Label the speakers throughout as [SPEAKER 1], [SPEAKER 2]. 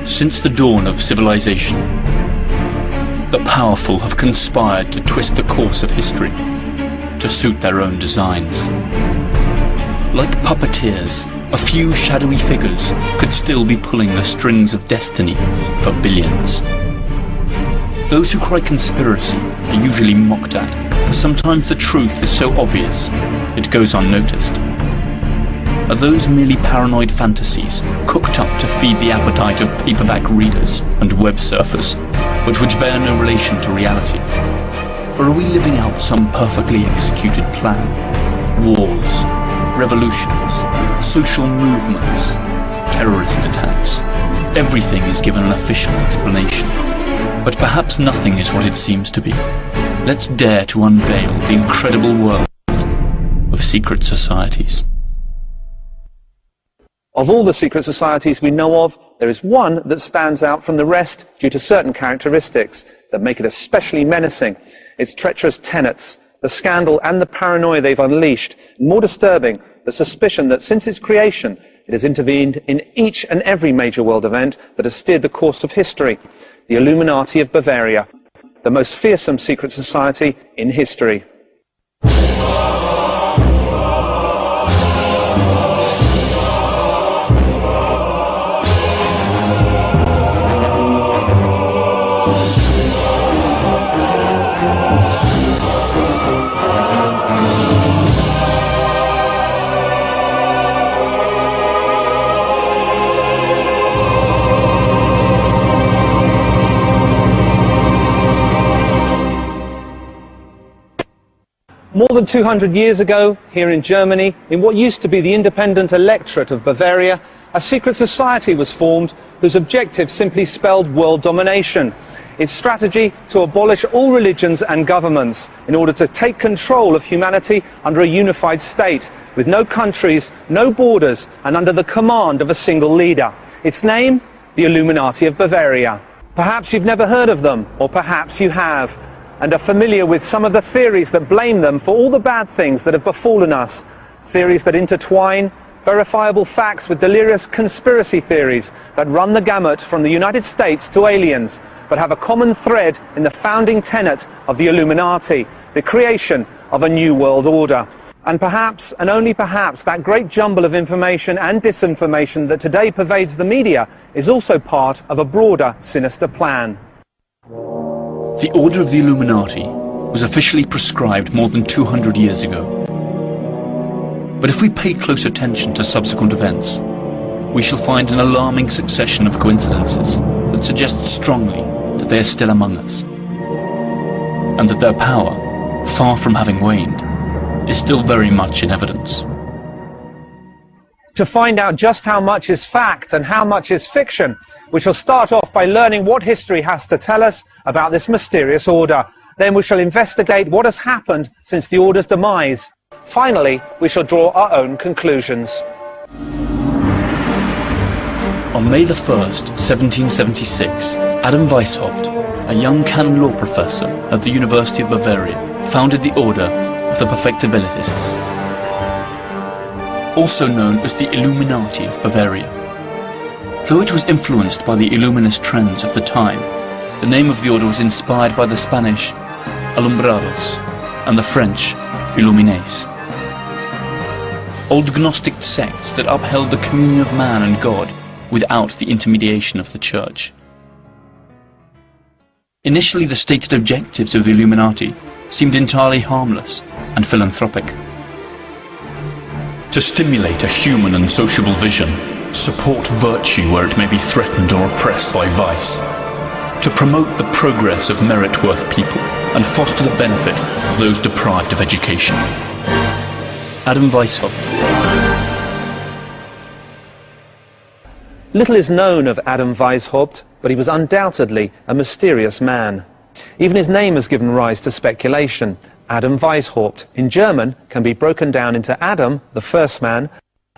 [SPEAKER 1] Since the dawn of civilization, the powerful have conspired to twist the course of history to suit their own designs. Like puppeteers, a few shadowy figures could still be pulling the strings of destiny for billions. Those who cry conspiracy are usually mocked at, for sometimes the truth is so obvious it goes unnoticed. Are those merely paranoid fantasies cooked up to feed the appetite of paperback readers and web surfers, but which bear no relation to reality? Or are we living out some perfectly executed plan? Wars, revolutions, social movements, terrorist attacks. Everything is given an official explanation. But perhaps nothing is what it seems to be. Let's dare to unveil the incredible world of secret societies.
[SPEAKER 2] Of all the secret societies we know of, there is one that stands out from the rest due to certain characteristics that make it especially menacing. Its treacherous tenets, the scandal and the paranoia they've unleashed, and more disturbing, the suspicion that since its creation, it has intervened in each and every major world event that has steered the course of history. The Illuminati of Bavaria, the most fearsome secret society in history. More than 200 years ago, here in Germany, in what used to be the independent electorate of Bavaria, a secret society was formed whose objective simply spelled world domination. Its strategy to abolish all religions and governments in order to take control of humanity under a unified state, with no countries, no borders, and under the command of a single leader. Its name, the Illuminati of Bavaria. Perhaps you've never heard of them, or perhaps you have, and are familiar with some of the theories that blame them for all the bad things that have befallen us. Theories that intertwine verifiable facts with delirious conspiracy theories that run the gamut from the United States to aliens, but have a common thread in the founding tenet of the Illuminati, the creation of a new world order. And perhaps, and only perhaps, that great jumble of information and disinformation that today pervades the media is also part of a broader, sinister plan.
[SPEAKER 1] The Order of the Illuminati was officially prescribed more than 200 years ago. But if we pay close attention to subsequent events, we shall find an alarming succession of coincidences that suggest strongly that they are still among us, and that their power, far from having waned, is still very much in evidence.
[SPEAKER 2] To find out just how much is fact and how much is fiction, we shall start off by learning what history has to tell us about this mysterious order. Then we shall investigate what has happened since the order's demise. Finally, we shall draw our own conclusions.
[SPEAKER 1] On May the 1st, 1776, Adam Weishaupt, a young canon law professor at the University of Bavaria, founded the Order of the Perfectibilists, also known as the Illuminati of Bavaria. Though it was influenced by the Illuminist trends of the time, the name of the order was inspired by the Spanish Alumbrados and the French Illumines, old Gnostic sects that upheld the communion of man and God without the intermediation of the Church. Initially, the stated objectives of the Illuminati seemed entirely harmless and philanthropic. To stimulate a human and sociable vision, support virtue where it may be threatened or oppressed by vice, to promote the progress of merit-worth people and foster the benefit of those deprived of education. Adam Weishaupt.
[SPEAKER 2] Little is known of Adam Weishaupt, but he was undoubtedly a mysterious man. Even his name has given rise to speculation. Adam Weishaupt, in German, can be broken down into Adam, the first man,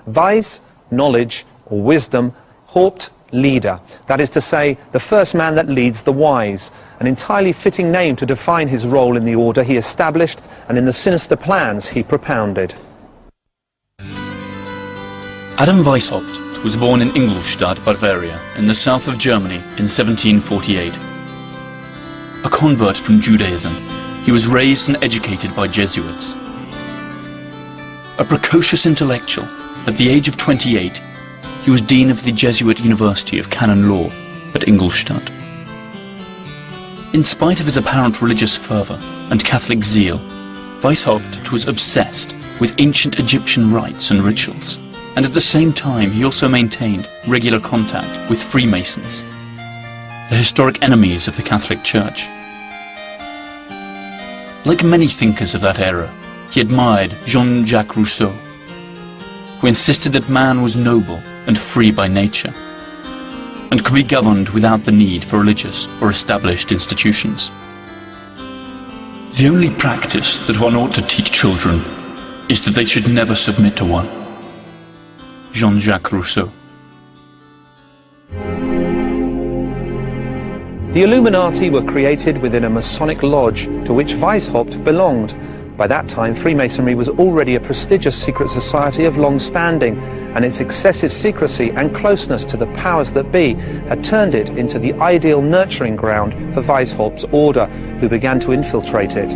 [SPEAKER 2] Weis, knowledge, or wisdom, Haupt, leader. That is to say, the first man that leads the wise. An entirely fitting name to define his role in the order he established and in the sinister plans he propounded.
[SPEAKER 1] Adam Weishaupt was born in Ingolstadt, Bavaria, in the south of Germany in 1748. A convert from Judaism, he was raised and educated by Jesuits. A precocious intellectual, at the age of 28, he was dean of the Jesuit University of Canon Law at Ingolstadt. In spite of his apparent religious fervour and Catholic zeal, Weishaupt was obsessed with ancient Egyptian rites and rituals, and at the same time he also maintained regular contact with Freemasons, the historic enemies of the Catholic Church. Like many thinkers of that era, he admired Jean-Jacques Rousseau, who insisted that man was noble and free by nature, and could be governed without the need for religious or established institutions. The only practice that one ought to teach children is that they should never submit to one. Jean-Jacques Rousseau.
[SPEAKER 2] The Illuminati were created within a Masonic lodge to which Weishaupt belonged. By that time, Freemasonry was already a prestigious secret society of long standing, and its excessive secrecy and closeness to the powers that be had turned it into the ideal nurturing ground for Weishaupt's order, who began to infiltrate it.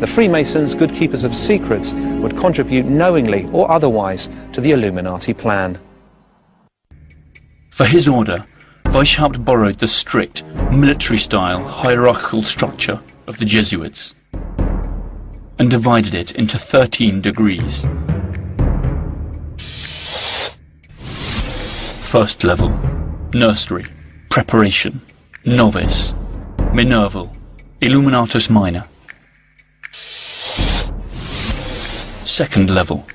[SPEAKER 2] The Freemasons, good keepers of secrets, would contribute knowingly or otherwise to the Illuminati plan.
[SPEAKER 1] For his order, Weishaupt borrowed the strict, military-style hierarchical structure of the Jesuits and divided it into 13 degrees. First level, nursery, preparation, novice, Minerval, Illuminatus minor. Second level,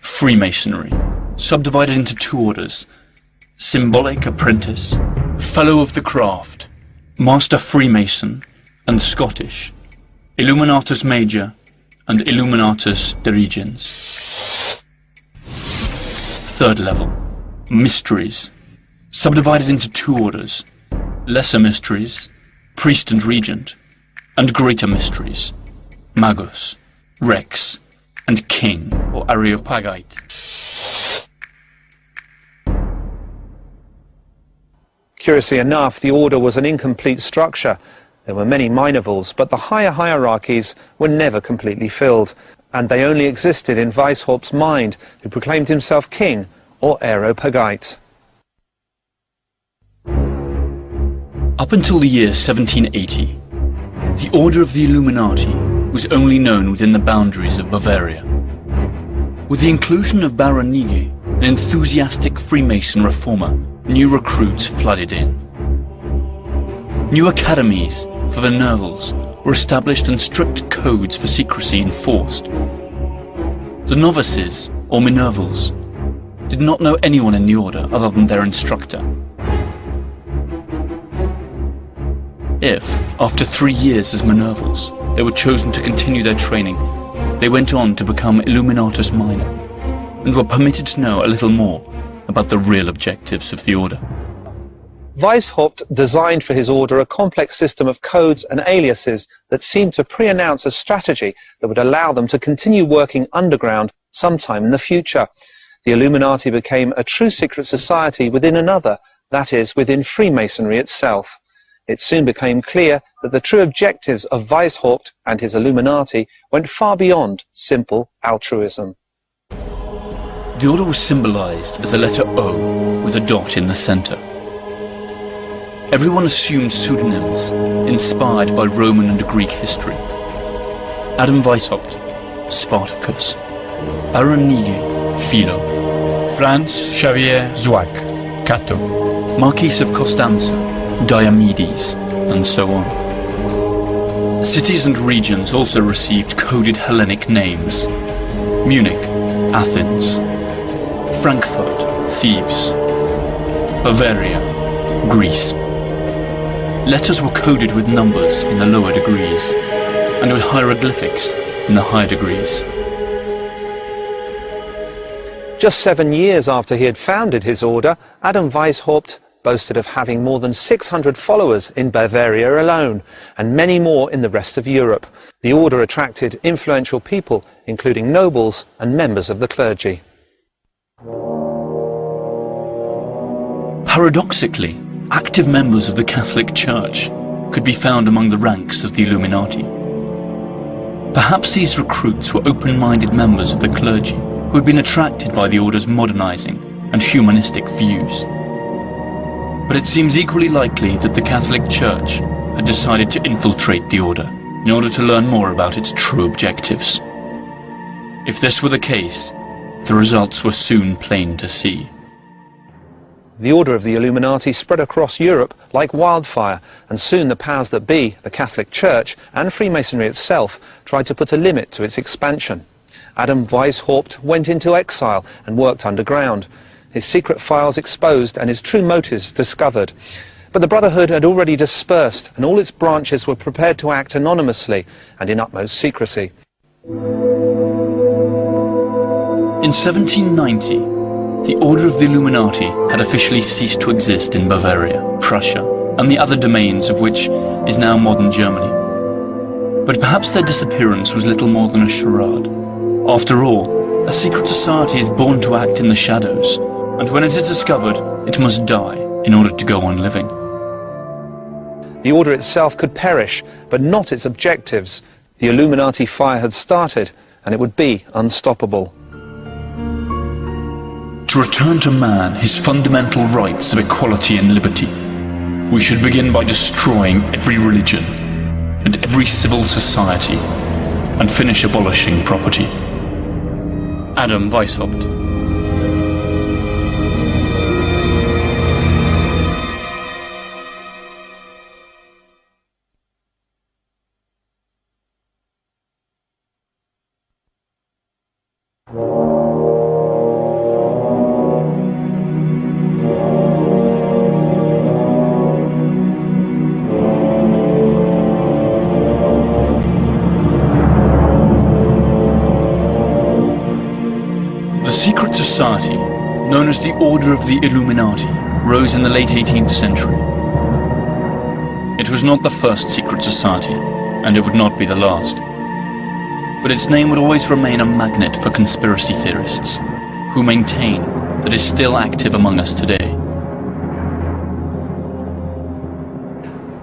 [SPEAKER 1] Freemasonry, subdivided into 2 orders, Symbolic Apprentice, Fellow of the Craft, Master Freemason, and Scottish, Illuminatus Major, and Illuminatus Dirigens. Third level, Mysteries, subdivided into 2 orders, Lesser Mysteries, Priest and Regent, and Greater Mysteries, Magus, Rex, and King, or Areopagite.
[SPEAKER 2] Curiously enough, the order was an incomplete structure. There were many minorvals, but the higher hierarchies were never completely filled, and they only existed in Weishaupt's mind, who proclaimed himself king, or Areopagite.
[SPEAKER 1] Up until the year 1780, the Order of the Illuminati was only known within the boundaries of Bavaria. With the inclusion of Baron Nige, an enthusiastic Freemason reformer, new recruits flooded in. New academies for the Minervals were established and strict codes for secrecy enforced. The novices, or Minervals, did not know anyone in the order other than their instructor. If, after 3 years as Minervals, they were chosen to continue their training, they went on to become Illuminatus minor, and were permitted to know a little more about the real objectives of the order.
[SPEAKER 2] Weishaupt designed for his order a complex system of codes and aliases that seemed to pre-announce a strategy that would allow them to continue working underground sometime in the future. The Illuminati became a true secret society within another, that is, within Freemasonry itself. It soon became clear that the true objectives of Weishaupt and his Illuminati went far beyond simple altruism.
[SPEAKER 1] The order was symbolized as the letter O with a dot in the center. Everyone assumed pseudonyms inspired by Roman and Greek history. Adam Weishaupt, Spartacus. Baron Nige, Philo. Franz Xavier Zouac, Cato. Marquis of Costanza, Diomedes, and so on. Cities and regions also received coded Hellenic names. Munich, Athens. Frankfurt, Thebes. Bavaria, Greece. Letters were coded with numbers in the lower degrees, and with hieroglyphics in the higher degrees.
[SPEAKER 2] Just 7 years after he had founded his order, Adam Weishaupt boasted of having more than 600 followers in Bavaria alone, and many more in the rest of Europe. The order attracted influential people, including nobles and members of the clergy.
[SPEAKER 1] Paradoxically, active members of the Catholic Church could be found among the ranks of the Illuminati. Perhaps these recruits were open-minded members of the clergy who had been attracted by the order's modernizing and humanistic views. But it seems equally likely that the Catholic Church had decided to infiltrate the order in order to learn more about its true objectives. If this were the case, the results were soon plain to see.
[SPEAKER 2] The order of the Illuminati spread across Europe like wildfire, and soon the powers that be, the Catholic Church and Freemasonry itself, tried to put a limit to its expansion. Adam Weishaupt went into exile and worked underground, his secret files exposed and his true motives discovered. But the Brotherhood had already dispersed, and all its branches were prepared to act anonymously and in utmost secrecy.
[SPEAKER 1] In 1790, the Order of the Illuminati had officially ceased to exist in Bavaria, Prussia, and the other domains of which is now modern Germany. But perhaps their disappearance was little more than a charade. After all, a secret society is born to act in the shadows, and when it is discovered, it must die in order to go on living.
[SPEAKER 2] The order itself could perish, but not its objectives. The Illuminati fire had started, and it would be unstoppable.
[SPEAKER 1] To return to man his fundamental rights of equality and liberty, we should begin by destroying every religion and every civil society, and finish abolishing property. Adam Weishaupt. The secret society, known as the Order of the Illuminati, rose in the late 18th century. It was not the first secret society, and it would not be the last. But its name would always remain a magnet for conspiracy theorists, who maintain that it is still active among us today.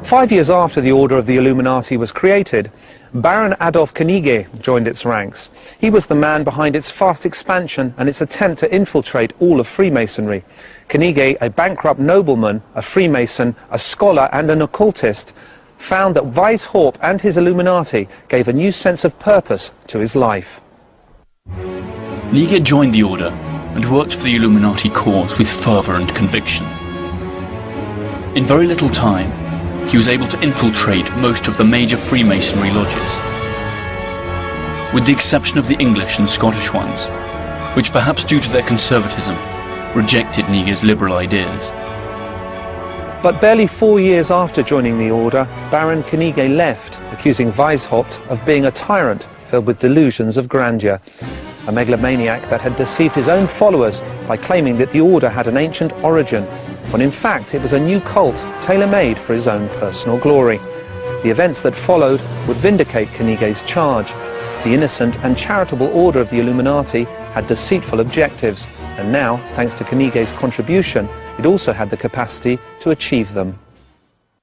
[SPEAKER 2] 5 years after the Order of the Illuminati was created, Baron Adolf Knigge joined its ranks. He was the man behind its fast expansion and its attempt to infiltrate all of Freemasonry. Knigge, a bankrupt nobleman, a Freemason, a scholar and an occultist, found that Weishaupt and his Illuminati gave a new sense of purpose to his life.
[SPEAKER 1] Knigge joined the order and worked for the Illuminati cause with fervour and conviction. In very little time, he was able to infiltrate most of the major Freemasonry lodges, with the exception of the English and Scottish ones, which perhaps due to their conservatism, rejected Knigge's liberal ideas.
[SPEAKER 2] But barely 4 years after joining the order, Baron Knigge left, accusing Weishaupt of being a tyrant filled with delusions of grandeur, a megalomaniac that had deceived his own followers by claiming that the order had an ancient origin, when in fact it was a new cult tailor-made for his own personal glory. The events that followed would vindicate Knigge's charge. The innocent and charitable order of the Illuminati had deceitful objectives, and now, thanks to Knigge's contribution, it also had the capacity to achieve them.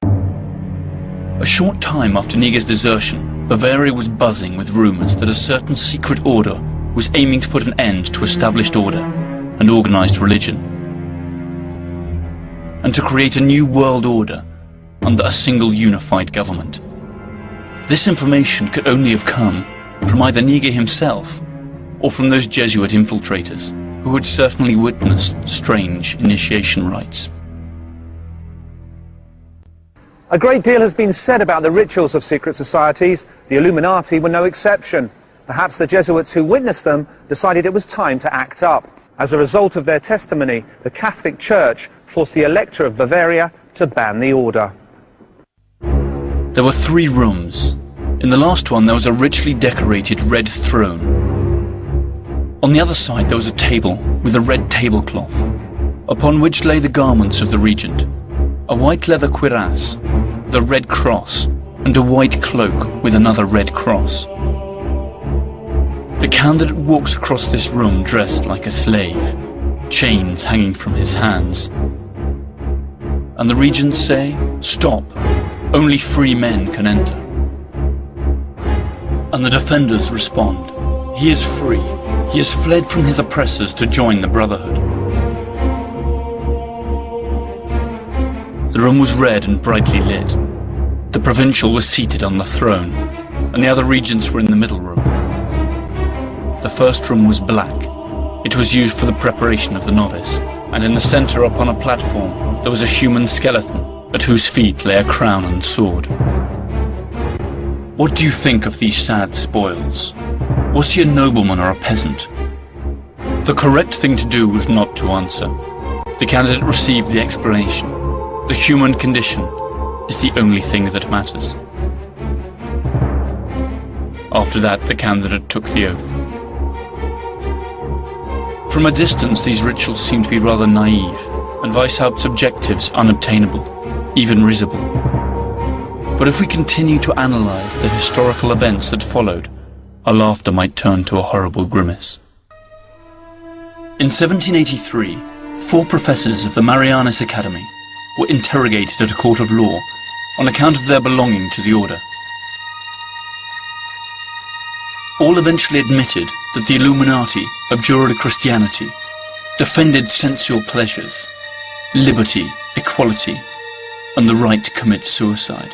[SPEAKER 1] A short time after Knigge's desertion, Bavaria was buzzing with rumours that a certain secret order was aiming to put an end to established order and organised religion, and to create a new world order under a single unified government. This information could only have come from either Knigge himself or from those Jesuit infiltrators who had certainly witnessed strange initiation rites.
[SPEAKER 2] A great deal has been said about the rituals of secret societies. The Illuminati were no exception. Perhaps the Jesuits who witnessed them decided it was time to act up. As a result of their testimony, the Catholic Church forced the Elector of Bavaria to ban the order.
[SPEAKER 1] There were 3 rooms. In the last one there was a richly decorated red throne. On the other side there was a table with a red tablecloth, upon which lay the garments of the regent, a white leather cuirass, the red cross, and a white cloak with another red cross. The candidate walks across this room dressed like a slave, chains hanging from his hands. and the regents say, "Stop, only free men can enter." And the defenders respond, "He is free, he has fled from his oppressors to join the Brotherhood." The room was red and brightly lit. The provincial was seated on the throne, and the other regents were in the middle room. The first room was black. It was used for the preparation of the novice, and in the center upon a platform there was a human skeleton, at whose feet lay a crown and sword. What do you think of these sad spoils? Was he a nobleman or a peasant? The correct thing to do was not to answer. The candidate received the explanation. The human condition is the only thing that matters. After that, the candidate took the oath. From a distance, these rituals seem to be rather naive, and Weishaupt's objectives unobtainable, even risible. But if we continue to analyze the historical events that followed, our laughter might turn to a horrible grimace. In 1783, 4 professors of the Marianus Academy were interrogated at a court of law on account of their belonging to the order. All eventually admitted that the Illuminati abjured Christianity, defended sensual pleasures, liberty, equality, and the right to commit suicide.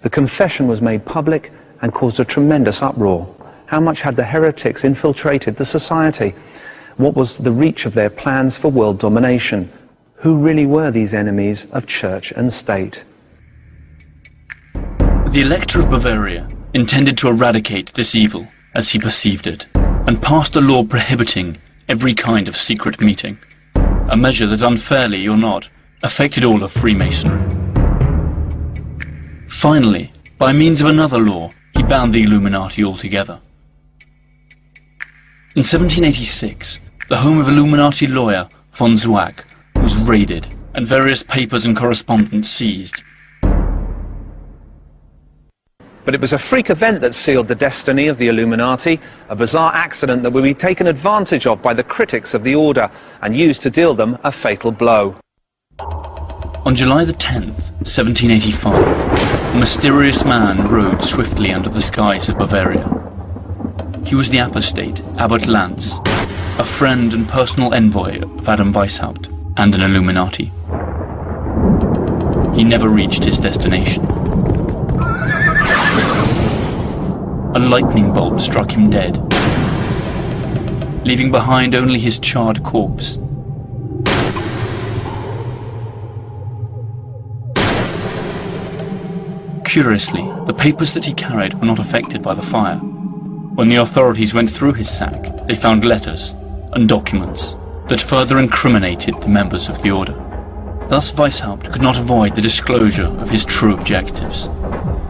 [SPEAKER 2] The confession was made public and caused a tremendous uproar. How much had the heretics infiltrated the society? What was the reach of their plans for world domination? Who really were these enemies of church and state?
[SPEAKER 1] The Elector of Bavaria intended to eradicate this evil as he perceived it, and passed a law prohibiting every kind of secret meeting, a measure that, unfairly or not, affected all of Freemasonry. Finally, by means of another law, he banned the Illuminati altogether. In 1786, the home of Illuminati lawyer von Zwack was raided and various papers and correspondence seized.
[SPEAKER 2] But it was a freak event that sealed the destiny of the Illuminati, a bizarre accident that would be taken advantage of by the critics of the order and used to deal them a fatal blow.
[SPEAKER 1] On July the 10th, 1785, a mysterious man rode swiftly under the skies of Bavaria. He was the apostate, Abbot Lanz, a friend and personal envoy of Adam Weishaupt, and an Illuminati. He never reached his destination. A lightning bolt struck him dead, leaving behind only his charred corpse. Curiously, the papers that he carried were not affected by the fire. When the authorities went through his sack, they found letters and documents that further incriminated the members of the order. Thus Weishaupt could not avoid the disclosure of his true objectives,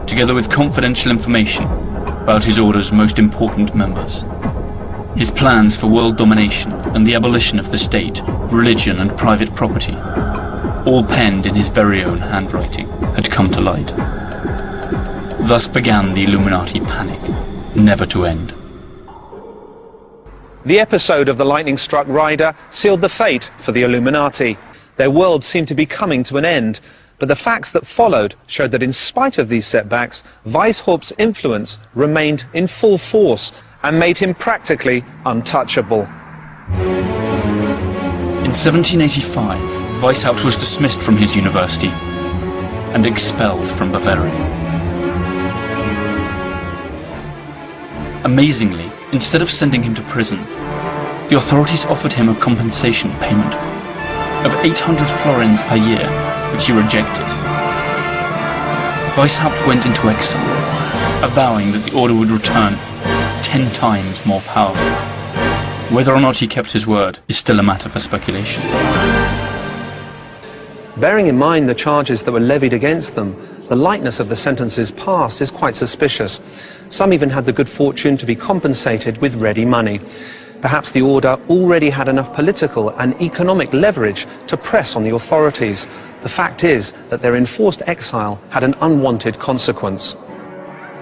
[SPEAKER 1] together with confidential information about his order's most important members. His plans for world domination and the abolition of the state, religion and private property, all penned in his very own handwriting, had come to light. Thus began the Illuminati panic, never to end.
[SPEAKER 2] The episode of the lightning-struck rider sealed the fate for the Illuminati. Their world seemed to be coming to an end, but the facts that followed showed that in spite of these setbacks, Weishaupt's influence remained in full force and made him practically untouchable.
[SPEAKER 1] In 1785, Weishaupt was dismissed from his university and expelled from Bavaria. Amazingly, instead of sending him to prison, the authorities offered him a compensation payment of 800 florins per year, which he rejected. Weishaupt went into exile, avowing that the order would return 10 times more powerful. Whether or not he kept his word is still a matter for speculation.
[SPEAKER 2] Bearing in mind the charges that were levied against them, the lightness of the sentences passed is quite suspicious. Some even had the good fortune to be compensated with ready money. Perhaps the order already had enough political and economic leverage to press on the authorities. The fact is that their enforced exile had an unwanted consequence: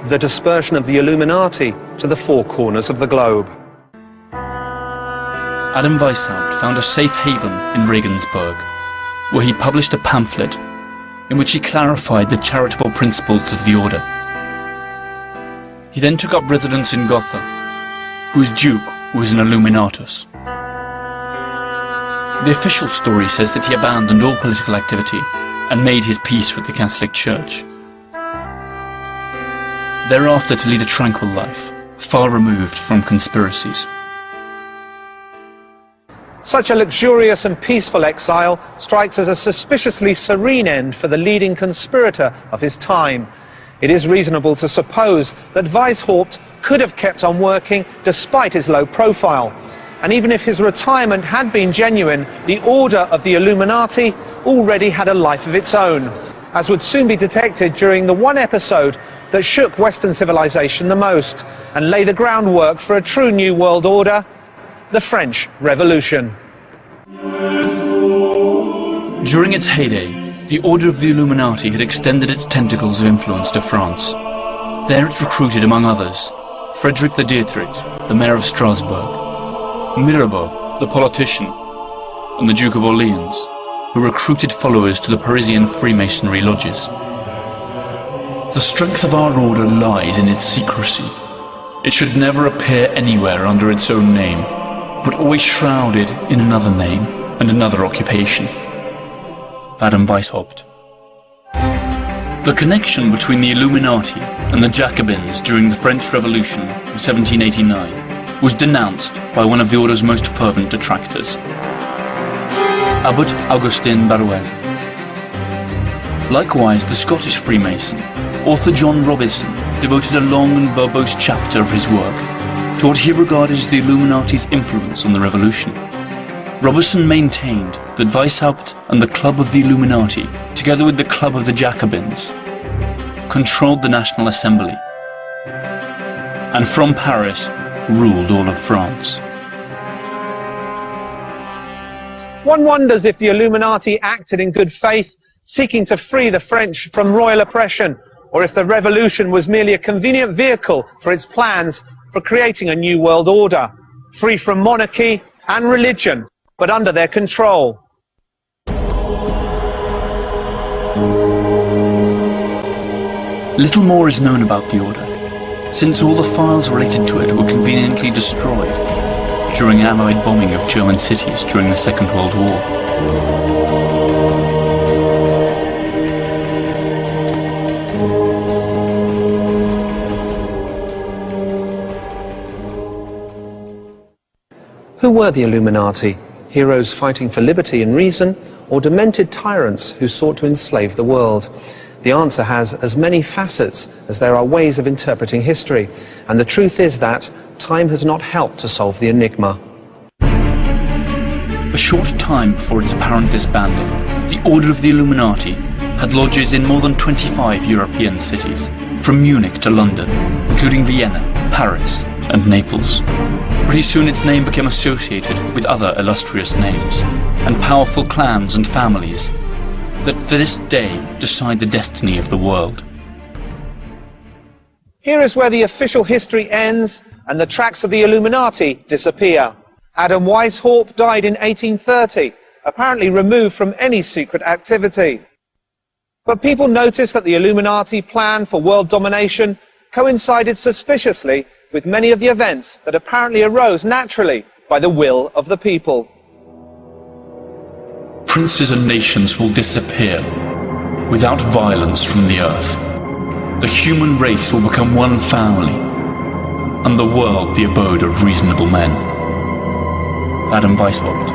[SPEAKER 2] the dispersion of the Illuminati to the 4 corners of the globe.
[SPEAKER 1] Adam Weishaupt found a safe haven in Regensburg, where he published a pamphlet in which he clarified the charitable principles of the order. He then took up residence in Gotha, whose duke was an Illuminatus. The official story says that he abandoned all political activity and made his peace with the Catholic Church. Thereafter to lead a tranquil life, far removed from conspiracies.
[SPEAKER 2] Such a luxurious and peaceful exile strikes as a suspiciously serene end for the leading conspirator of his time. It is reasonable to suppose that Weishaupt could have kept on working despite his low profile. And even if his retirement had been genuine, the order of the Illuminati already had a life of its own, as would soon be detected during the one episode that shook Western civilization the most and lay the groundwork for a true new world order: the French Revolution.
[SPEAKER 1] During its heyday, the Order of the Illuminati had extended its tentacles of influence to France. There it recruited, among others, Frederick the Dietrich, the mayor of Strasbourg, Mirabeau, the politician, and the Duke of Orleans, who recruited followers to the Parisian Freemasonry lodges. The strength of our order lies in its secrecy. It should never appear anywhere under its own name, but always shrouded in another name and another occupation. Adam Weishaupt. The connection between the Illuminati and the Jacobins during the French Revolution of 1789 was denounced by one of the order's most fervent detractors, Abbot Augustin Barruel. Likewise, the Scottish Freemason, author John Robison, devoted a long and verbose chapter of his work to what he regarded as the Illuminati's influence on the revolution. Robison maintained that Weishaupt and the Club of the Illuminati, together with the Club of the Jacobins, controlled the National Assembly, and from Paris ruled all of France.
[SPEAKER 2] One wonders if the Illuminati acted in good faith, seeking to free the French from royal oppression, or if the revolution was merely a convenient vehicle for its plans for creating a new world order, free from monarchy and religion, but under their control.
[SPEAKER 1] Little more is known about the order, since all the files related to it were conveniently destroyed during Allied bombing of German cities during the Second World War.
[SPEAKER 2] Who were the Illuminati? Heroes fighting for liberty and reason, or demented tyrants who sought to enslave the world? The answer has as many facets as there are ways of interpreting history, and the truth is that time has not helped to solve the enigma.
[SPEAKER 1] A short time before its apparent disbanding, the Order of the Illuminati had lodges in more than 25 European cities, from Munich to London, including Vienna, Paris, and Naples. Pretty soon its name became associated with other illustrious names, and powerful clans and families that to this day decide the destiny of the world.
[SPEAKER 2] Here is where the official history ends and the tracks of the Illuminati disappear. Adam Weishaupt died in 1830, apparently removed from any secret activity. But people noticed that the Illuminati plan for world domination coincided suspiciously with many of the events that apparently arose naturally by the will of the people.
[SPEAKER 1] Princes and nations will disappear without violence from the earth. The human race will become one family, and the world the abode of reasonable men. Adam Weishaupt.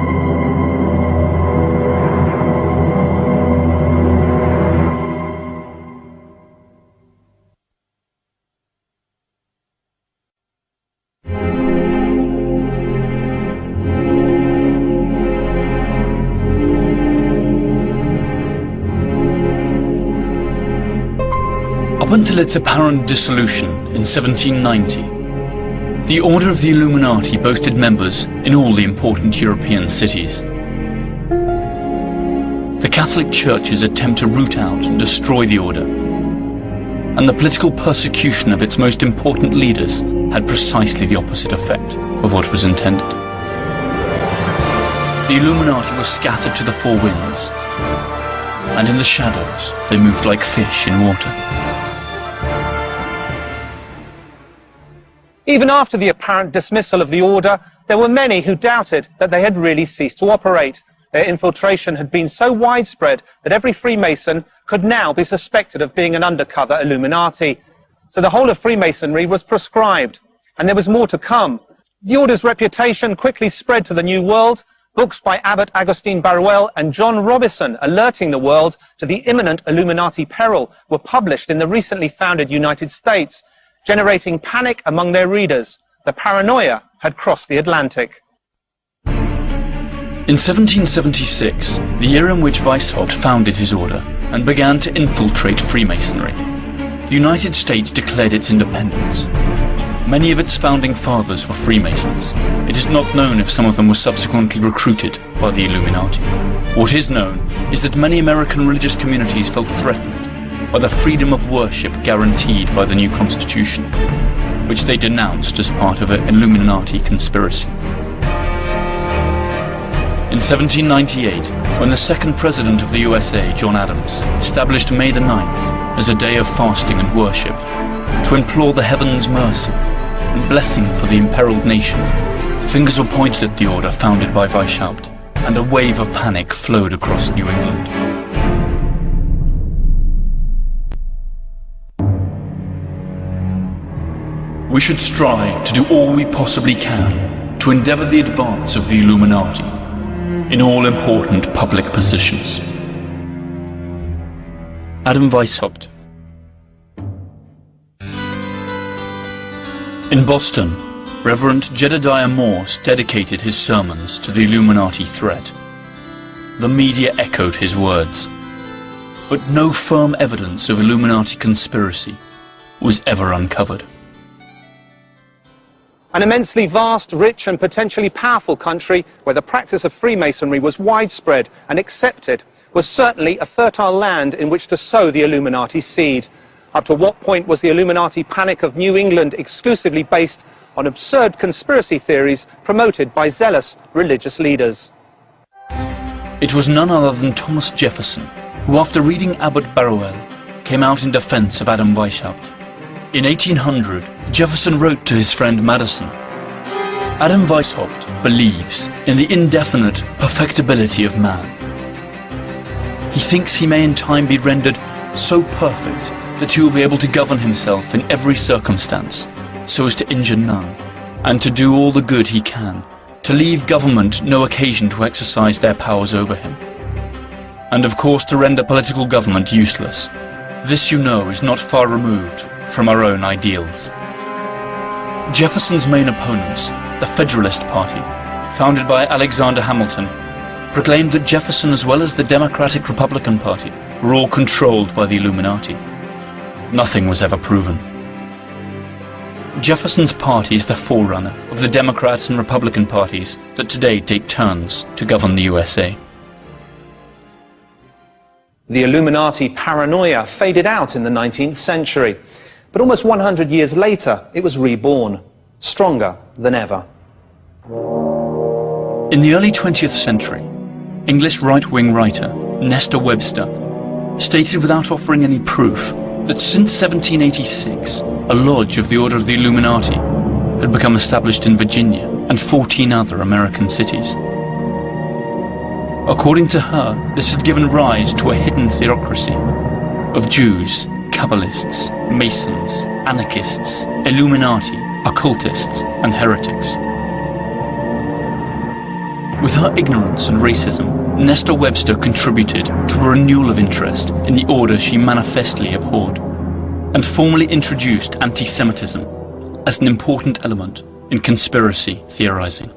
[SPEAKER 1] Up until its apparent dissolution in 1790, the Order of the Illuminati boasted members in all the important European cities. The Catholic Church's attempt to root out and destroy the Order, and the political persecution of its most important leaders had precisely the opposite effect of what was intended. the Illuminati were scattered to the four winds, and in the shadows they moved like fish in water.
[SPEAKER 2] Even after the apparent dismissal of the order, there were many who doubted that they had really ceased to operate. Their infiltration had been so widespread that every Freemason could now be suspected of being an undercover Illuminati. So the whole of Freemasonry was proscribed, and there was more to come. The order's reputation quickly spread to the New World. Books by Abbot Agustin Barruel and John Robison alerting the world to the imminent Illuminati peril were published in the recently founded United States, generating panic among their readers. The paranoia had crossed the Atlantic.
[SPEAKER 1] In 1776, the year in which Weishaupt founded his order and began to infiltrate Freemasonry, the United States declared its independence. Many of its founding fathers were Freemasons. It is not known if some of them were subsequently recruited by the Illuminati. What is known is that many American religious communities felt threatened by the freedom of worship guaranteed by the new Constitution, which they denounced as part of an Illuminati conspiracy. In 1798, when the second president of the USA, John Adams, established May the 9th as a day of fasting and worship to implore the heavens' mercy and blessing for the imperiled nation, fingers were pointed at the order founded by Weishaupt, and a wave of panic flowed across New England. We should strive to do all we possibly can to endeavour the advance of the Illuminati in all important public positions. Adam Weishaupt. In Boston, Reverend Jedediah Morse dedicated his sermons to the Illuminati threat. The media echoed his words, but no firm evidence of Illuminati conspiracy was ever uncovered.
[SPEAKER 2] An immensely vast, rich and potentially powerful country where the practice of Freemasonry was widespread and accepted was certainly a fertile land in which to sow the Illuminati seed. Up to what point was the Illuminati panic of New England exclusively based on absurd conspiracy theories promoted by zealous religious leaders?
[SPEAKER 1] It was none other than Thomas Jefferson who, after reading Abbot Barruel, came out in defense of Adam Weishaupt. In 1800, Jefferson wrote to his friend Madison, "Adam Weishaupt believes in the indefinite perfectibility of man. He thinks he may in time be rendered so perfect that he will be able to govern himself in every circumstance, so as to injure none, and to do all the good he can, to leave government no occasion to exercise their powers over him, and of course to render political government useless. This, you know, is not far removed from our own ideals." Jefferson's main opponents, the Federalist Party, founded by Alexander Hamilton, proclaimed that Jefferson, as well as the Democratic Republican Party, were all controlled by the Illuminati. Nothing was ever proven. Jefferson's party is the forerunner of the Democrats and Republican parties that today take turns to govern the USA.
[SPEAKER 2] The Illuminati paranoia faded out in the 19th century, but almost 100 years later it was reborn, stronger than ever.
[SPEAKER 1] In the early 20th century, English right-wing writer Nestor Webster stated without offering any proof that since 1786 a lodge of the Order of the Illuminati had become established in Virginia and 14 other American cities. According to her, this had given rise to a hidden theocracy of Jews, Kabbalists, Masons, anarchists, Illuminati, occultists, and heretics. With her ignorance and racism, Nestor Webster contributed to a renewal of interest in the order she manifestly abhorred, and formally introduced anti-Semitism as an important element in conspiracy theorizing.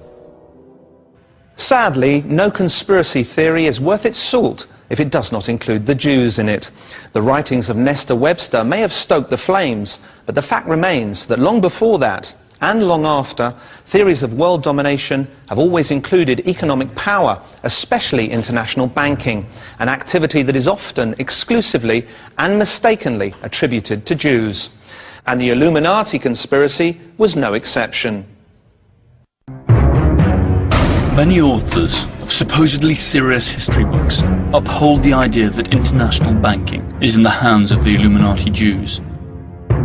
[SPEAKER 2] Sadly, no conspiracy theory is worth its salt if it does not include the Jews in it. The writings of Nestor Webster may have stoked the flames, but the fact remains that long before that, and long after, theories of world domination have always included economic power, especially international banking, an activity that is often exclusively and mistakenly attributed to Jews. And the Illuminati conspiracy was no exception.
[SPEAKER 1] Many authors of supposedly serious history books uphold the idea that international banking is in the hands of the Illuminati Jews,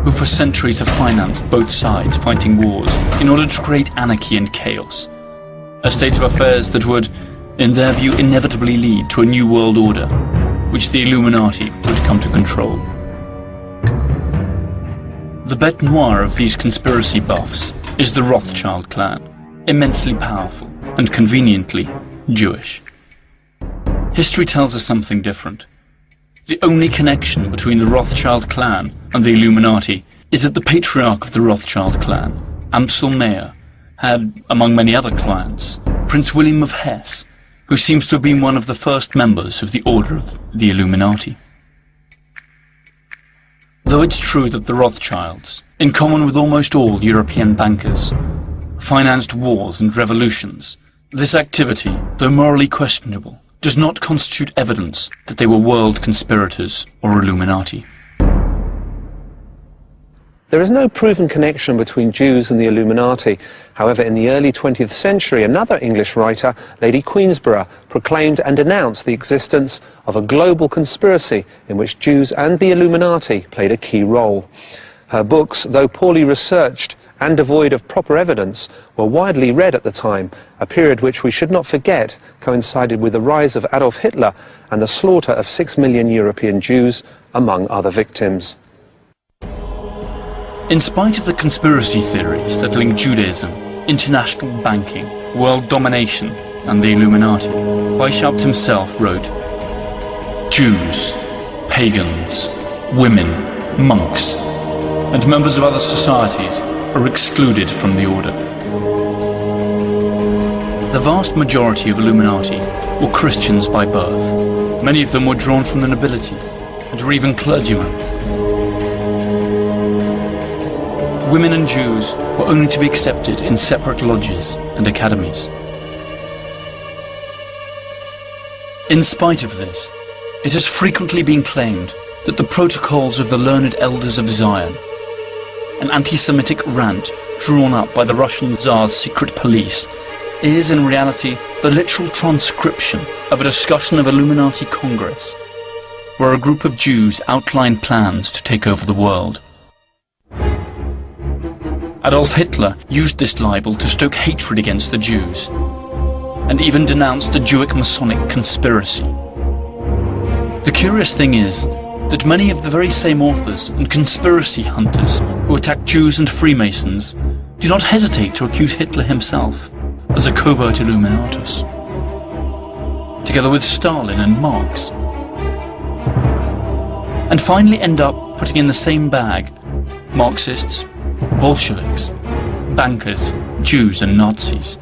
[SPEAKER 1] who for centuries have financed both sides fighting wars in order to create anarchy and chaos, a state of affairs that would, in their view, inevitably lead to a new world order, which the Illuminati would come to control. The bête noire of these conspiracy buffs is the Rothschild clan, immensely powerful and conveniently Jewish. History tells us something different. The only connection between the Rothschild clan and the Illuminati is that the patriarch of the Rothschild clan, Amsel Meyer, had, among many other clients, Prince William of Hesse, who seems to have been one of the first members of the Order of the Illuminati. Though it's true that the Rothschilds, in common with almost all European bankers, financed wars and revolutions, this activity, though morally questionable, does not constitute evidence that they were world conspirators or Illuminati.
[SPEAKER 2] There is no proven connection between Jews and the Illuminati. However, in the early 20th century, another English writer, Lady Queensborough, proclaimed and denounced the existence of a global conspiracy in which Jews and the Illuminati played a key role. Her books, though poorly researched and devoid of proper evidence, were widely read at the time, a period which we should not forget coincided with the rise of Adolf Hitler and the slaughter of 6 million European Jews, among other victims.
[SPEAKER 1] In spite of the conspiracy theories that link Judaism, international banking, world domination, and the Illuminati, Weishaupt himself wrote, "Jews, pagans, women, monks, and members of other societies are excluded from the order." The vast majority of Illuminati were Christians by birth. Many of them were drawn from the nobility, and were even clergymen. Women and Jews were only to be accepted in separate lodges and academies. In spite of this, it has frequently been claimed that the protocols of the learned elders of Zion, an anti-Semitic rant drawn up by the Russian Tsar's secret police, is in reality the literal transcription of a discussion of Illuminati Congress, where a group of Jews outlined plans to take over the world. Adolf Hitler used this libel to stoke hatred against the Jews, and even denounced a Jewish Masonic conspiracy. The curious thing is that many of the very same authors and conspiracy hunters who attack Jews and Freemasons do not hesitate to accuse Hitler himself as a covert Illuminatus, together with Stalin and Marx, and finally end up putting in the same bag Marxists, Bolsheviks, bankers, Jews and Nazis.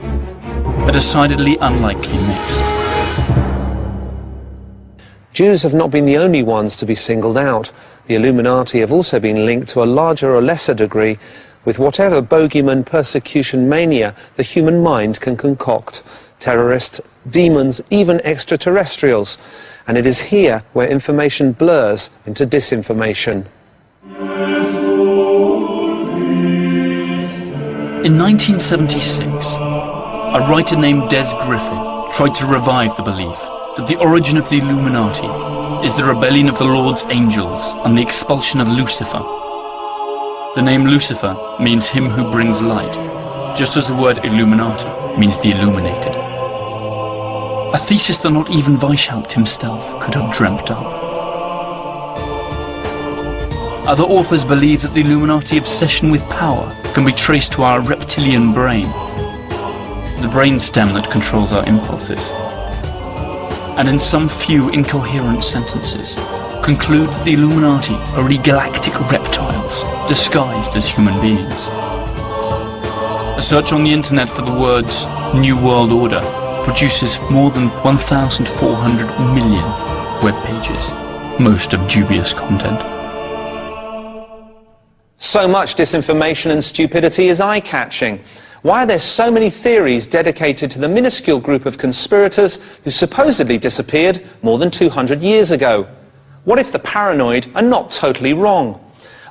[SPEAKER 1] A decidedly unlikely mix.
[SPEAKER 2] Jews have not been the only ones to be singled out. The Illuminati have also been linked to a larger or lesser degree with whatever bogeyman persecution mania the human mind can concoct. Terrorists, demons, even extraterrestrials. And it is here where information blurs into disinformation.
[SPEAKER 1] In 1976, a writer named Des Griffin tried to revive the belief that the origin of the Illuminati is the rebellion of the Lord's angels and the expulsion of Lucifer. The name Lucifer means him who brings light, just as the word Illuminati means the illuminated. A thesis that not even Weishaupt himself could have dreamt up. Other authors believe that the Illuminati obsession with power can be traced to our reptilian brain, the brainstem that controls our impulses, and in some few incoherent sentences conclude that the Illuminati are really galactic reptiles disguised as human beings. A search on the internet for the words New World Order produces more than 1,400 million web pages, most of dubious content.
[SPEAKER 2] So much disinformation and stupidity is eye-catching. Why are there so many theories dedicated to the minuscule group of conspirators who supposedly disappeared more than 200 years ago? What if the paranoid are not totally wrong?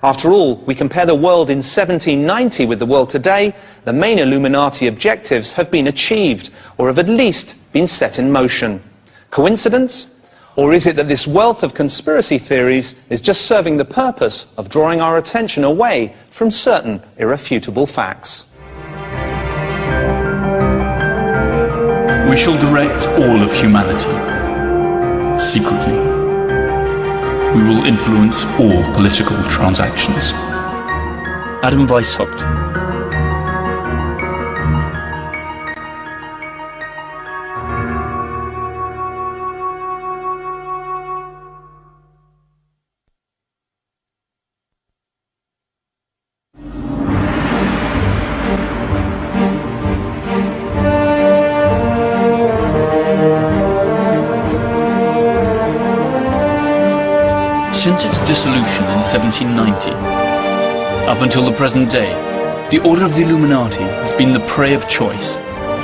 [SPEAKER 2] After all, we compare the world in 1790 with the world today, the main Illuminati objectives have been achieved, or have at least been set in motion. Coincidence? Or is it that this wealth of conspiracy theories is just serving the purpose of drawing our attention away from certain irrefutable facts?
[SPEAKER 1] We shall direct all of humanity, secretly. We will influence all political transactions. Adam Weishaupt. Since its dissolution in 1790, up until the present day, the Order of the Illuminati has been the prey of choice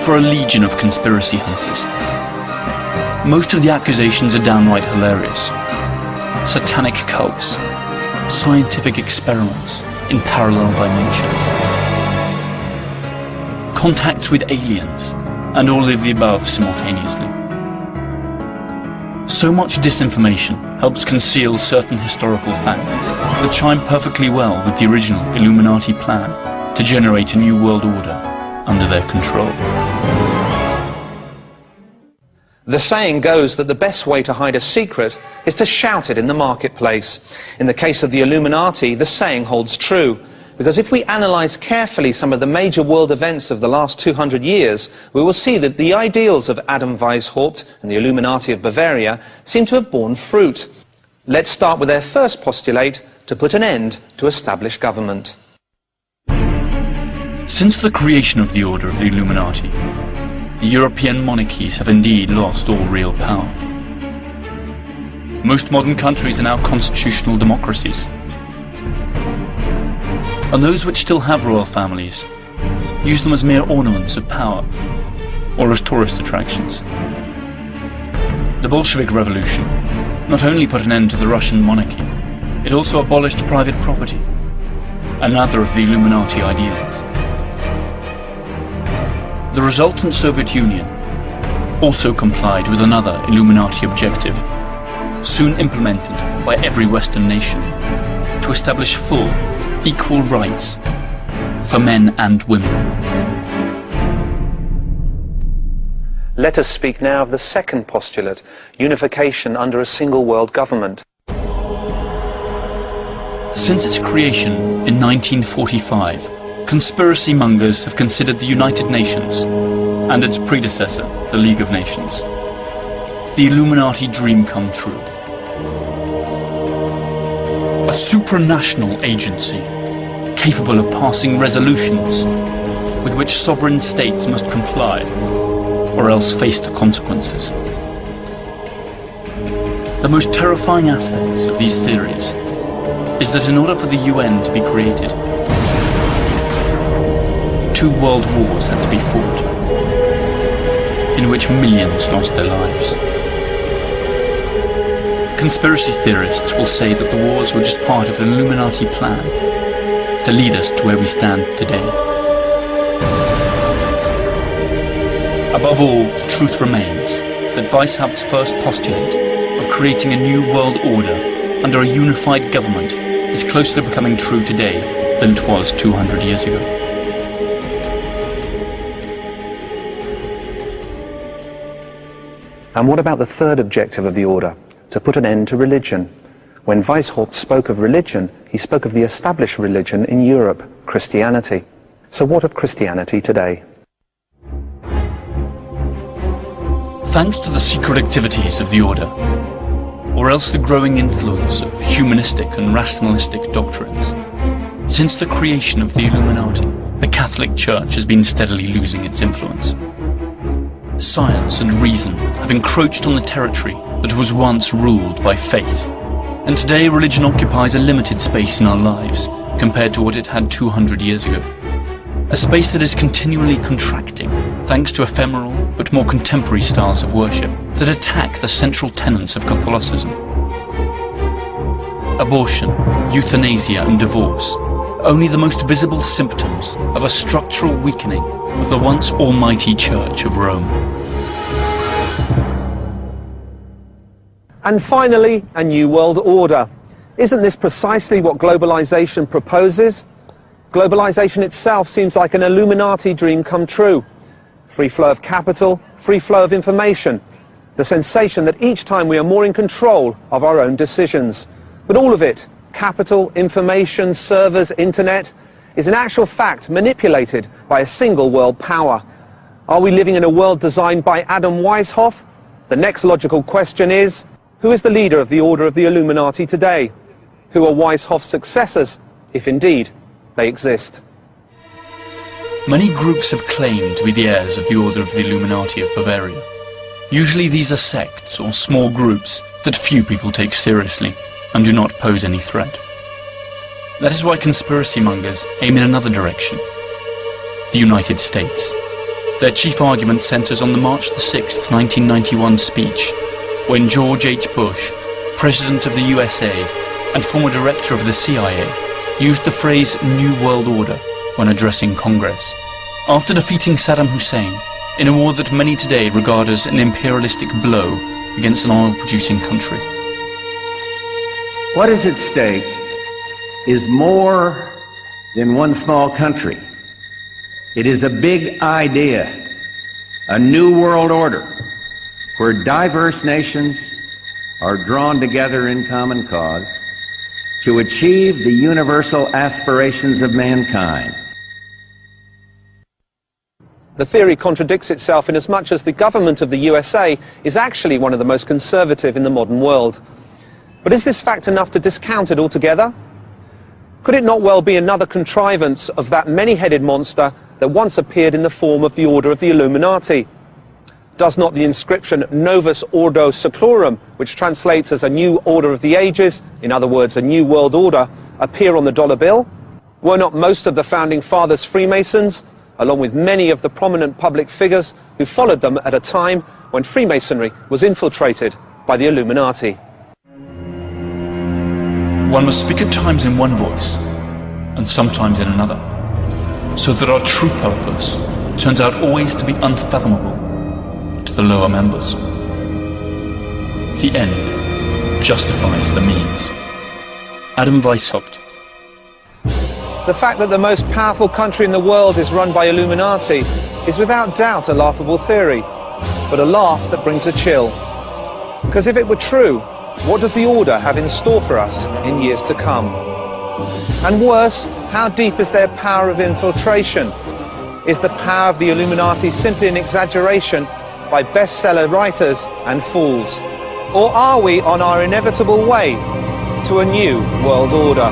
[SPEAKER 1] for a legion of conspiracy hunters. Most of the accusations are downright hilarious. Satanic cults, scientific experiments in parallel dimensions, contacts with aliens, and all of the above simultaneously. So much disinformation helps conceal certain historical facts that chime perfectly well with the original Illuminati plan to generate a new world order under their control.
[SPEAKER 2] The saying goes that the best way to hide a secret is to shout it in the marketplace. In the case of the Illuminati, the saying holds true. Because if we analyse carefully some of the major world events of the last 200 years, we will see that the ideals of Adam Weishaupt and the Illuminati of Bavaria seem to have borne fruit. Let's start with their first postulate to put an end to established government.
[SPEAKER 1] Since the creation of the Order of the Illuminati, the European monarchies have indeed lost all real power. Most modern countries are now constitutional democracies. And those which still have royal families use them as mere ornaments of power, or as tourist attractions. The Bolshevik Revolution not only put an end to the Russian monarchy, it also abolished private property, another of the Illuminati ideals. The resultant Soviet Union also complied with another Illuminati objective, soon implemented by every Western nation, to establish full, equal rights for men and women.
[SPEAKER 2] Let us speak now of the second postulate, unification under a single world government.
[SPEAKER 1] Since its creation in 1945, conspiracy mongers have considered the United Nations and its predecessor, the League of Nations, the Illuminati dream come true. A supranational agency capable of passing resolutions with which sovereign states must comply or else face the consequences. The most terrifying aspects of these theories is that in order for the UN to be created, 2 world wars had to be fought, in which millions lost their lives. Conspiracy theorists will say that the wars were just part of an Illuminati plan to lead us to where we stand today. Above all, the truth remains that Weishaupt's first postulate of creating a new world order under a unified government is closer to becoming true today than it was 200 years ago.
[SPEAKER 2] And what about the third objective of the order? To put an end to religion. When Weishaupt spoke of religion, he spoke of the established religion in Europe, Christianity. So what of Christianity today?
[SPEAKER 1] Thanks to the secret activities of the Order, or else the growing influence of humanistic and rationalistic doctrines, since the creation of the Illuminati, the Catholic Church has been steadily losing its influence. Science and reason have encroached on the territory that was once ruled by faith, and today religion occupies a limited space in our lives compared to what it had 200 years ago. A space that is continually contracting thanks to ephemeral but more contemporary styles of worship that attack the central tenets of Catholicism. abortion, euthanasia and divorce, only the most visible symptoms of a structural weakening of the once almighty Church of Rome.
[SPEAKER 2] And finally, a new world order. Isn't this precisely what globalization proposes? Globalization itself seems like an Illuminati dream come true. Free flow of capital, free flow of information. The sensation that each time we are more in control of our own decisions. But all of it, capital, information, servers, internet, is in actual fact manipulated by a single world power. Are we living in a world designed by Adam Weishaupt? The next logical question is, who is the leader of the Order of the Illuminati today? Who are Weishaupt's successors, if indeed they exist?
[SPEAKER 1] Many groups have claimed to be the heirs of the Order of the Illuminati of Bavaria. Usually these are sects or small groups that few people take seriously and do not pose any threat. That is why conspiracy mongers aim in another direction: the United States. Their chief argument centers on the March 6, 1991 speech, when George H. Bush, President of the USA and former Director of the CIA, used the phrase New World Order when addressing Congress. After defeating Saddam Hussein in a war that many today regard as an imperialistic blow against an oil-producing country.
[SPEAKER 3] What is at stake is more than one small country. It is a big idea, a new world order, where diverse nations are drawn together in common cause to achieve the universal aspirations of mankind.
[SPEAKER 2] The theory contradicts itself in as much as the government of the USA is actually one of the most conservative in the modern world. But is this fact enough to discount it altogether? Could it not well be another contrivance of that many-headed monster that once appeared in the form of the Order of the Illuminati? Does not the inscription Novus Ordo Seclorum, which translates as a new order of the ages, in other words, a new world order, appear on the dollar bill? Were not most of the founding fathers Freemasons, along with many of the prominent public figures who followed them at a time when Freemasonry was infiltrated by the Illuminati?
[SPEAKER 1] One must speak at times in one voice, and sometimes in another, so that our true purpose turns out always to be unfathomable to the lower members. The end justifies the means. Adam Weishaupt.
[SPEAKER 2] The fact that the most powerful country in the world is run by Illuminati is without doubt a laughable theory, but a laugh that brings a chill. Because if it were true, what does the Order have in store for us in years to come? And worse, how deep is their power of infiltration? Is the power of the Illuminati simply an exaggeration by bestseller writers and fools? Or are we on our inevitable way to a new world order?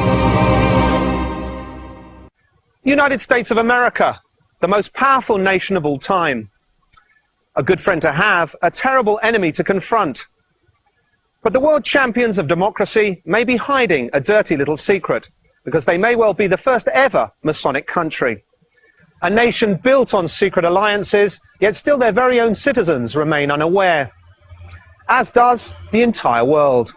[SPEAKER 2] United States of America, the most powerful nation of all time. A good friend to have, a terrible enemy to confront. But the world champions of democracy may be hiding a dirty little secret, because they may well be the first ever Masonic country. A nation built on secret alliances, yet still their very own citizens remain unaware. As does the entire world.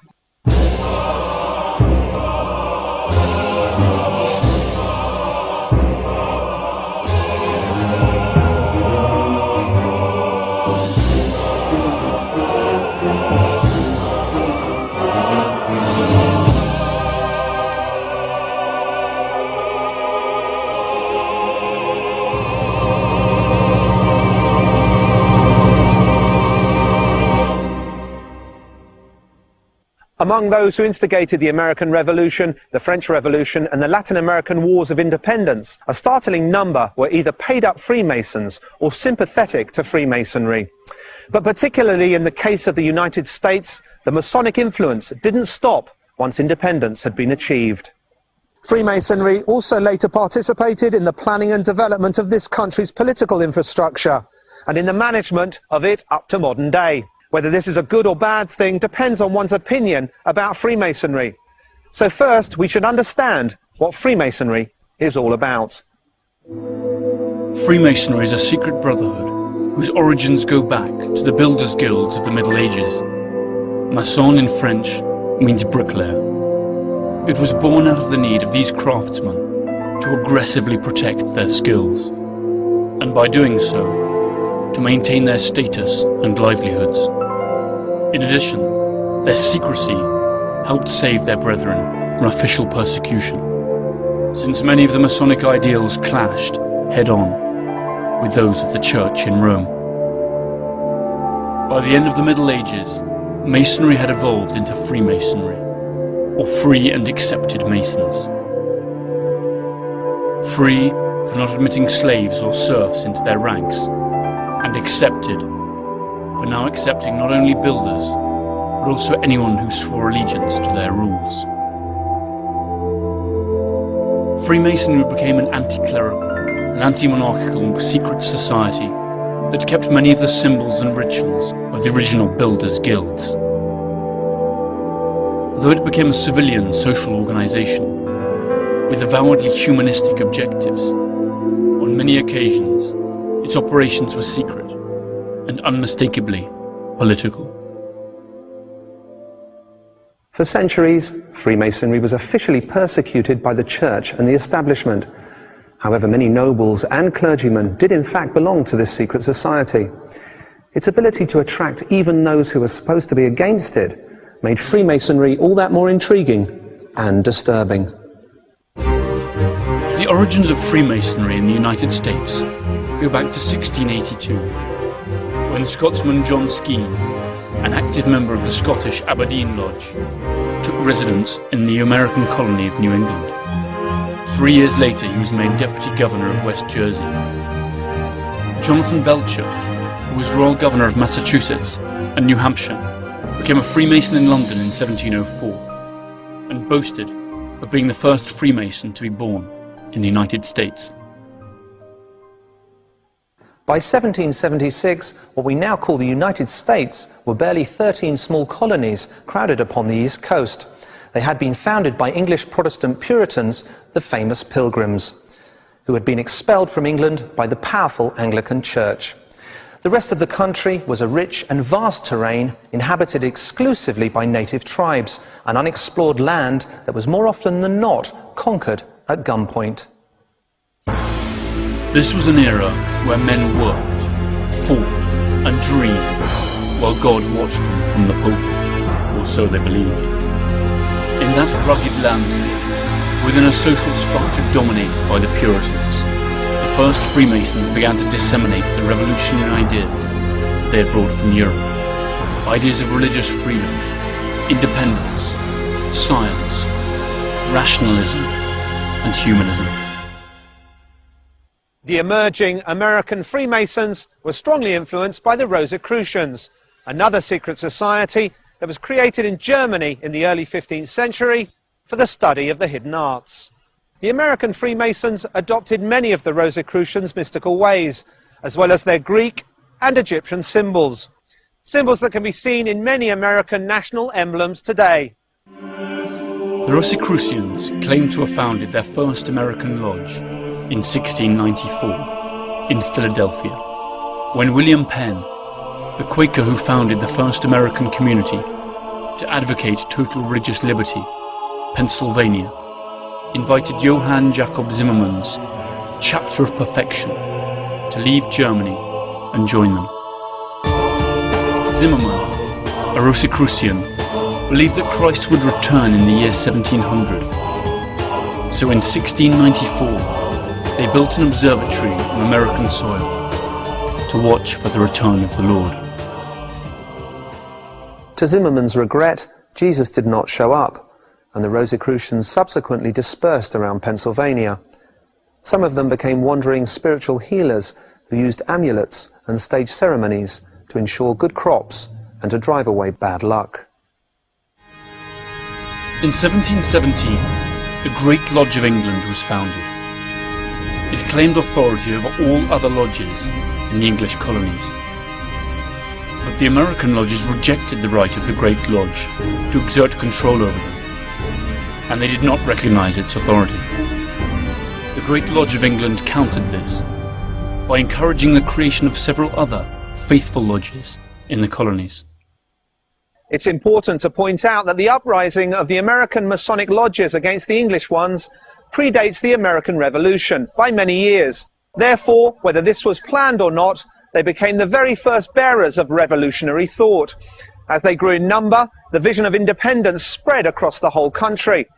[SPEAKER 2] Among those who instigated the American Revolution, the French Revolution, and the Latin American Wars of Independence, a startling number were either paid-up Freemasons or sympathetic to Freemasonry. But particularly in the case of the United States, the Masonic influence didn't stop once independence had been achieved. Freemasonry also later participated in the planning and development of this country's political infrastructure, and in the management of it up to modern day. Whether this is a good or bad thing depends on one's opinion about Freemasonry. So first, we should understand what Freemasonry is all about.
[SPEAKER 1] Freemasonry is a secret brotherhood whose origins go back to the builders' guilds of the Middle Ages. Maçon in French means bricklayer. It was born out of the need of these craftsmen to aggressively protect their skills, and by doing so, to maintain their status and livelihoods. In addition, their secrecy helped save their brethren from official persecution, since many of the Masonic ideals clashed head-on with those of the Church in Rome. By the end of the Middle Ages, Masonry had evolved into Freemasonry, or Free and Accepted Masons. Free for not admitting slaves or serfs into their ranks, and accepted for now accepting not only builders, but also anyone who swore allegiance to their rules. Freemasonry became an anti-clerical and anti-monarchical secret society that kept many of the symbols and rituals of the original builders' guilds. Though it became a civilian social organization with avowedly humanistic objectives, on many occasions its operations were secret and unmistakably political.
[SPEAKER 2] For centuries, Freemasonry was officially persecuted by the church and the establishment. However, many nobles and clergymen did in fact belong to this secret society. Its ability to attract even those who were supposed to be against it made Freemasonry all that more intriguing and disturbing.
[SPEAKER 1] The origins of Freemasonry in the United States go back to 1682, when Scotsman John Skene, an active member of the Scottish Aberdeen Lodge, took residence in the American colony of New England. 3 years later, he was made Deputy Governor of West Jersey. Jonathan Belcher, who was Royal Governor of Massachusetts and New Hampshire, became a Freemason in London in 1704, and boasted of being the first Freemason to be born in the United States.
[SPEAKER 2] By 1776, what we now call the United States were barely 13 small colonies crowded upon the East Coast. They had been founded by English Protestant Puritans, the famous Pilgrims, who had been expelled from England by the powerful Anglican Church. The rest of the country was a rich and vast terrain inhabited exclusively by native tribes, an unexplored land that was more often than not conquered at gunpoint.
[SPEAKER 1] This was an era where men worked, fought and dreamed while God watched them from the pulpit, or so they believed. In that rugged landscape, within a social structure dominated by the Puritans, the first Freemasons began to disseminate the revolutionary ideas they had brought from Europe. Ideas of religious freedom, independence, science, rationalism, and humanism.
[SPEAKER 2] The emerging American Freemasons were strongly influenced by the Rosicrucians, another secret society that was created in Germany in the early 15th century for the study of the hidden arts. The American Freemasons adopted many of the Rosicrucians' mystical ways, as well as their Greek and Egyptian symbols, symbols that can be seen in many American national emblems today.
[SPEAKER 1] The Rosicrucians claimed to have founded their first American lodge in 1694 in Philadelphia, when William Penn, the Quaker who founded the first American community to advocate total religious liberty, Pennsylvania, invited Johann Jacob Zimmermann's Chapter of Perfection to leave Germany and join them. Zimmermann, a Rosicrucian, believed that Christ would return in the year 1700. So in 1694, they built an observatory on American soil to watch for the return of the Lord.
[SPEAKER 2] To Zimmermann's regret, Jesus did not show up, and the Rosicrucians subsequently dispersed around Pennsylvania. Some of them became wandering spiritual healers who used amulets and staged ceremonies to ensure good crops and to drive away bad luck.
[SPEAKER 1] In 1717, the Great Lodge of England was founded. It claimed authority over all other lodges in the English colonies. But the American lodges rejected the right of the Great Lodge to exert control over them, and they did not recognize its authority. The Great Lodge of England countered this by encouraging the creation of several other faithful lodges in the colonies.
[SPEAKER 2] It's important to point out that the uprising of the American Masonic lodges against the English ones predates the American Revolution by many years. Therefore, whether this was planned or not, they became the very first bearers of revolutionary thought. As they grew in number, the vision of independence spread across the whole country.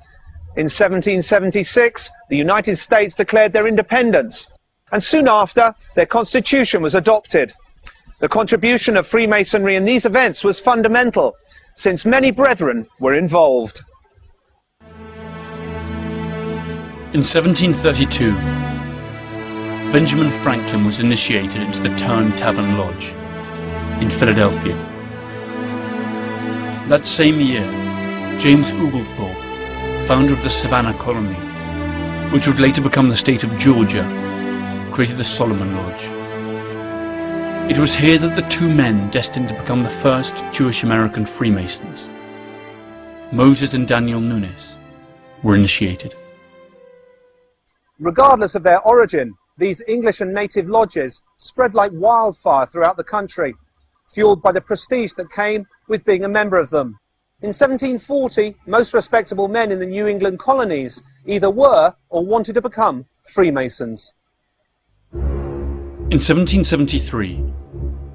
[SPEAKER 2] In 1776, the United States declared their independence, and soon after, their constitution was adopted. The contribution of Freemasonry in these events was fundamental, since many brethren were involved.
[SPEAKER 1] In 1732, Benjamin Franklin was initiated into the Turn Tavern Lodge in Philadelphia. That same year, James Oglethorpe, founder of the Savannah Colony, which would later become the state of Georgia, created the Solomon Lodge. It was here that the two men destined to become the first Jewish-American Freemasons, Moses and Daniel Nunes, were initiated.
[SPEAKER 2] Regardless of their origin, these English and native lodges spread like wildfire throughout the country, fueled by the prestige that came with being a member of them. In 1740, most respectable men in the New England colonies either were or wanted to become Freemasons.
[SPEAKER 1] In 1773,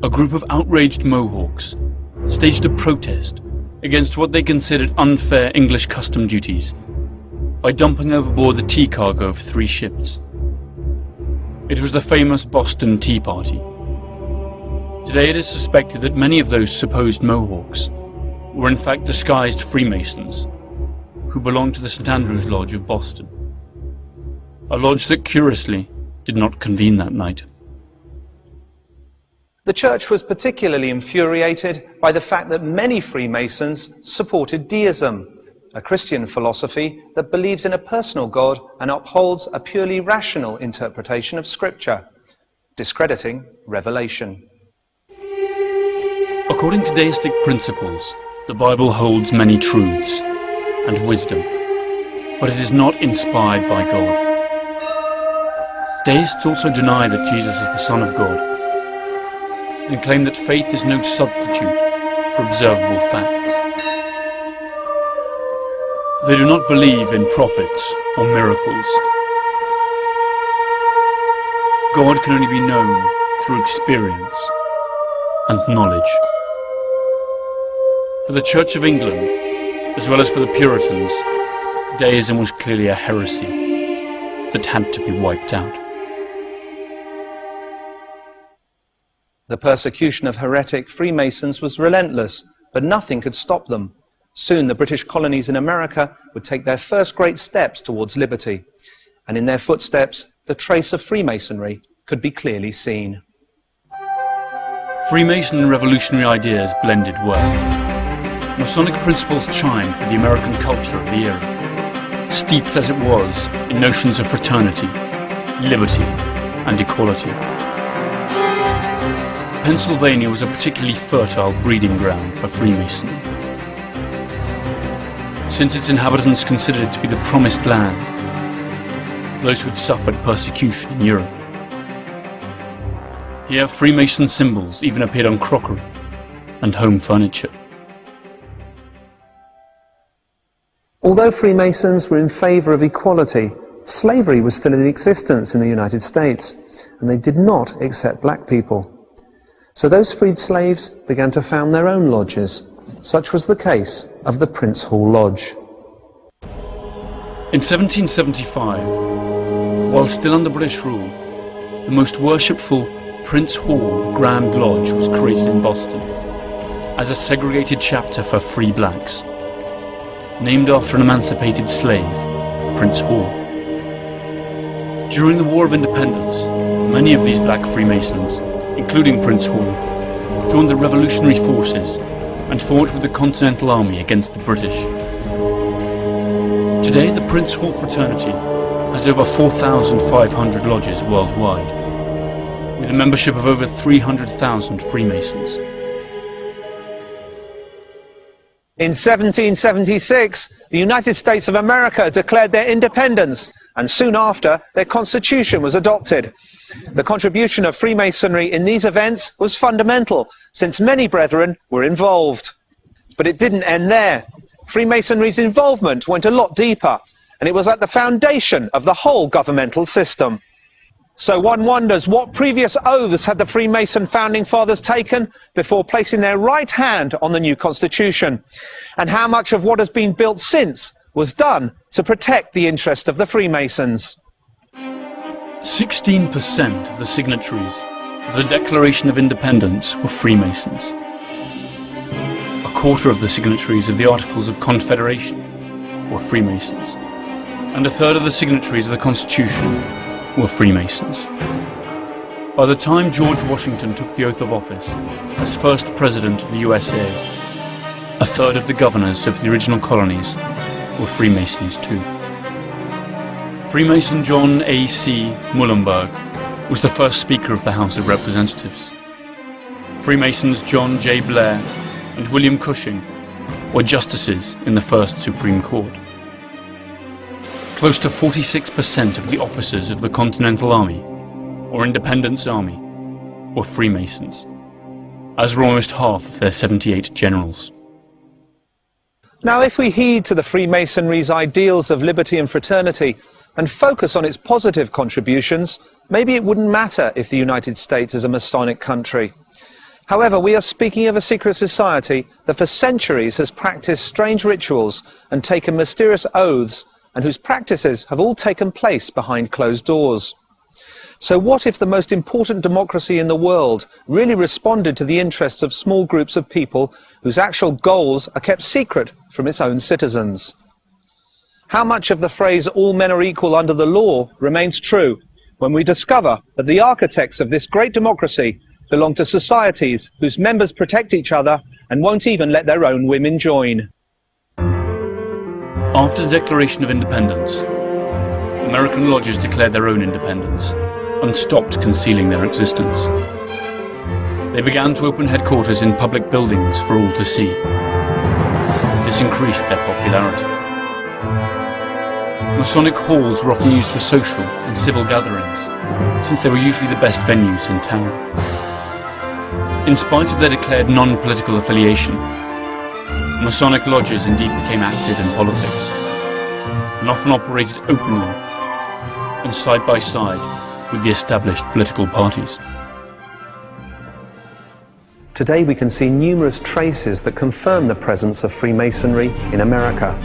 [SPEAKER 1] a group of outraged Mohawks staged a protest against what they considered unfair English custom duties by dumping overboard the tea cargo of 3 ships. It was the famous Boston Tea Party. Today it is suspected that many of those supposed Mohawks were in fact disguised Freemasons who belonged to the St. Andrew's Lodge of Boston, a lodge that curiously did not convene that night.
[SPEAKER 2] The church was particularly infuriated by the fact that many Freemasons supported deism, a Christian philosophy that believes in a personal God and upholds a purely rational interpretation of Scripture, discrediting revelation.
[SPEAKER 1] According to deistic principles, the Bible holds many truths and wisdom, but it is not inspired by God. Deists also deny that Jesus is the Son of God, and claim that faith is no substitute for observable facts. They do not believe in prophets or miracles. God can only be known through experience and knowledge. For the Church of England, as well as for the Puritans, deism was clearly a heresy that had to be wiped out.
[SPEAKER 2] The persecution of heretic Freemasons was relentless, but nothing could stop them. Soon the British colonies in America would take their first great steps towards liberty, and in their footsteps the trace of Freemasonry could be clearly seen.
[SPEAKER 1] Freemason and revolutionary ideas blended well. Masonic principles chimed with the American culture of the era, steeped as it was in notions of fraternity, liberty, and equality. Pennsylvania was a particularly fertile breeding ground for Freemasonry, since its inhabitants considered it to be the promised land of those who had suffered persecution in Europe. Here, Freemason symbols even appeared on crockery and home furniture.
[SPEAKER 2] Although Freemasons were in favour of equality, slavery was still in existence in the United States, and they did not accept black people. So those freed slaves began to found their own lodges. Such was the case of the Prince Hall Lodge.
[SPEAKER 1] In 1775, while still under British rule, the most worshipful Prince Hall Grand Lodge was created in Boston as a segregated chapter for free blacks, named after an emancipated slave, Prince Hall. During the War of Independence, many of these black Freemasons, including Prince Hall, joined the revolutionary forces and fought with the Continental Army against the British. Today, the Prince Hall fraternity has over 4,500 lodges worldwide, with a membership of over 300,000 Freemasons.
[SPEAKER 2] In 1776, the United States of America declared their independence, and soon after, their constitution was adopted. The contribution of Freemasonry in these events was fundamental, since many brethren were involved. But it didn't end there. Freemasonry's involvement went a lot deeper, and it was at the foundation of the whole governmental system. So one wonders what previous oaths had the Freemason founding fathers taken before placing their right hand on the new constitution, and how much of what has been built since was done to protect the interest of the Freemasons.
[SPEAKER 1] 16% of the signatories of the Declaration of Independence were Freemasons. A quarter of the signatories of the Articles of Confederation were Freemasons, and a third of the signatories of the Constitution were Freemasons. By the time George Washington took the oath of office as first President of the USA, a third of the governors of the original colonies were Freemasons too. Freemason John A.C. Muhlenberg was the first Speaker of the House of Representatives. Freemasons John J. Blair and William Cushing were justices in the first Supreme Court. Close to 46% of the officers of the Continental Army, or Independence Army, were Freemasons, as were almost half of their 78 generals.
[SPEAKER 2] Now, if we heed to the Freemasonry's ideals of liberty and fraternity and focus on its positive contributions, maybe it wouldn't matter if the United States is a Masonic country. However, we are speaking of a secret society that for centuries has practiced strange rituals and taken mysterious oaths, and whose practices have all taken place behind closed doors. So what if the most important democracy in the world really responded to the interests of small groups of people whose actual goals are kept secret from its own citizens? How much of the phrase "all men are equal under the law" remains true when we discover that the architects of this great democracy belong to societies whose members protect each other and won't even let their own women join?
[SPEAKER 1] After the Declaration of Independence, American lodges declared their own independence and stopped concealing their existence. They began to open headquarters in public buildings for all to see. This increased their popularity. Masonic halls were often used for social and civil gatherings, since they were usually the best venues in town. In spite of their declared non-political affiliation, Masonic lodges indeed became active in politics, and often operated openly and side by side with the established political parties.
[SPEAKER 2] Today we can see numerous traces that confirm the presence of Freemasonry in America.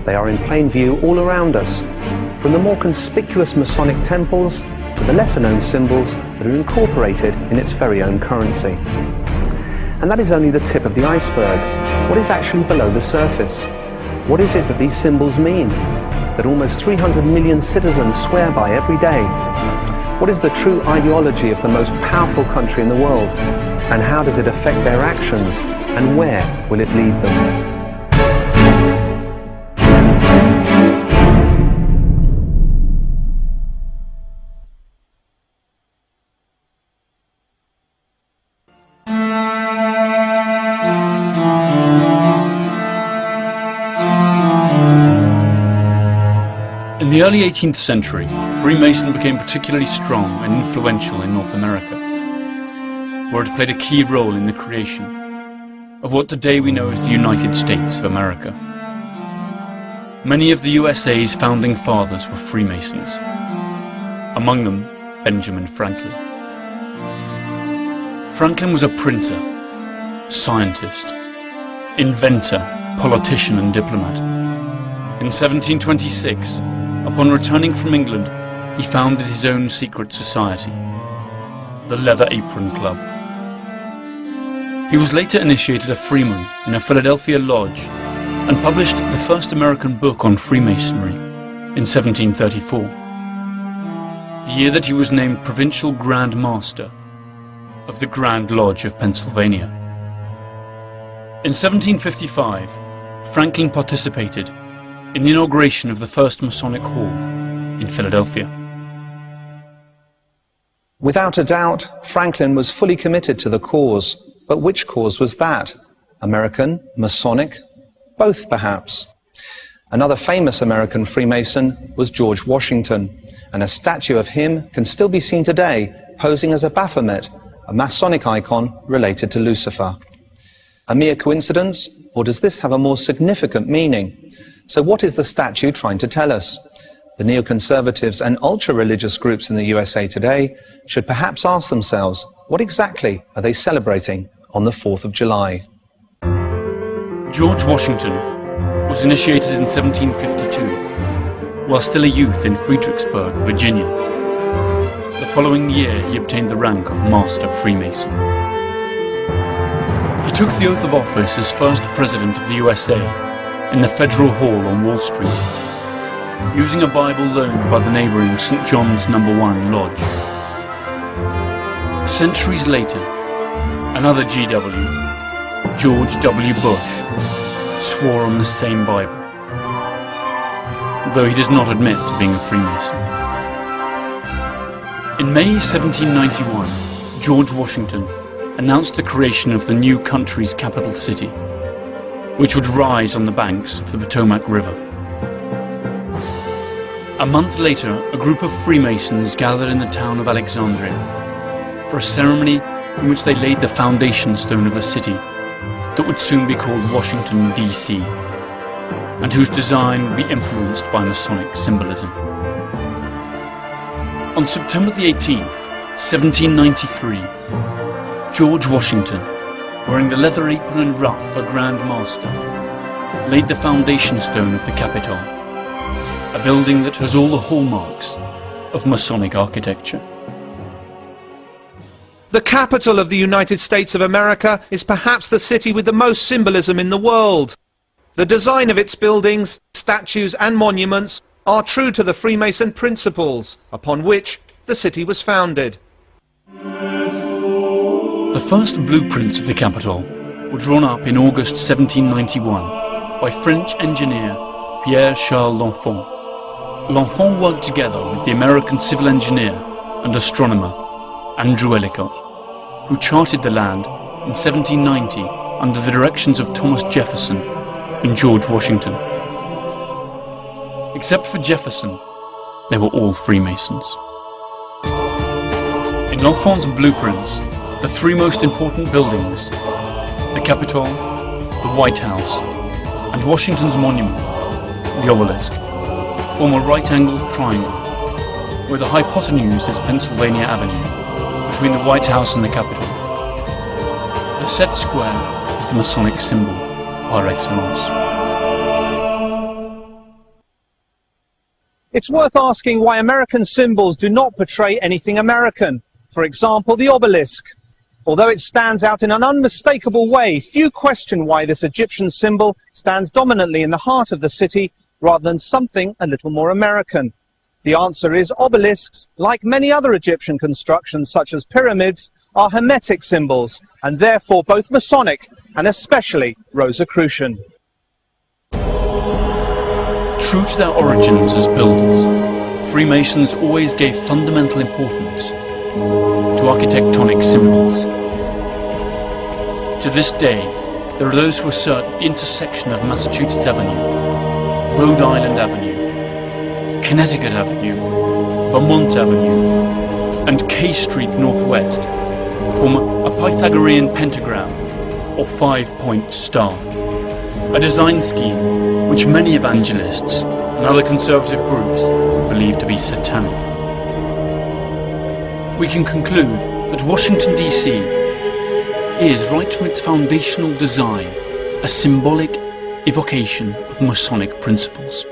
[SPEAKER 2] They are in plain view all around us, from the more conspicuous Masonic temples to the lesser-known symbols that are incorporated in its very own currency. And that is only the tip of the iceberg. What is actually below the surface? What is it that these symbols mean, that almost 300 million citizens swear by every day? What is the true ideology of the most powerful country in the world? And how does it affect their actions? And where will it lead them?
[SPEAKER 1] In the early 18th century, Freemason became particularly strong and influential in North America, where it played a key role in the creation of what today we know as the United States of America. Many of the USA's founding fathers were Freemasons, among them Benjamin Franklin. Franklin was a printer, scientist, inventor, politician and diplomat. In 1726, upon returning from England, he founded his own secret society, the Leather Apron Club. He was later initiated a freeman in a Philadelphia lodge and published the first American book on Freemasonry in 1734, the year that he was named Provincial Grand Master of the Grand Lodge of Pennsylvania. In 1755, Franklin participated in the inauguration of the first Masonic Hall in Philadelphia.
[SPEAKER 2] Without a doubt, Franklin was fully committed to the cause. But which cause was that? American? Masonic? Both, perhaps. Another famous American Freemason was George Washington, and a statue of him can still be seen today, posing as a Baphomet, a Masonic icon related to Lucifer. A mere coincidence, Or does this have a more significant meaning? So what is the statue trying to tell us? The neoconservatives and ultra-religious groups in the USA today should perhaps ask themselves, what exactly are they celebrating on the 4th of July?
[SPEAKER 1] George Washington was initiated in 1752, while still a youth in Fredericksburg, Virginia. The following year he obtained the rank of Master Freemason. He took the oath of office as first President of the USA in the Federal Hall on Wall Street, using a Bible loaned by the neighbouring St. John's No. 1 Lodge. Centuries later, another GW, George W. Bush, swore on the same Bible, though he does not admit to being a Freemason. In May 1791, George Washington announced the creation of the new country's capital city, which would rise on the banks of the Potomac River. A month later, a group of Freemasons gathered in the town of Alexandria for a ceremony in which they laid the foundation stone of the city that would soon be called Washington, D.C., and whose design would be influenced by Masonic symbolism. On September the 18th, 1793, George Washington, wearing the leather apron and ruff of a Grand Master, laid the foundation stone of the Capitol, a building that has all the hallmarks of Masonic architecture.
[SPEAKER 2] The capital of the United States of America is perhaps the city with the most symbolism in the world. The design of its buildings, statues and monuments are true to the Freemason principles upon which the city was founded.
[SPEAKER 1] The first blueprints of the Capitol were drawn up in August 1791 by French engineer Pierre-Charles L'Enfant. L'Enfant worked together with the American civil engineer and astronomer Andrew Ellicott, who charted the land in 1790 under the directions of Thomas Jefferson and George Washington. Except for Jefferson, they were all Freemasons. In L'Enfant's blueprints, the three most important buildings, the Capitol, the White House, and Washington's monument, the obelisk, form a right-angled triangle, where the hypotenuse is Pennsylvania Avenue, between the White House and the Capitol. The set square is the Masonic symbol par excellence.
[SPEAKER 2] It's worth asking why American symbols do not portray anything American. For example, the obelisk. Although it stands out in an unmistakable way, few question why this Egyptian symbol stands dominantly in the heart of the city rather than something a little more American. The answer is obelisks, like many other Egyptian constructions such as pyramids, are Hermetic symbols and therefore both Masonic and especially Rosicrucian.
[SPEAKER 1] True to their origins as builders, Freemasons always gave fundamental importance to architectonic symbols. To this day, there are those who assert the intersection of Massachusetts Avenue, Rhode Island Avenue, Connecticut Avenue, Vermont Avenue, and K Street Northwest form a Pythagorean pentagram or five-point star, a design scheme which many evangelists and other conservative groups believe to be satanic. We can conclude that Washington, D.C. is, right from its foundational design, a symbolic evocation of Masonic principles.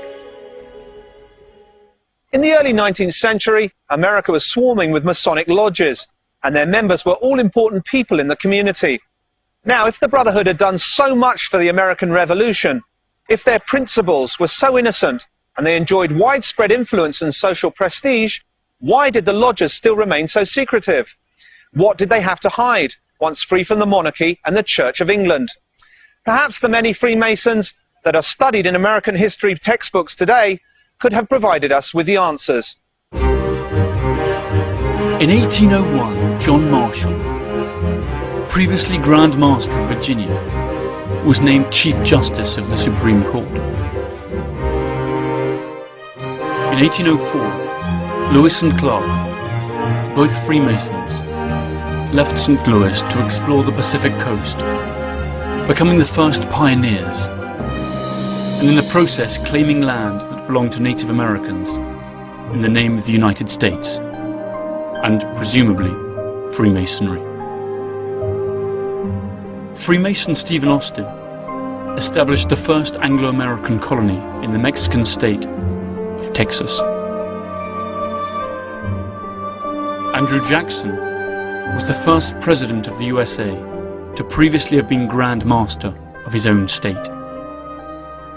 [SPEAKER 2] In the early 19th century, America was swarming with Masonic lodges, and their members were all important people in the community. Now, if the Brotherhood had done so much for the American Revolution, if their principles were so innocent, and they enjoyed widespread influence and social prestige, why did the lodges still remain so secretive? What did they have to hide, once free from the monarchy and the Church of England? Perhaps the many Freemasons that are studied in American history textbooks today could have provided us with the answers.
[SPEAKER 1] In 1801, John Marshall, previously Grand Master of Virginia, was named Chief Justice of the Supreme Court. In 1804, Lewis and Clark, both Freemasons, left St. Louis to explore the Pacific coast, becoming the first pioneers, and in the process claiming land that belonged to Native Americans in the name of the United States, and presumably Freemasonry. Freemason Stephen Austin established the first Anglo-American colony in the Mexican state of Texas. Andrew Jackson was the first president of the USA to previously have been Grand Master of his own state.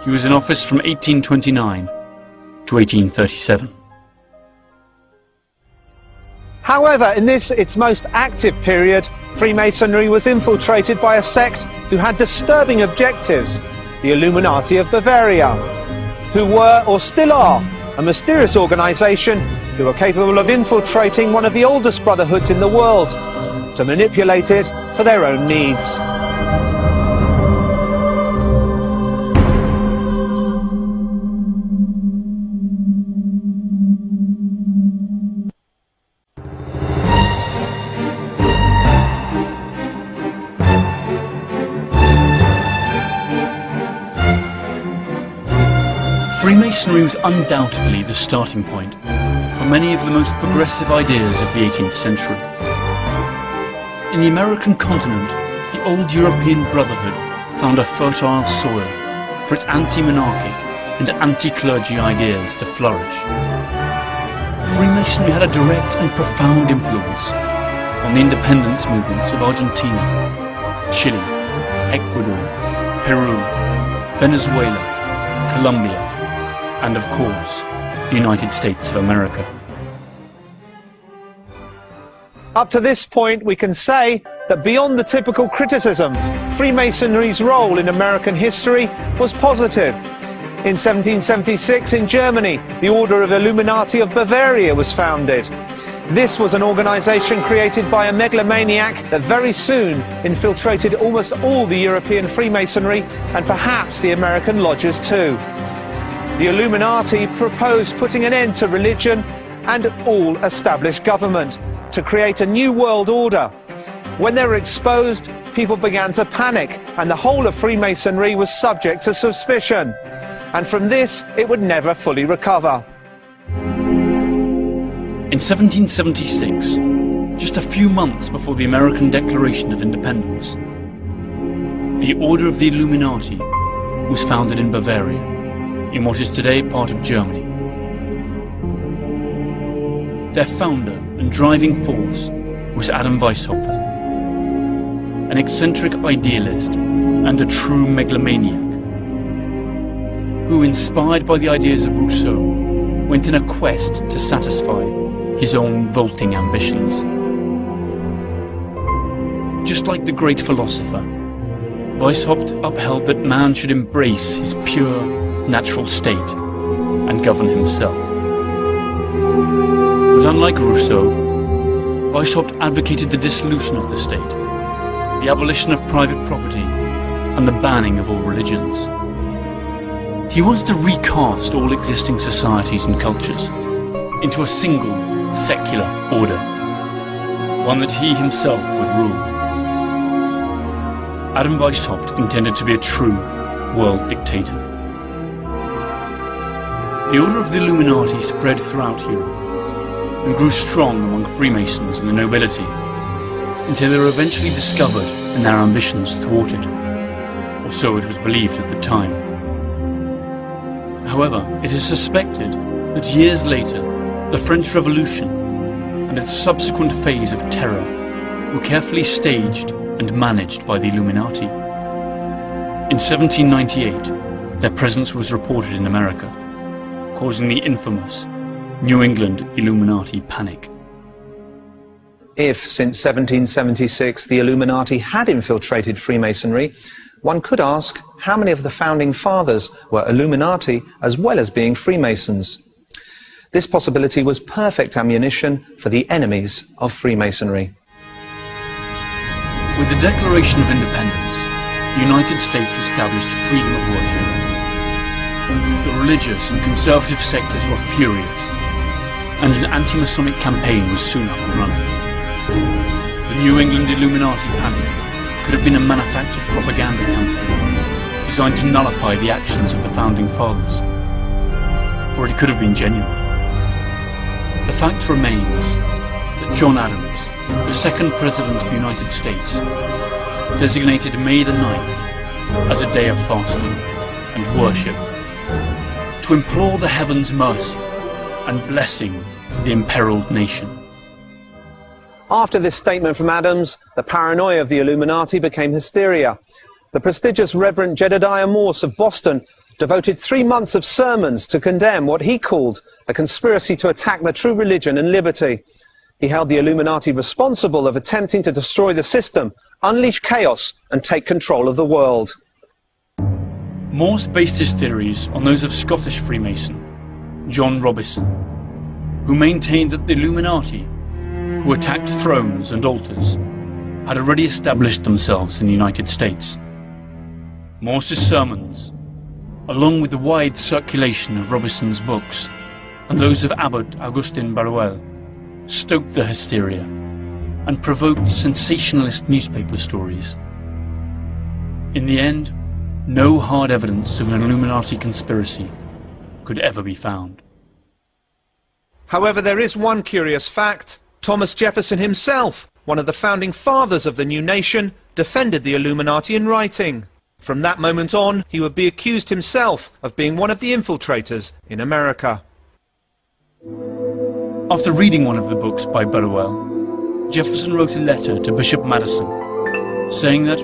[SPEAKER 1] He was in office from 1829 to 1837.
[SPEAKER 2] However, in this, its most active period, Freemasonry was infiltrated by a sect who had disturbing objectives, the Illuminati of Bavaria, who were, or still are, a mysterious organization who are capable of infiltrating one of the oldest brotherhoods in the world to manipulate it for their own needs.
[SPEAKER 1] Freemasonry was undoubtedly the starting point for many of the most progressive ideas of the 18th century. In the American continent, the old European Brotherhood found a fertile soil for its anti-monarchic and anti-clergy ideas to flourish. Freemasonry had a direct and profound influence on the independence movements of Argentina, Chile, Ecuador, Peru, Venezuela, Colombia, and of course, the United States of America.
[SPEAKER 2] Up to this point, we can say that beyond the typical criticism, Freemasonry's role in American history was positive. In 1776, in Germany, the Order of Illuminati of Bavaria was founded. This was an organization created by a megalomaniac that very soon infiltrated almost all the European Freemasonry and perhaps the American lodges too. The Illuminati proposed putting an end to religion and all established government to create a new world order. When they were exposed, people began to panic, and the whole of Freemasonry was subject to suspicion. And from this, it would never fully recover.
[SPEAKER 1] In 1776, just a few months before the American Declaration of Independence, the Order of the Illuminati was founded in Bavaria, in what is today part of Germany. Their founder and driving force was Adam Weishaupt, an eccentric idealist and a true megalomaniac, who, inspired by the ideas of Rousseau, went in a quest to satisfy his own vaulting ambitions. Just like the great philosopher, Weishaupt upheld that man should embrace his pure, natural state and govern himself. But unlike Rousseau, Weishaupt advocated the dissolution of the state, the abolition of private property, and the banning of all religions. He wanted to recast all existing societies and cultures into a single, secular order, one that he himself would rule. Adam Weishaupt intended to be a true world dictator. The Order of the Illuminati spread throughout Europe and grew strong among Freemasons and the nobility until they were eventually discovered and their ambitions thwarted, or so it was believed at the time. However, it is suspected that years later, the French Revolution and its subsequent phase of terror were carefully staged and managed by the Illuminati. In 1798, their presence was reported in America, causing the infamous New England Illuminati panic.
[SPEAKER 2] If, since 1776, the Illuminati had infiltrated Freemasonry, one could ask how many of the founding fathers were Illuminati as well as being Freemasons. This possibility was perfect ammunition for the enemies of Freemasonry.
[SPEAKER 1] With the Declaration of Independence, the United States established freedom of worship. The religious and conservative sectors were furious, and an anti-Masonic campaign was soon up and running. The New England Illuminati panic could have been a manufactured propaganda campaign designed to nullify the actions of the Founding Fathers. Or it could have been genuine. The fact remains that John Adams, the second President of the United States, designated May the 9th as a day of fasting and worship, to implore the heavens' mercy and blessing for the imperiled nation.
[SPEAKER 2] After this statement from Adams, the paranoia of the Illuminati became hysteria. The prestigious Reverend Jedediah Morse of Boston devoted 3 months of sermons to condemn what he called a conspiracy to attack the true religion and liberty. He held the Illuminati responsible of attempting to destroy the system, unleash chaos, and take control of the world.
[SPEAKER 1] Morse based his theories on those of Scottish Freemason John Robison, who maintained that the Illuminati, who attacked thrones and altars, had already established themselves in the United States. Morse's sermons, along with the wide circulation of Robison's books and those of Abbot Augustin Barruel, stoked the hysteria and provoked sensationalist newspaper stories. In the end, no hard evidence of an Illuminati conspiracy could ever be found.
[SPEAKER 2] However, there is one curious fact. Thomas Jefferson himself, one of the founding fathers of the new nation, defended the Illuminati in writing. From that moment on, he would be accused himself of being one of the infiltrators in America.
[SPEAKER 1] After reading one of the books by Burwell, Jefferson wrote a letter to Bishop Madison, saying that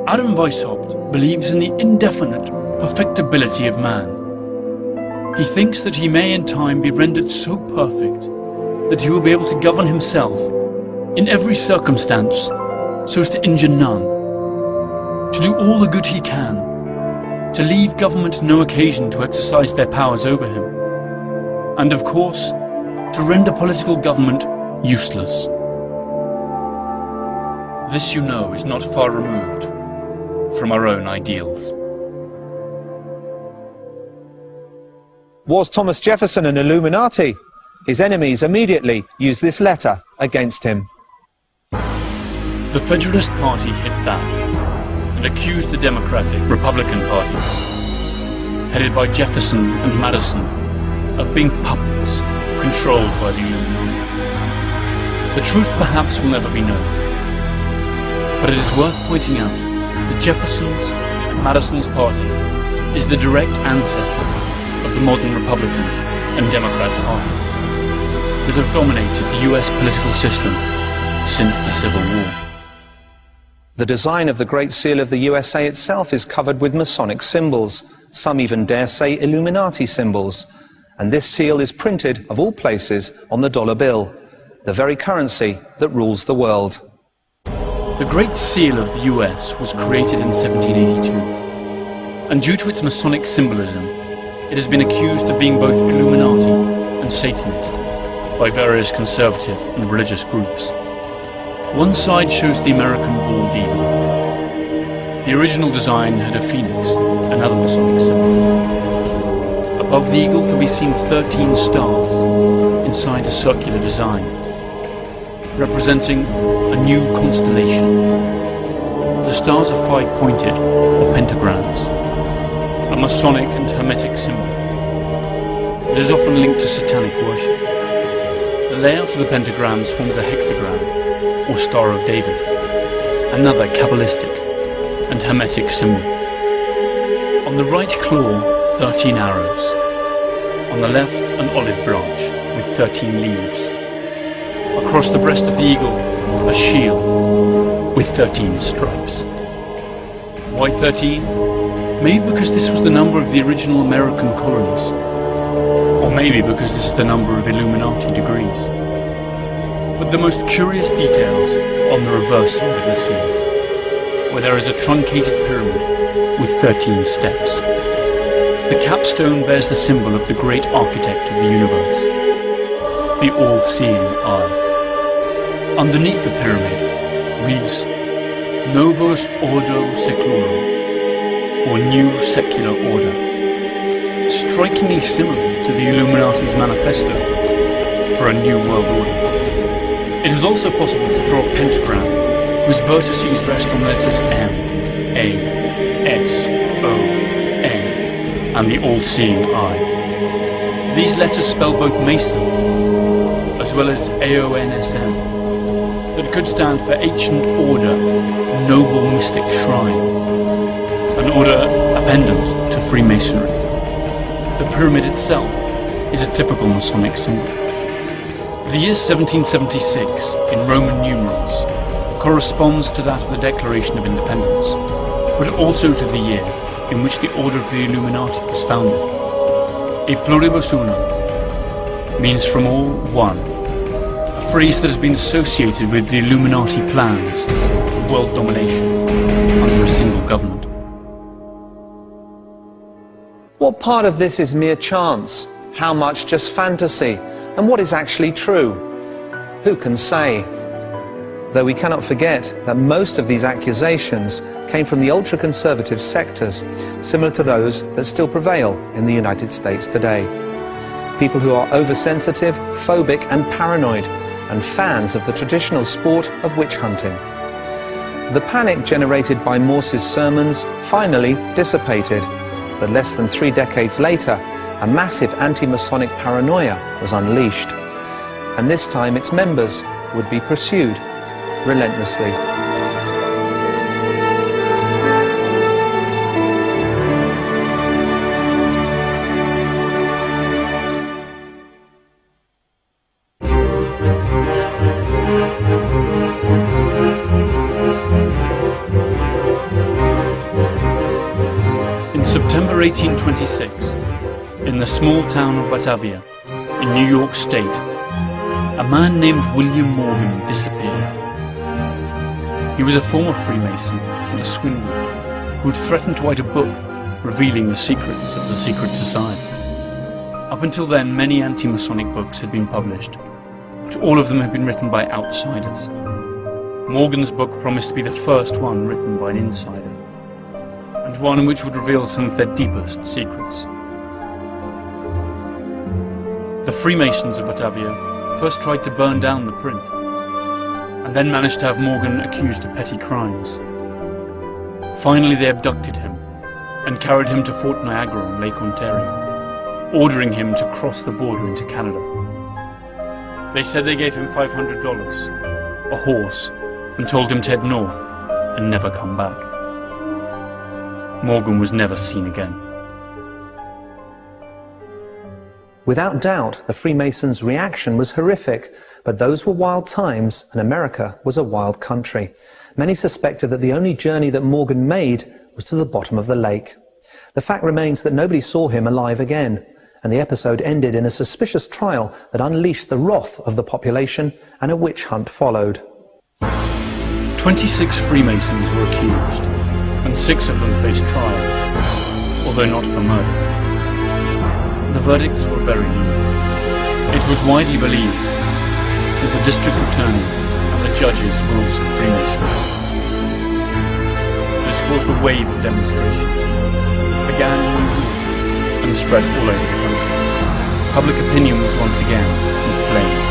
[SPEAKER 1] Adam Weishaupt believes in the indefinite perfectibility of man. He thinks that he may in time be rendered so perfect that he will be able to govern himself in every circumstance so as to injure none, to do all the good he can, to leave government no occasion to exercise their powers over him, and of course, to render political government useless. This, you know, is not far removed from our own ideals.
[SPEAKER 2] Was Thomas Jefferson an Illuminati? His enemies immediately used this letter against him.
[SPEAKER 1] The Federalist Party hit back and accused the Democratic Republican Party, headed by Jefferson and Madison, of being puppets controlled by the Illuminati. The truth perhaps will never be known, but it is worth pointing out that Jefferson's and Madison's party is the direct ancestor of the modern Republican and Democrat parties that have dominated the US political system since the Civil War.
[SPEAKER 2] The design of the Great Seal of the USA itself is covered with Masonic symbols. Some even dare say Illuminati symbols. And this seal is printed, of all places, on the dollar bill, the very currency that rules the world.
[SPEAKER 1] The Great Seal of the US was created in 1782, and due to its Masonic symbolism, it has been accused of being both Illuminati and Satanist by various conservative and religious groups. One side shows the American bald eagle. The original design had a phoenix, another Masonic symbol. Above the eagle can be seen 13 stars inside a circular design, representing a new constellation. The stars are five-pointed, or pentagrams, a Masonic and Hermetic symbol. It is often linked to satanic worship. The layout of the pentagrams forms a hexagram, or Star of David, another Kabbalistic and Hermetic symbol. On the right claw, 13 arrows. On the left, an olive branch with 13 leaves. Across the breast of the eagle, a shield with 13 stripes. Why 13? Maybe because this was the number of the original American colonies. Or maybe because this is the number of Illuminati degrees. But the most curious details on the reverse side of the seal, where there is a truncated pyramid with 13 steps. The capstone bears the symbol of the great architect of the universe, the all-seeing eye. Underneath the pyramid reads Novus Ordo Seclorum, or New Secular Order, strikingly similar to the Illuminati's manifesto for a new world order. It is also possible to draw a pentagram whose vertices rest on the letters M, A, S, O, N, and the all-seeing I. These letters spell both Mason, as well as AONSM, that could stand for Ancient Order, Noble Mystic Shrine, an order appendant to Freemasonry. The pyramid itself is a typical Masonic symbol. The year 1776, in Roman numerals, corresponds to that of the Declaration of Independence, but also to the year in which the Order of the Illuminati was founded. E pluribus unum means from all one, a phrase that has been associated with the Illuminati plans of world domination under a single government.
[SPEAKER 2] What part of this is mere chance? How much just fantasy? And what is actually true? Who can say? Though we cannot forget that most of these accusations came from the ultra-conservative sectors, similar to those that still prevail in the United States today. People who are oversensitive, phobic and paranoid, and fans of the traditional sport of witch hunting. The panic generated by Morse's sermons finally dissipated, but less than 3 decades later, a massive anti-Masonic paranoia was unleashed, and this time its members would be pursued relentlessly.
[SPEAKER 1] In September 1826, in the small town of Batavia, in New York State, a man named William Morgan disappeared. He was a former Freemason and a swindler who had threatened to write a book revealing the secrets of the secret society. Up until then, many anti-Masonic books had been published, but all of them had been written by outsiders. Morgan's book promised to be the first one written by an insider, and one which would reveal some of their deepest secrets. The Freemasons of Batavia first tried to burn down the print, and then managed to have Morgan accused of petty crimes. Finally they abducted him and carried him to Fort Niagara on Lake Ontario, ordering him to cross the border into Canada. They said they gave him $500, a horse, and told him to head north and never come back. Morgan was never seen again.
[SPEAKER 2] Without doubt, the Freemasons' reaction was horrific, but those were wild times, and America was a wild country. Many suspected that the only journey that Morgan made was to the bottom of the lake. The fact remains that nobody saw him alive again, and the episode ended in a suspicious trial that unleashed the wrath of the population, and a witch hunt followed.
[SPEAKER 1] 26 Freemasons were accused, and 6 of them faced trial, although not for murder. The verdicts were very lenient. It was widely believed that the district attorney and the judges were also Freemasons. This caused a wave of demonstrations, began in New York and spread all over the country. Public opinion was once again inflamed.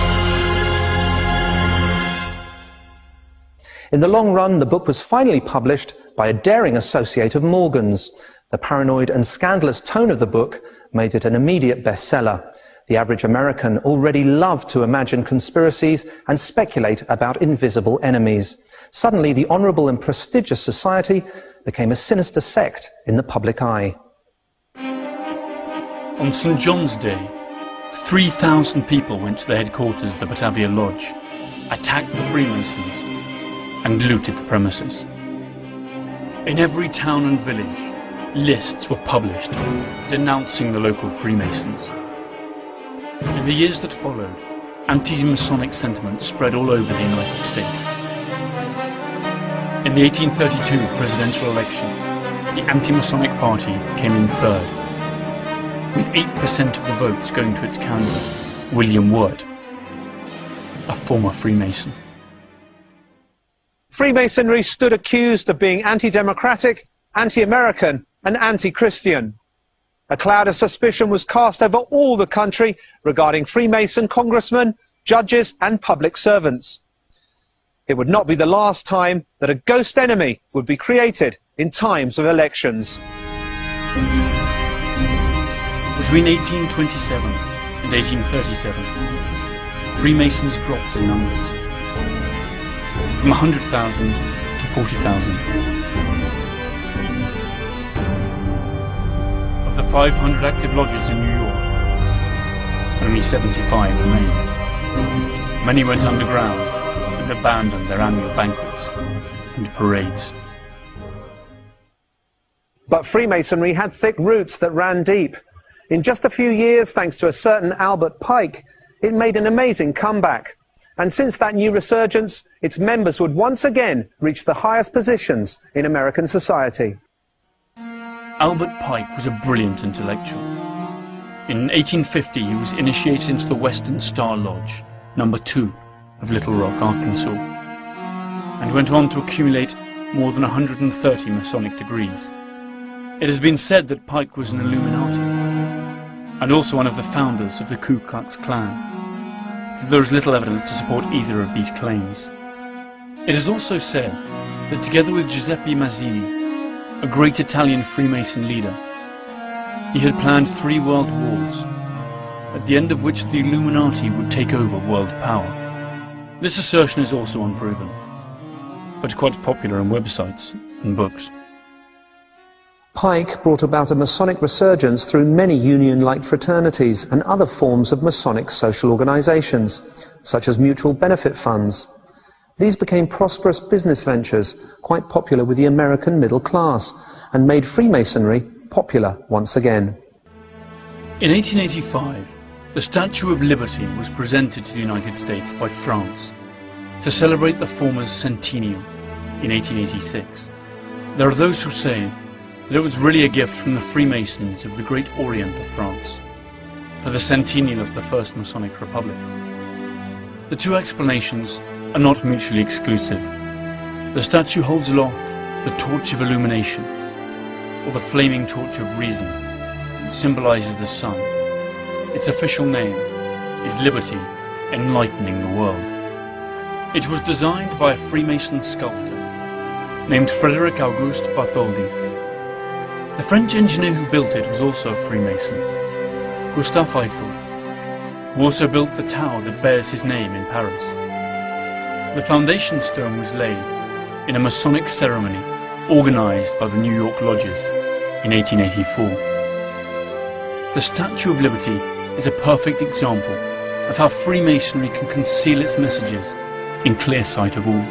[SPEAKER 2] In the long run, the book was finally published by a daring associate of Morgan's. The paranoid and scandalous tone of the book made it an immediate bestseller. The average American already loved to imagine conspiracies and speculate about invisible enemies. Suddenly, the honorable and prestigious society became a sinister sect in the public eye.
[SPEAKER 1] On St. John's Day, 3,000 people went to the headquarters of the Batavia Lodge, attacked the Freemasons, and looted the premises. In every town and village, lists were published denouncing the local Freemasons. In the years that followed, anti-Masonic sentiment spread all over the United States. In the 1832 presidential election, the anti-Masonic party came in third, with 8% of the votes going to its candidate, William Wirt, a former Freemason.
[SPEAKER 2] Freemasonry stood accused of being anti-democratic, anti-American, and anti-Christian. A cloud of suspicion was cast over all the country regarding Freemason congressmen, judges, and public servants. it would not be the last time that a ghost enemy would be created in times of elections.
[SPEAKER 1] Between 1827 and 1837, Freemasons dropped in numbers, from 100,000 to 40,000. Of the 500 active lodges in New York, only 75 remained. Many went underground and abandoned their annual banquets and parades.
[SPEAKER 2] But Freemasonry had thick roots that ran deep. In just a few years, thanks to a certain Albert Pike, it made an amazing comeback. And since that new resurgence, its members would once again reach the highest positions in American society.
[SPEAKER 1] Albert Pike was a brilliant intellectual. In 1850, he was initiated into the Western Star Lodge, number 2 of Little Rock, Arkansas, and went on to accumulate more than 130 Masonic degrees. It has been said that Pike was an Illuminati, and also one of the founders of the Ku Klux Klan, though there is little evidence to support either of these claims. It is also said that together with Giuseppe Mazzini, a great Italian Freemason leader, he had planned 3 world wars, at the end of which the Illuminati would take over world power. This assertion is also unproven, but quite popular on websites and books.
[SPEAKER 2] Pike brought about a Masonic resurgence through many union-like fraternities and other forms of Masonic social organizations, such as mutual benefit funds. These became prosperous business ventures, quite popular with the American middle class, and made Freemasonry popular once again.
[SPEAKER 1] In 1885, the Statue of Liberty was presented to the United States by France to celebrate the former's centennial in 1886. There are those who say that it was really a gift from the Freemasons of the Great Orient of France for the centennial of the First Masonic Republic. The two explanations are not mutually exclusive. The statue holds aloft the torch of illumination, or the flaming torch of reason, that symbolizes the sun. Its official name is Liberty, Enlightening the World. It was designed by a Freemason sculptor named Frederic Auguste Bartholdi. The French engineer who built it was also a Freemason, Gustave Eiffel, who also built the tower that bears his name in Paris. The foundation stone was laid in a Masonic ceremony organized by the New York lodges in 1884. The Statue of Liberty is a perfect example of how Freemasonry can conceal its messages in clear sight of all.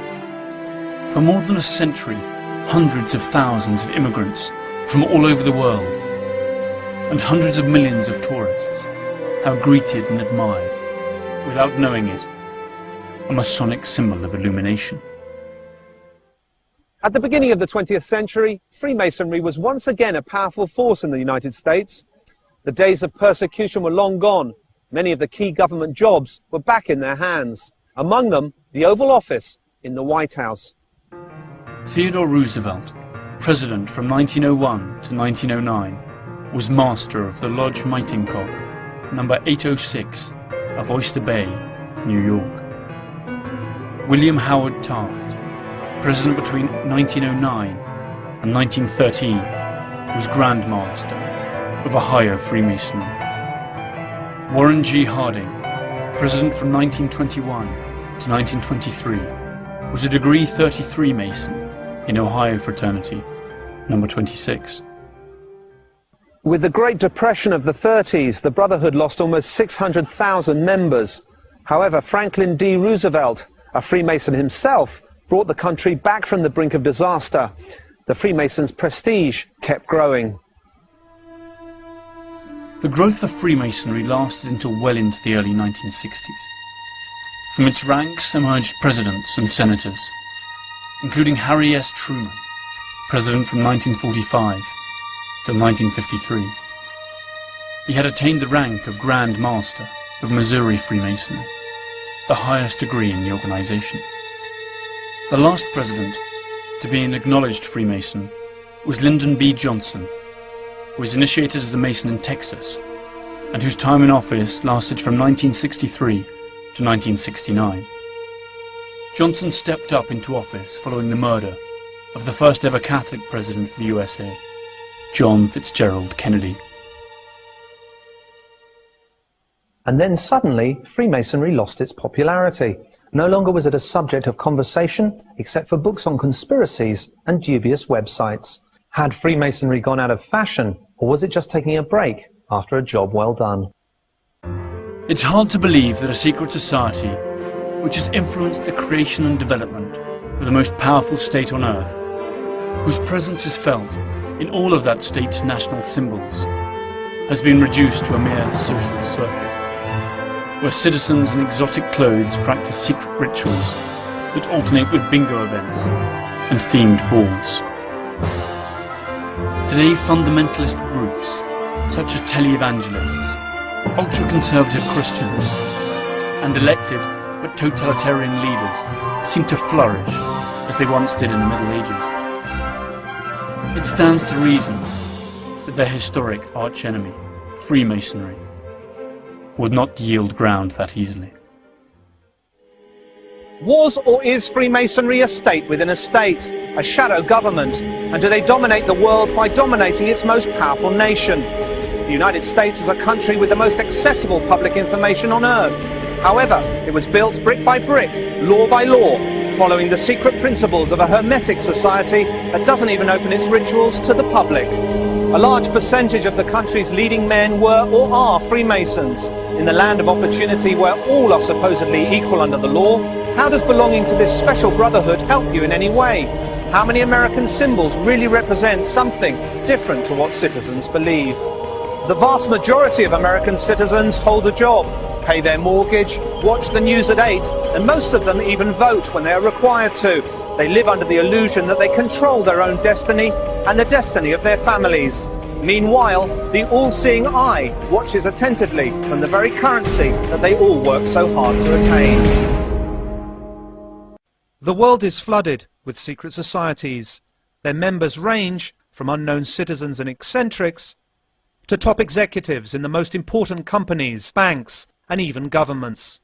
[SPEAKER 1] For more than a century, hundreds of thousands of immigrants from all over the world and hundreds of millions of tourists have greeted and admired, without knowing it, a Masonic symbol of illumination.
[SPEAKER 2] At the beginning of the 20th century, Freemasonry was once again a powerful force in the United States. The days of persecution were long gone. Many of the key government jobs were back in their hands. Among them, the Oval Office in the White House.
[SPEAKER 1] Theodore Roosevelt, president from 1901 to 1909, was master of the Lodge Mightycock, number 806 of Oyster Bay, New York. William Howard Taft, president between 1909 and 1913, was Grand Master of Ohio Freemasonry. Warren G. Harding, president from 1921 to 1923, was a degree 33 Mason in Ohio Fraternity, number 26.
[SPEAKER 2] With the Great Depression of the 30s, the Brotherhood lost almost 600,000 members. However, Franklin D. Roosevelt, a Freemason himself, brought the country back from the brink of disaster. The Freemasons' prestige kept growing.
[SPEAKER 1] The growth of Freemasonry lasted until well into the early 1960s. From its ranks emerged presidents and senators, including Harry S. Truman, president from 1945 to 1953. He had attained the rank of Grand Master of Missouri Freemasonry, the highest degree in the organization. The last president to be an acknowledged Freemason was Lyndon B. Johnson, who was initiated as a Mason in Texas, and whose time in office lasted from 1963 to 1969. Johnson stepped up into office following the murder of the first ever Catholic president of the USA, John Fitzgerald Kennedy.
[SPEAKER 2] And then suddenly, Freemasonry lost its popularity. No longer was it a subject of conversation, except for books on conspiracies and dubious websites. Had Freemasonry gone out of fashion, or was it just taking a break after a job well done?
[SPEAKER 1] It's hard to believe that a secret society, which has influenced the creation and development of the most powerful state on earth, whose presence is felt in all of that state's national symbols, has been reduced to a mere social circle, where citizens in exotic clothes practice secret rituals that alternate with bingo events and themed balls. Today, fundamentalist groups, such as televangelists, ultra-conservative Christians, and elected but totalitarian leaders seem to flourish as they once did in the Middle Ages. It stands to reason that their historic archenemy, Freemasonry, would not yield ground that easily.
[SPEAKER 2] Was or is Freemasonry a state within a state, a shadow government? And do they dominate the world by dominating its most powerful nation? The United States is a country with the most accessible public information on earth. However, it was built brick by brick, law by law, following the secret principles of a hermetic society that doesn't even open its rituals to the public. A large percentage of the country's leading men were or are Freemasons. In the land of opportunity where all are supposedly equal under the law, how does belonging to this special brotherhood help you in any way? How many American symbols really represent something different to what citizens believe? The vast majority of American citizens hold a job, pay their mortgage, watch the news at 8, and most of them even vote when they are required to. They live under the illusion that they control their own destiny and the destiny of their families. Meanwhile, the all-seeing eye watches attentively from the very currency that they all work so hard to attain. The world is flooded with secret societies. Their members range from unknown citizens and eccentrics to top executives in the most important companies, banks, and even governments.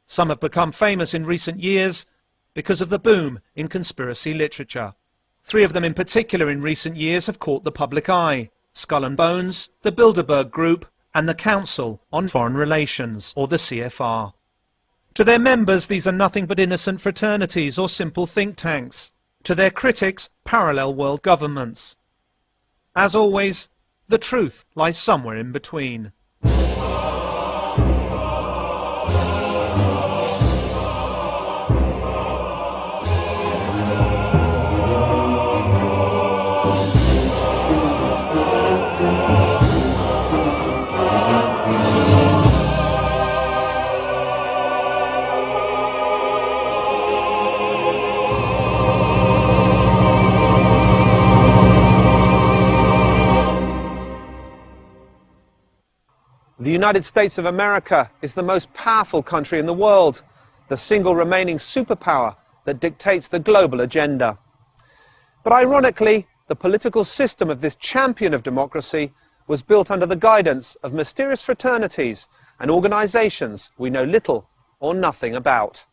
[SPEAKER 2] Some have become famous in recent years because of the boom in conspiracy literature. 3 of them in particular in recent years have caught the public eye: Skull and Bones, the Bilderberg Group, and the Council on Foreign Relations, or the CFR. To their members, these are nothing but innocent fraternities or simple think tanks. To their critics, parallel world governments. As always, the truth lies somewhere in between. The United States of America is the most powerful country in the world, the single remaining superpower that dictates the global agenda. But ironically, the political system of this champion of democracy was built under the guidance of mysterious fraternities and organizations we know little or nothing about.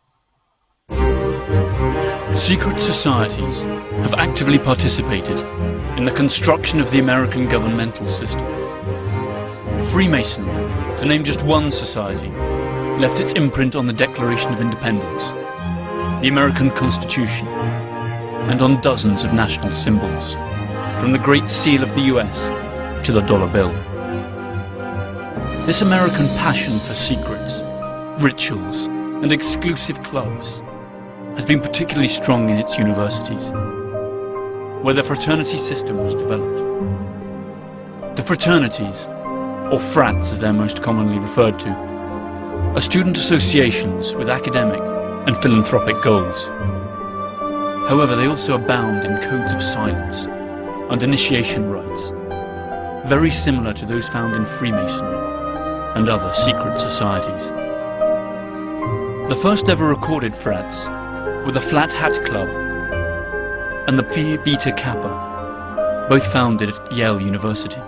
[SPEAKER 1] Secret societies have actively participated in the construction of the American governmental system. Freemasonry, to name just one society, left its imprint on the Declaration of Independence, the American Constitution, and on dozens of national symbols, from the Great Seal of the US to the dollar bill. This American passion for secrets, rituals, and exclusive clubs has been particularly strong in its universities, where the fraternity system was developed. The fraternities, or frats as they're most commonly referred to, are student associations with academic and philanthropic goals. However, they also abound in codes of silence and initiation rites, very similar to those found in Freemasonry and other secret societies. The first ever recorded frats were the Flat Hat Club and the Phi Beta Kappa, both founded at Yale University.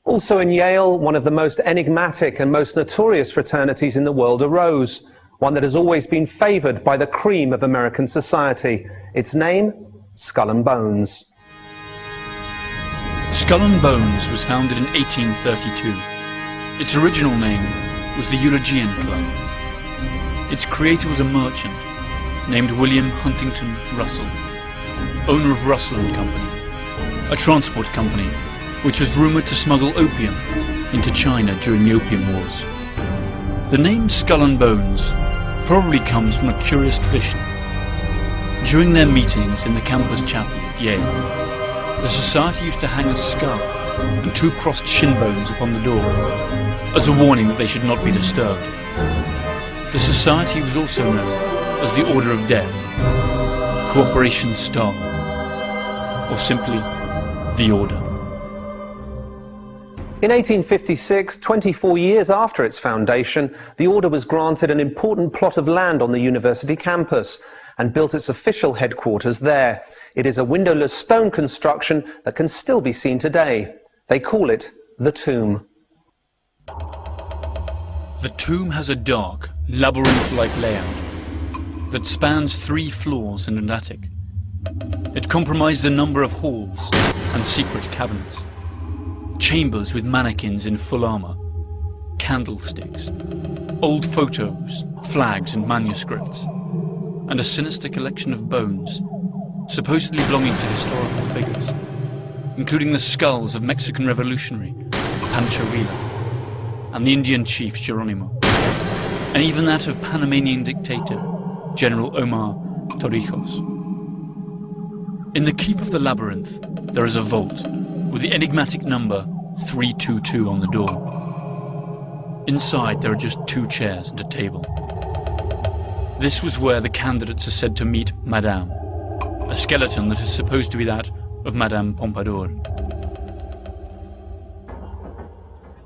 [SPEAKER 2] Also in Yale, one of the most enigmatic and most notorious fraternities in the world arose, one that has always been favoured by the cream of American society. Its name, Skull and Bones.
[SPEAKER 1] Skull and Bones was founded in 1832. Its original name was the Eulogian Club. Its creator was a merchant named William Huntington Russell, owner of Russell and Company, a transport company which was rumoured to smuggle opium into China during the Opium Wars. The name Skull and Bones probably comes from a curious tradition. During their meetings in the campus chapel at Yale, the society used to hang a skull and 2 crossed shin bones upon the door as a warning that they should not be disturbed. The society was also known as the Order of Death, Cooperation Star, or simply the Order.
[SPEAKER 2] In 1856, 24 years after its foundation, the Order was granted an important plot of land on the university campus and built its official headquarters there. It is a windowless stone construction that can still be seen today. They call it the Tomb.
[SPEAKER 1] The tomb has a dark, labyrinth-like layout that spans 3 floors and an attic. It comprises a number of halls and secret cabinets, chambers with mannequins in full armour, candlesticks, old photos, flags and manuscripts, and a sinister collection of bones, supposedly belonging to historical figures, including the skulls of Mexican revolutionary Pancho Villa and the Indian chief Geronimo, and even that of Panamanian dictator General Omar Torrijos. In the keep of the labyrinth, there is a vault with the enigmatic number 322 on the door. Inside, there are just 2 chairs and a table. This was where the candidates are said to meet Madame, a skeleton that is supposed to be that of Madame Pompadour.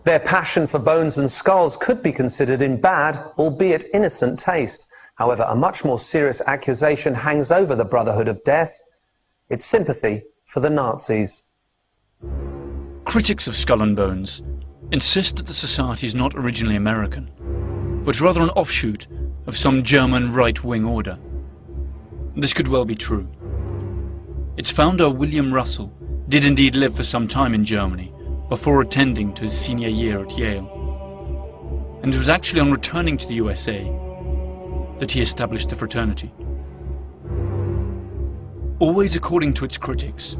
[SPEAKER 2] Their passion for bones and skulls could be considered in bad, albeit innocent taste. However, a much more serious accusation hangs over the Brotherhood of Death: its sympathy for the Nazis.
[SPEAKER 1] Critics of Skull and Bones insist that the society is not originally American, but rather an offshoot of some German right-wing order. This could well be true. Its founder, William Russell, did indeed live for some time in Germany before attending to his senior year at Yale. And it was actually on returning to the USA that he established the fraternity. Always according to its critics,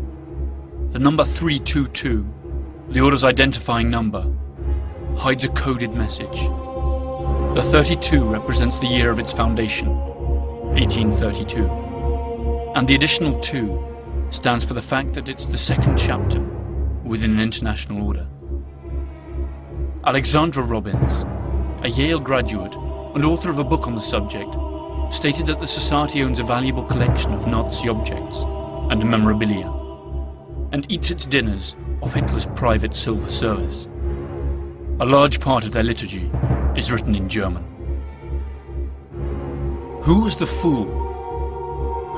[SPEAKER 1] the number 322, the Order's identifying number, hides a coded message. The 32 represents the year of its foundation, 1832, and the additional 2 stands for the fact that it's the 2nd chapter within an international order. Alexandra Robbins, a Yale graduate and author of a book on the subject, stated that the society owns a valuable collection of Nazi objects and memorabilia, and eats its dinners off Hitler's private silver service. A large part of their liturgy is written in German. Who was the fool?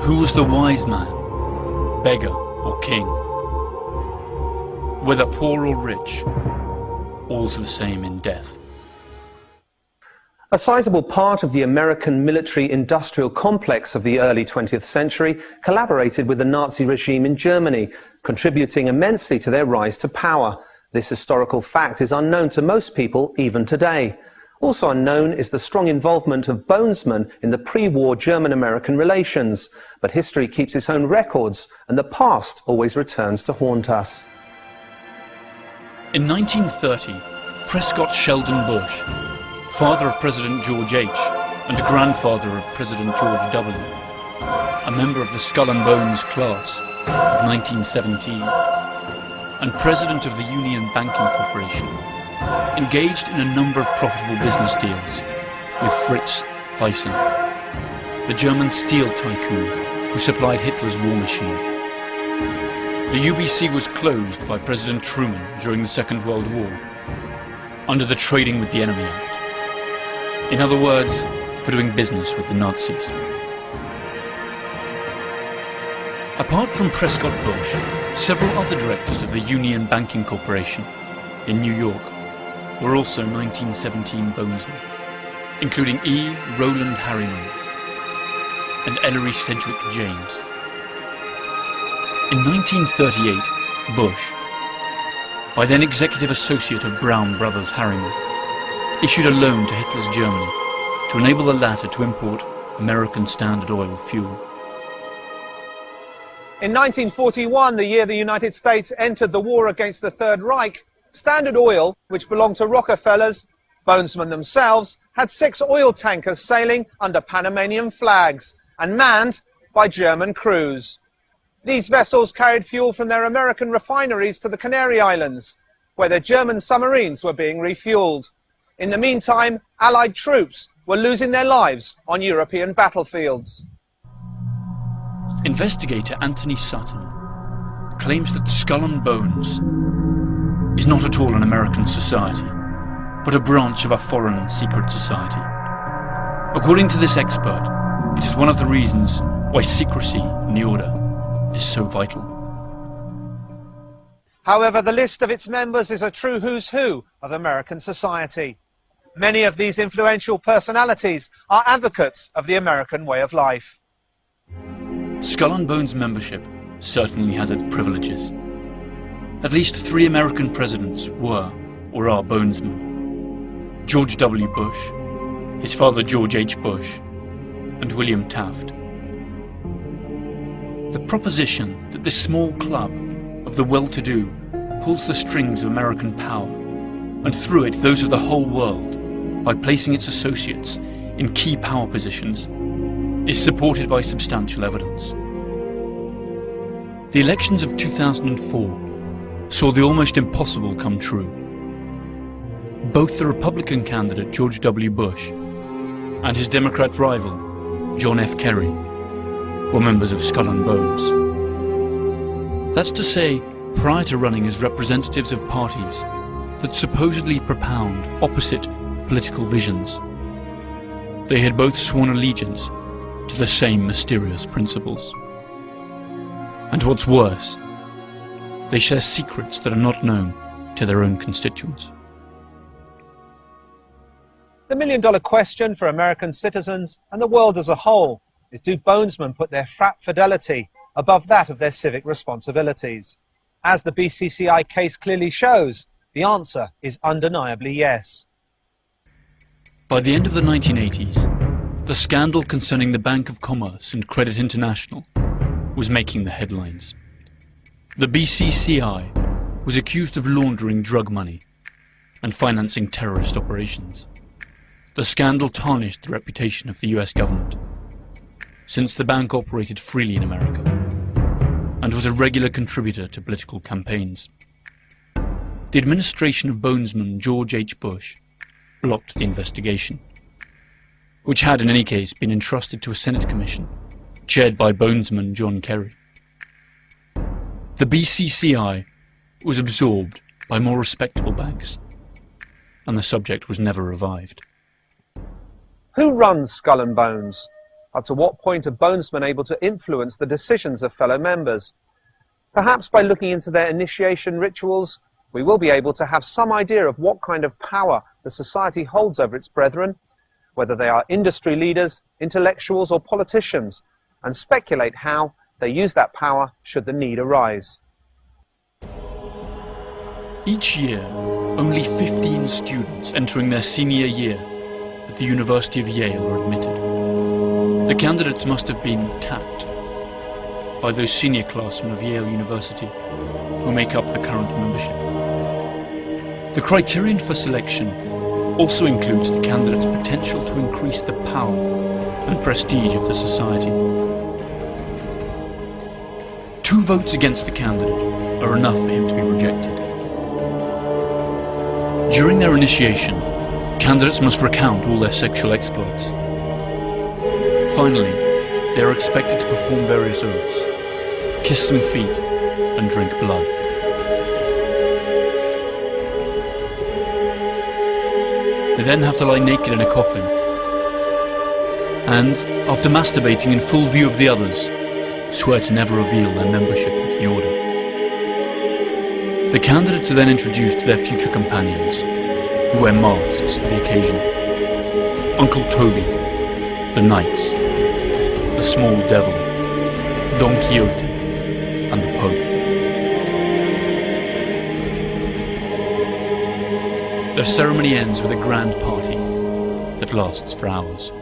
[SPEAKER 1] Who was the wise man, beggar or king? Whether poor or rich, all's the same in death.
[SPEAKER 2] A sizable part of the American military-industrial complex of the early 20th century collaborated with the Nazi regime in Germany, contributing immensely to their rise to power. This historical fact is unknown to most people even today. Also unknown is the strong involvement of bonesmen in the pre-war German-American relations. But history keeps its own records, and the past always returns to haunt us.
[SPEAKER 1] In 1930, Prescott Sheldon Bush, father of President George H. and grandfather of President George W., a member of the Skull and Bones class of 1917, and president of the Union Banking Corporation, engaged in a number of profitable business deals with Fritz Thyssen, the German steel tycoon who supplied Hitler's war machine. The UBC was closed by President Truman during the Second World War under the Trading with the Enemy Act. In other words, for doing business with the Nazis. Apart from Prescott Bush, several other directors of the Union Banking Corporation in New York were also 1917 bonesmen. including E. Rowland Harriman and Ellery Sedgwick James. In 1938, Bush, by then executive associate of Brown Brothers Harriman, issued a loan to Hitler's Germany to enable the latter to import American Standard Oil fuel.
[SPEAKER 2] In 1941, the year the United States entered the war against the Third Reich, Standard Oil, which belonged to Rockefellers, Bonesman themselves, had 6 oil tankers sailing under Panamanian flags and manned by German crews. These vessels carried fuel from their American refineries to the Canary Islands, where their German submarines were being refueled. In the meantime, Allied troops were losing their lives on European battlefields.
[SPEAKER 1] Investigator Anthony Sutton claims that Skull and Bones is not at all an American society, but a branch of a foreign secret society. According to this expert, it is one of the reasons why secrecy in the order is so vital.
[SPEAKER 2] However, the list of its members is a true who's who of American society. Many of these influential personalities are advocates of the American way of life.
[SPEAKER 1] Skull and Bones membership certainly has its privileges. At least 3 American presidents were or are Bonesmen: George W. Bush, his father George H. Bush, and William Taft. The proposition that this small club of the well-to-do pulls the strings of American power, and through it those of the whole world, by placing its associates in key power positions, is supported by substantial evidence. The elections of 2004 saw the almost impossible come true. Both the Republican candidate George W. Bush and his Democrat rival John F. Kerry were members of Skull and Bones. That's to say, prior to running as representatives of parties that supposedly propound opposite political visions, they had both sworn allegiance to the same mysterious principles. And what's worse, they share secrets that are not known to their own constituents.
[SPEAKER 2] The million-dollar question for American citizens and the world as a whole is, do Bonesmen put their frat fidelity above that of their civic responsibilities? As the BCCI case clearly shows, the answer is undeniably yes.
[SPEAKER 1] By the end of the 1980s, the scandal concerning the Bank of Commerce and Credit International was making the headlines. The BCCI was accused of laundering drug money and financing terrorist operations. The scandal tarnished the reputation of the US government, since the bank operated freely in America and was a regular contributor to political campaigns. The administration of Bonesman George H. Bush blocked the investigation, which had in any case been entrusted to a Senate commission chaired by Bonesman John Kerry. The BCCI was absorbed by more respectable banks, and the subject was never revived.
[SPEAKER 2] Who runs Skull and Bones? Up to what point are Bonesmen able to influence the decisions of fellow members? Perhaps by looking into their initiation rituals, we will be able to have some idea of what kind of power the society holds over its brethren, whether they are industry leaders, intellectuals or politicians, and speculate how they use that power should the need arise.
[SPEAKER 1] Each year, only 15 students entering their senior year at the University of Yale are admitted. The candidates must have been tapped by those senior classmen of Yale University who make up the current membership. The criterion for selection also includes the candidate's potential to increase the power and prestige of the society. 2 votes against the candidate are enough for him to be rejected. During their initiation, candidates must recount all their sexual exploits. Finally, they are expected to perform various oaths, kiss some feet, and drink blood. They then have to lie naked in a coffin, and, after masturbating in full view of the others, swear to never reveal their membership of the order. The candidates are then introduced to their future companions, who wear masks for the occasion. Uncle Toby, the Knights, the Small Devil, Don Quixote, and the Pope. Their ceremony ends with a grand party that lasts for hours.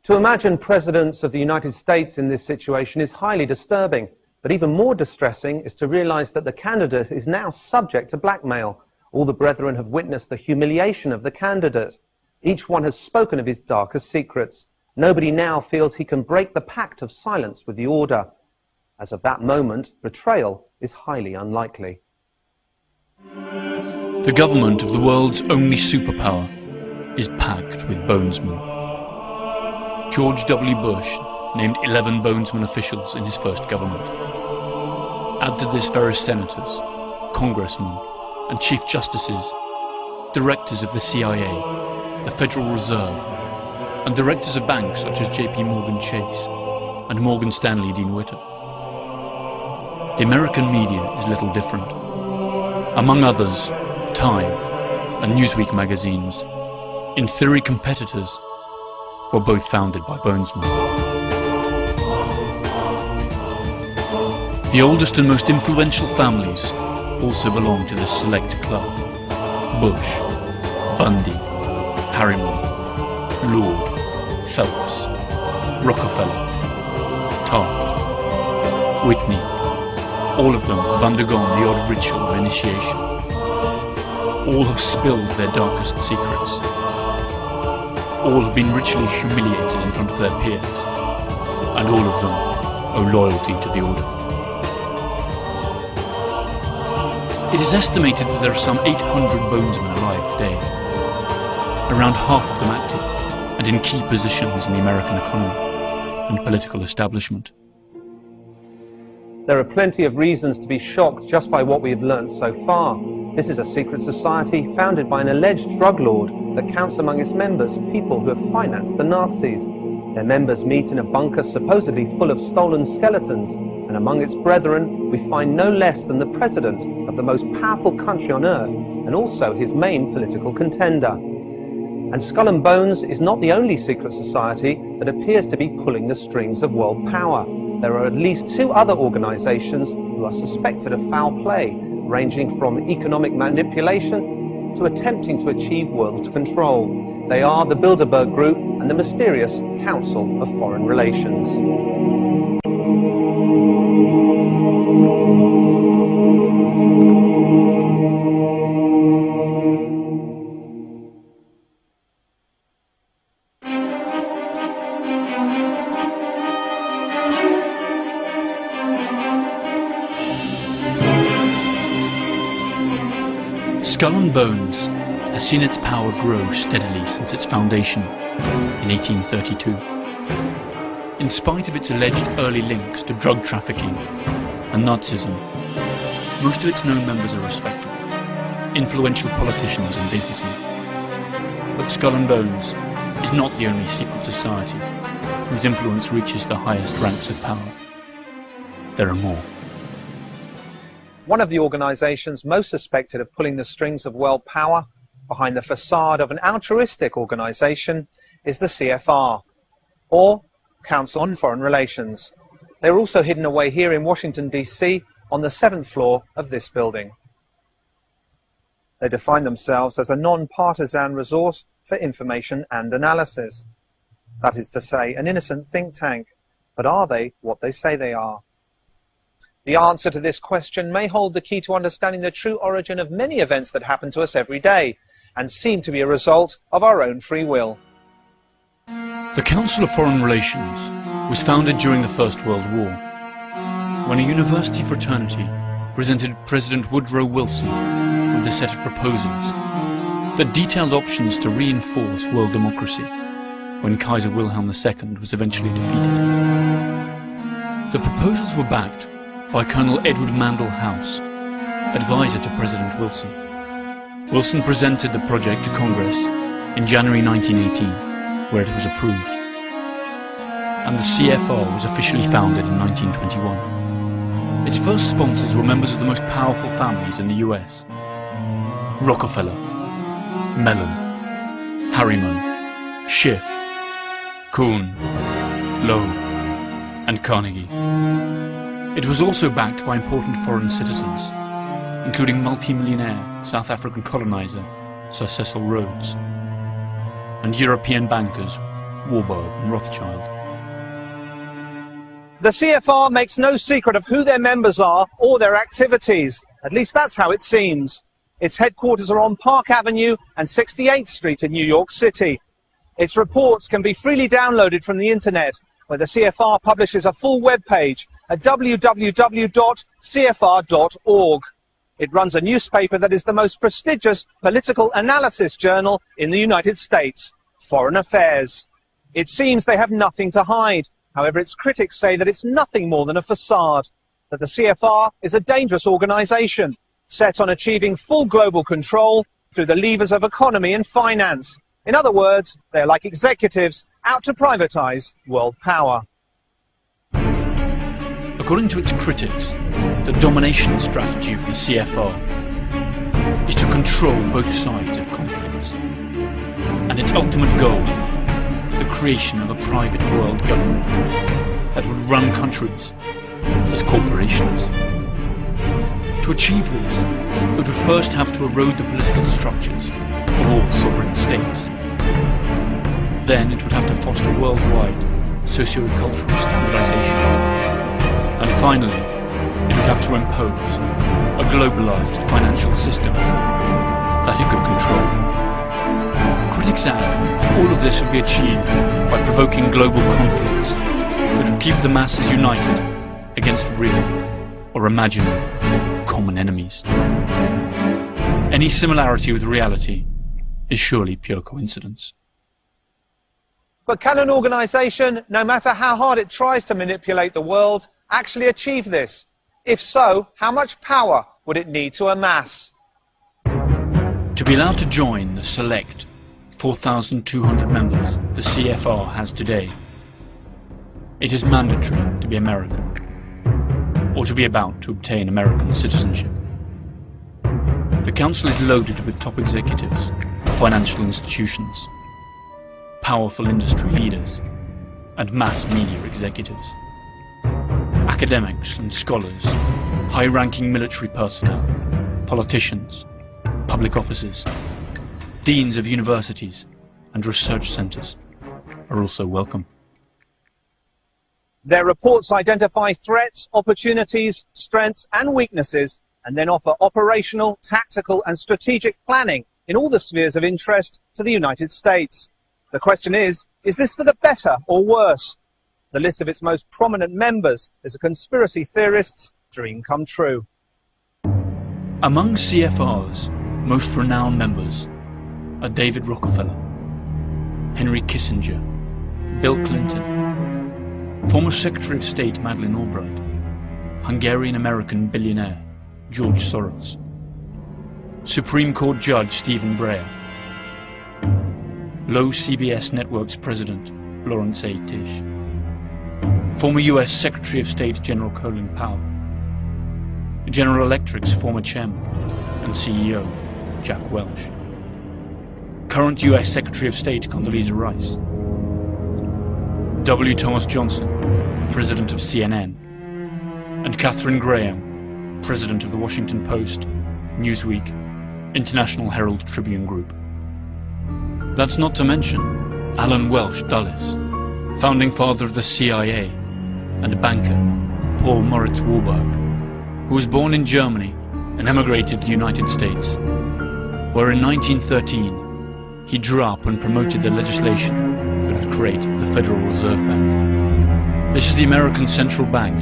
[SPEAKER 2] To imagine presidents of the United States in this situation is highly disturbing, but even more distressing is to realize that the candidate is now subject to blackmail. All the brethren have witnessed the humiliation of the candidate. Each one has spoken of his darkest secrets. Nobody now feels he can break the pact of silence with the order. As of that moment, betrayal is highly unlikely.
[SPEAKER 1] The government of the world's only superpower is packed with bonesmen. George W. Bush named 11 bonesman officials in his first government. Add to this various senators, congressmen, and chief justices, directors of the CIA, the Federal Reserve, and directors of banks such as J.P. Morgan Chase and Morgan Stanley Dean Witter. The American media is little different. Among others, Time and Newsweek magazines, in theory competitors, were both founded by bonesmen. The oldest and most influential families also belong to this select club. Bush, Bundy, Harriman, Lord, Phelps, Rockefeller, Taft, Whitney. All of them have undergone the odd ritual of initiation. All have spilled their darkest secrets. All have been ritually humiliated in front of their peers. And all of them owe loyalty to the order. It is estimated that there are some 800 bonesmen alive today. Around half of them active and in key positions in the American economy and political establishment.
[SPEAKER 2] There are plenty of reasons to be shocked just by what we have learnt so far. This is a secret society founded by an alleged drug lord that counts among its members people who have financed the Nazis. Their members meet in a bunker supposedly full of stolen skeletons, and among its brethren we find no less than the president of the most powerful country on earth and also his main political contender. And Skull and Bones is not the only secret society that appears to be pulling the strings of world power. There are at least 2 other organizations who are suspected of foul play, ranging from economic manipulation to attempting to achieve world control. They are the Bilderberg Group and the mysterious Council of Foreign Relations.
[SPEAKER 1] Skull and Bones has seen its power grow steadily since its foundation in 1832. In spite of its alleged early links to drug trafficking and Nazism, most of its known members are respectable, influential politicians and businessmen. But Skull and Bones is not the only secret society whose influence reaches the highest ranks of power. There are more.
[SPEAKER 2] One of the organizations most suspected of pulling the strings of world power behind the facade of an altruistic organization is the CFR, or Council on Foreign Relations. They are also hidden away here in Washington, D.C. on the 7th floor of this building. They define themselves as a non-partisan resource for information and analysis. That is to say, an innocent think tank. But are they what they say they are? The answer to this question may hold the key to understanding the true origin of many events that happen to us every day and seem to be a result of our own free will.
[SPEAKER 1] The Council of Foreign Relations was founded during the First World War, when a university fraternity presented President Woodrow Wilson with a set of proposals that detailed options to reinforce world democracy when Kaiser Wilhelm II was eventually defeated. The proposals were backed by Colonel Edward Mandell House, advisor to President Wilson. Wilson presented the project to Congress in January 1918, where it was approved. And the CFR was officially founded in 1921. Its first sponsors were members of the most powerful families in the US: Rockefeller, Mellon, Harriman, Schiff, Kuhn, Loeb, and Carnegie. It was also backed by important foreign citizens, including multi-millionaire South African colonizer Sir Cecil Rhodes, and European bankers Warburg and Rothschild.
[SPEAKER 2] The CFR makes no secret of who their members are or their activities. At least that's how it seems. Its headquarters are on Park Avenue and 68th Street in New York City. Its reports can be freely downloaded from the internet, where the CFR publishes a full web page at www.cfr.org. It runs a newspaper that is the most prestigious political analysis journal in the United States, Foreign Affairs. It seems they have nothing to hide. However, its critics say that it's nothing more than a facade, that the CFR is a dangerous organisation, set on achieving full global control through the levers of economy and finance. In other words, they're like executives out to privatise world power.
[SPEAKER 1] According to its critics, the domination strategy of the CFR is to control both sides of conflicts, and its ultimate goal, the creation of a private world government that would run countries as corporations. To achieve this, it would first have to erode the political structures of all sovereign states. Then it would have to foster worldwide socio-cultural standardization. And finally, it would have to impose a globalized financial system that it could control. Critics add all of this would be achieved by provoking global conflicts that would keep the masses united against real or imaginary common enemies. Any similarity with reality is surely pure coincidence.
[SPEAKER 2] But can an organisation, no matter how hard it tries to manipulate the world, actually achieve this? If so, how much power would it need to amass?
[SPEAKER 1] To be allowed to join the select 4,200 members the CFR has today, it is mandatory to be American, or to be about to obtain American citizenship. The Council is loaded with top executives, financial institutions, powerful industry leaders, and mass media executives. Academics and scholars, high-ranking military personnel, politicians, public officers, deans of universities, and research centres are also welcome.
[SPEAKER 2] Their reports identify threats, opportunities, strengths and weaknesses, and then offer operational, tactical and strategic planning in all the spheres of interest to the United States. The question is this for the better or worse? The list of its most prominent members is a conspiracy theorist's dream come true.
[SPEAKER 1] Among CFR's most renowned members are David Rockefeller, Henry Kissinger, Bill Clinton, former Secretary of State Madeleine Albright, Hungarian-American billionaire George Soros, Supreme Court Judge Stephen Breyer, Low CBS Network's President Lawrence A. Tisch, former US Secretary of State General Colin Powell, General Electric's former chairman and CEO Jack Welch, current US Secretary of State Condoleezza Rice, W. Thomas Johnson, President of CNN, and Katharine Graham, President of the Washington Post, Newsweek, International Herald Tribune Group. That's not to mention Alan Welsh Dulles, founding father of the CIA, and banker Paul Moritz Warburg, who was born in Germany and emigrated to the United States, where in 1913 he drew up and promoted the legislation that would create the Federal Reserve Bank. This is the American central bank,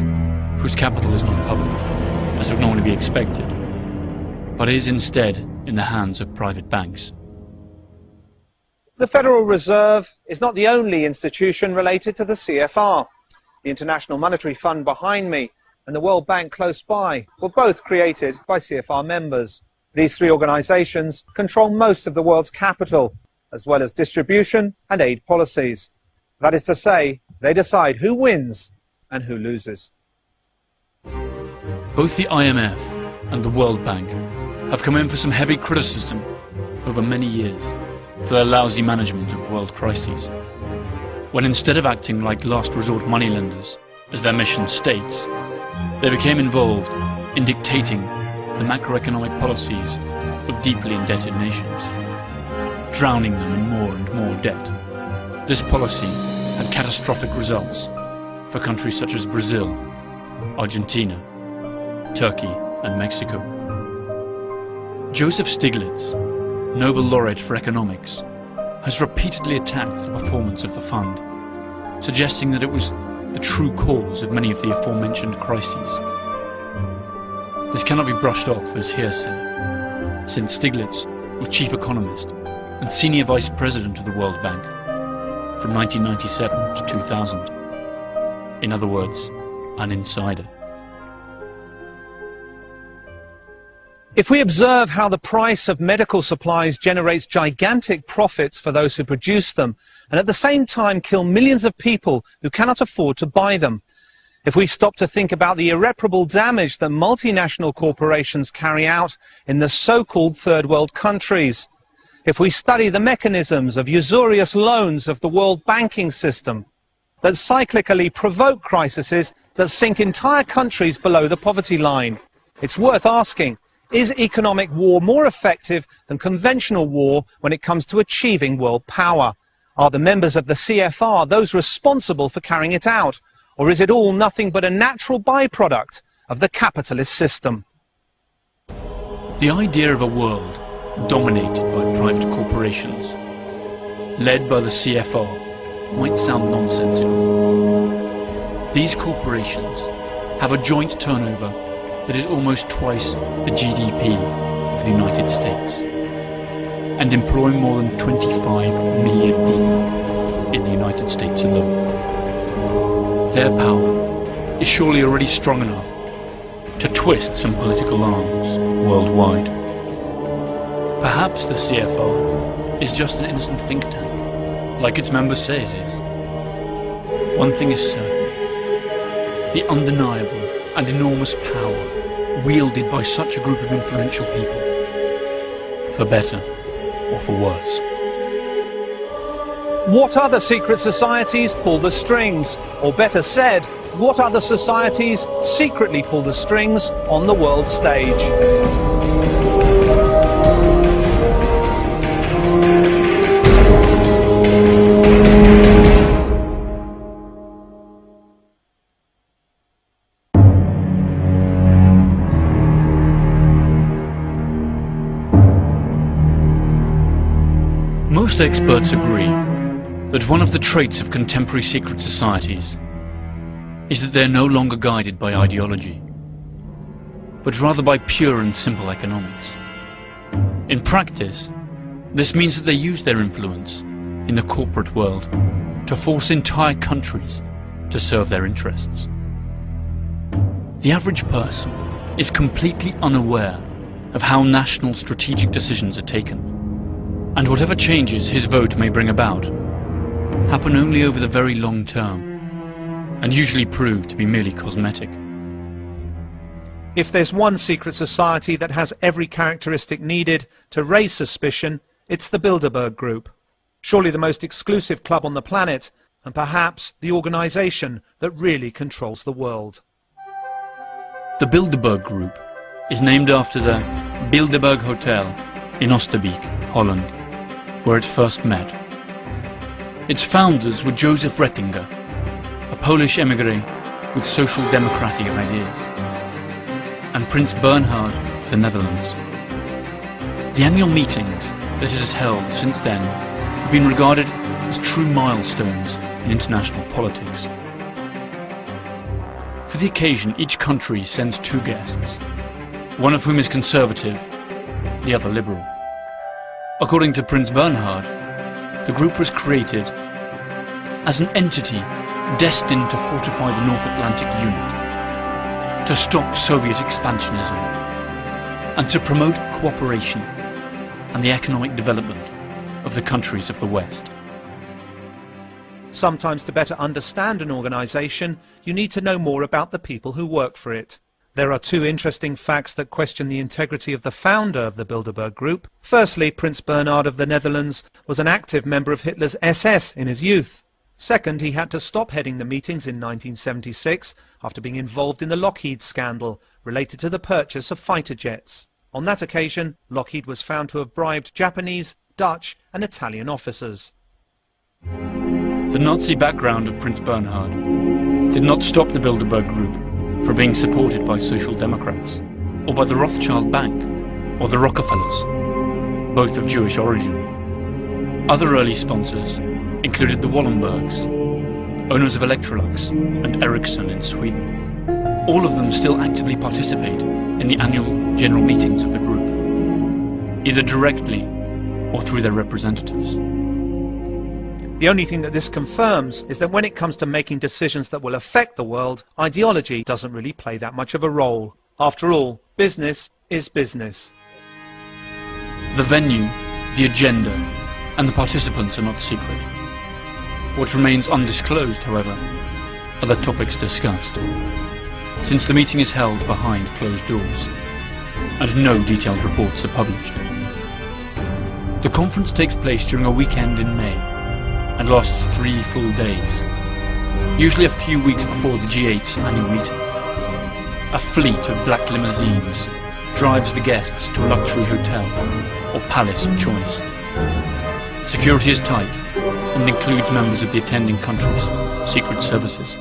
[SPEAKER 1] whose capital is not public, as would normally be expected, but is instead in the hands of private banks.
[SPEAKER 2] The Federal Reserve is not the only institution related to the CFR. The International Monetary Fund behind me and the World Bank close by were both created by CFR members. These three organisations control most of the world's capital, as well as distribution and aid policies. That is to say, they decide who wins and who loses.
[SPEAKER 1] Both the IMF and the World Bank have come in for some heavy criticism over many years for their lousy management of world crises, when instead of acting like last resort moneylenders, as their mission states, they became involved in dictating the macroeconomic policies of deeply indebted nations, drowning them in more and more debt. This policy had catastrophic results for countries such as Brazil, Argentina, Turkey and Mexico. Joseph Stiglitz, Nobel laureate for economics, has repeatedly attacked the performance of the fund, suggesting that it was the true cause of many of the aforementioned crises. This cannot be brushed off as hearsay, since Stiglitz was chief economist and senior vice president of the World Bank from 1997 to 2000. In other words, an insider.
[SPEAKER 2] If we observe how the price of medical supplies generates gigantic profits for those who produce them, and at the same time kill millions of people who cannot afford to buy them, if we stop to think about the irreparable damage that multinational corporations carry out in the so-called third world countries, if we study the mechanisms of usurious loans of the world banking system that cyclically provoke crises that sink entire countries below the poverty line, it's worth asking, is economic war more effective than conventional war when it comes to achieving world power? Are the members of the CFR those responsible for carrying it out? Or is it all nothing but a natural byproduct of the capitalist system?
[SPEAKER 1] The idea of a world dominated by private corporations, led by the CFR, might sound nonsensical. These corporations have a joint turnover that is almost twice the GDP of the United States, and employ more than 25 million people in the United States alone. Their power is surely already strong enough to twist some political arms worldwide. Perhaps the CFR is just an innocent think tank, like its members say it is. One thing is certain: the undeniable and enormous power wielded by such a group of influential people, for better or for worse.
[SPEAKER 2] What other secret societies pull the strings? Or better said, what other societies secretly pull the strings on the world stage?
[SPEAKER 1] Most experts agree that one of the traits of contemporary secret societies is that they're no longer guided by ideology, but rather by pure and simple economics. In practice, this means that they use their influence in the corporate world to force entire countries to serve their interests. The average person is completely unaware of how national strategic decisions are taken, and whatever changes his vote may bring about happen only over the very long term, and usually prove to be merely cosmetic.
[SPEAKER 2] If there's one secret society that has every characteristic needed to raise suspicion, it's the Bilderberg Group. Surely the most exclusive club on the planet, and perhaps the organization that really controls the world.
[SPEAKER 1] The Bilderberg Group is named after the Bilderberg Hotel in Oosterbeek, Holland, where it first met. Its founders were Joseph Rettinger, a Polish emigre with social democratic ideas, and Prince Bernhard of the Netherlands. The annual meetings that it has held since then have been regarded as true milestones in international politics. For the occasion, each country sends two guests, one of whom is conservative, the other liberal. According to Prince Bernhard, the group was created as an entity destined to fortify the North Atlantic Unit, to stop Soviet expansionism, and to promote cooperation and the economic development of the countries of the West.
[SPEAKER 2] Sometimes to better understand an organization, you need to know more about the people who work for it. There are two interesting facts that question the integrity of the founder of the Bilderberg Group. Firstly, Prince Bernhard of the Netherlands was an active member of Hitler's SS in his youth. Second, he had to stop heading the meetings in 1976 after being involved in the Lockheed scandal related to the purchase of fighter jets. On that occasion, Lockheed was found to have bribed Japanese, Dutch and Italian officers.
[SPEAKER 1] The Nazi background of Prince Bernhard did not stop the Bilderberg Group from being supported by Social Democrats, or by the Rothschild Bank, or the Rockefellers, both of Jewish origin. Other early sponsors included the Wallenbergs, owners of Electrolux and Ericsson in Sweden. All of them still actively participate in the annual general meetings of the group, either directly or through their representatives.
[SPEAKER 2] The only thing that this confirms is that when it comes to making decisions that will affect the world, ideology doesn't really play that much of a role. After all, business is business.
[SPEAKER 1] The venue, the agenda, and the participants are not secret. What remains undisclosed, however, are the topics discussed, since the meeting is held behind closed doors, and no detailed reports are published. The conference takes place during a weekend in May, and lasts 3 full days, usually a few weeks before the G8's annual meeting. A fleet of black limousines drives the guests to a luxury hotel or palace of choice. Security is tight and includes members of the attending country's secret services.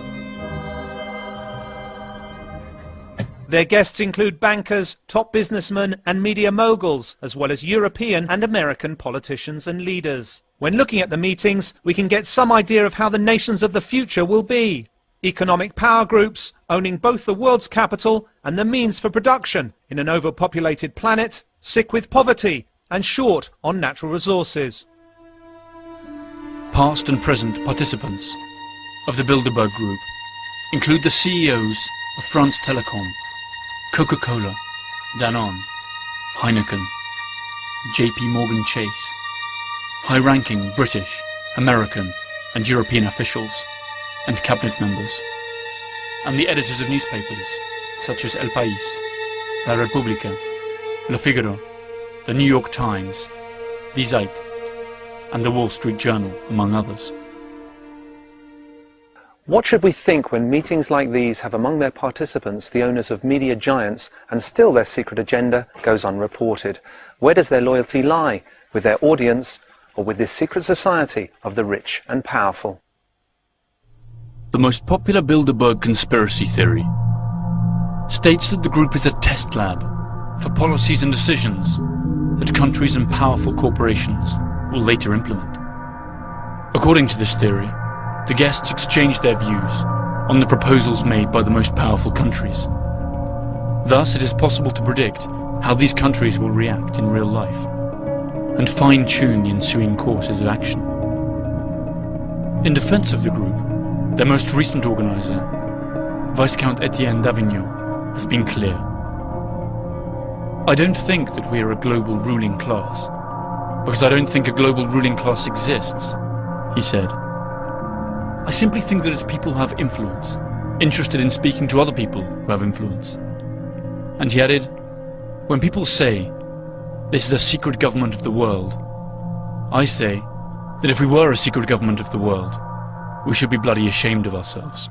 [SPEAKER 2] Their guests include bankers, top businessmen and media moguls, as well as European and American politicians and leaders. When looking at the meetings, we can get some idea of how the nations of the future will be. Economic power groups owning both the world's capital and the means for production in an overpopulated planet, sick with poverty and short on natural resources.
[SPEAKER 1] Past and present participants of the Bilderberg Group include the CEOs of France Telecom, Coca-Cola, Danone, Heineken, JP Morgan Chase, high-ranking British, American and European officials and cabinet members, and the editors of newspapers such as El País, La Repubblica, Le Figaro, the New York Times, Die Zeit, and the Wall Street Journal, among others.
[SPEAKER 2] What should we think when meetings like these have among their participants the owners of media giants and still their secret agenda goes unreported? Where does their loyalty lie? With their audience or with this secret society of the rich and powerful?
[SPEAKER 1] The most popular Bilderberg conspiracy theory states that the group is a test lab for policies and decisions that countries and powerful corporations will later implement. According to this theory, the guests exchange their views on the proposals made by the most powerful countries. Thus, it is possible to predict how these countries will react in real life and fine-tune the ensuing courses of action. In defense of the group, their most recent organizer, Viscount Etienne d'Avignon, has been clear. I don't think that we are a global ruling class, because I don't think a global ruling class exists, he said. I simply think that it's people who have influence, interested in speaking to other people who have influence. And he added, when people say, this is a secret government of the world, I say that if we were a secret government of the world, we should be bloody ashamed of ourselves.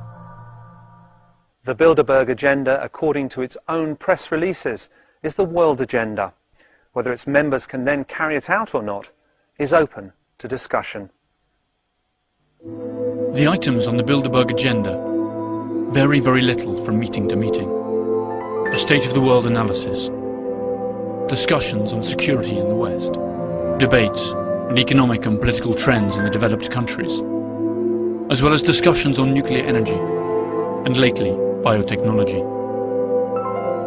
[SPEAKER 2] The Bilderberg agenda, according to its own press releases, is the world agenda. Whether its members can then carry it out or not is open to discussion.
[SPEAKER 1] The items on the Bilderberg agenda vary very little from meeting to meeting. A state of the world analysis, discussions on security in the West, debates on economic and political trends in the developed countries, as well as discussions on nuclear energy, and lately, biotechnology.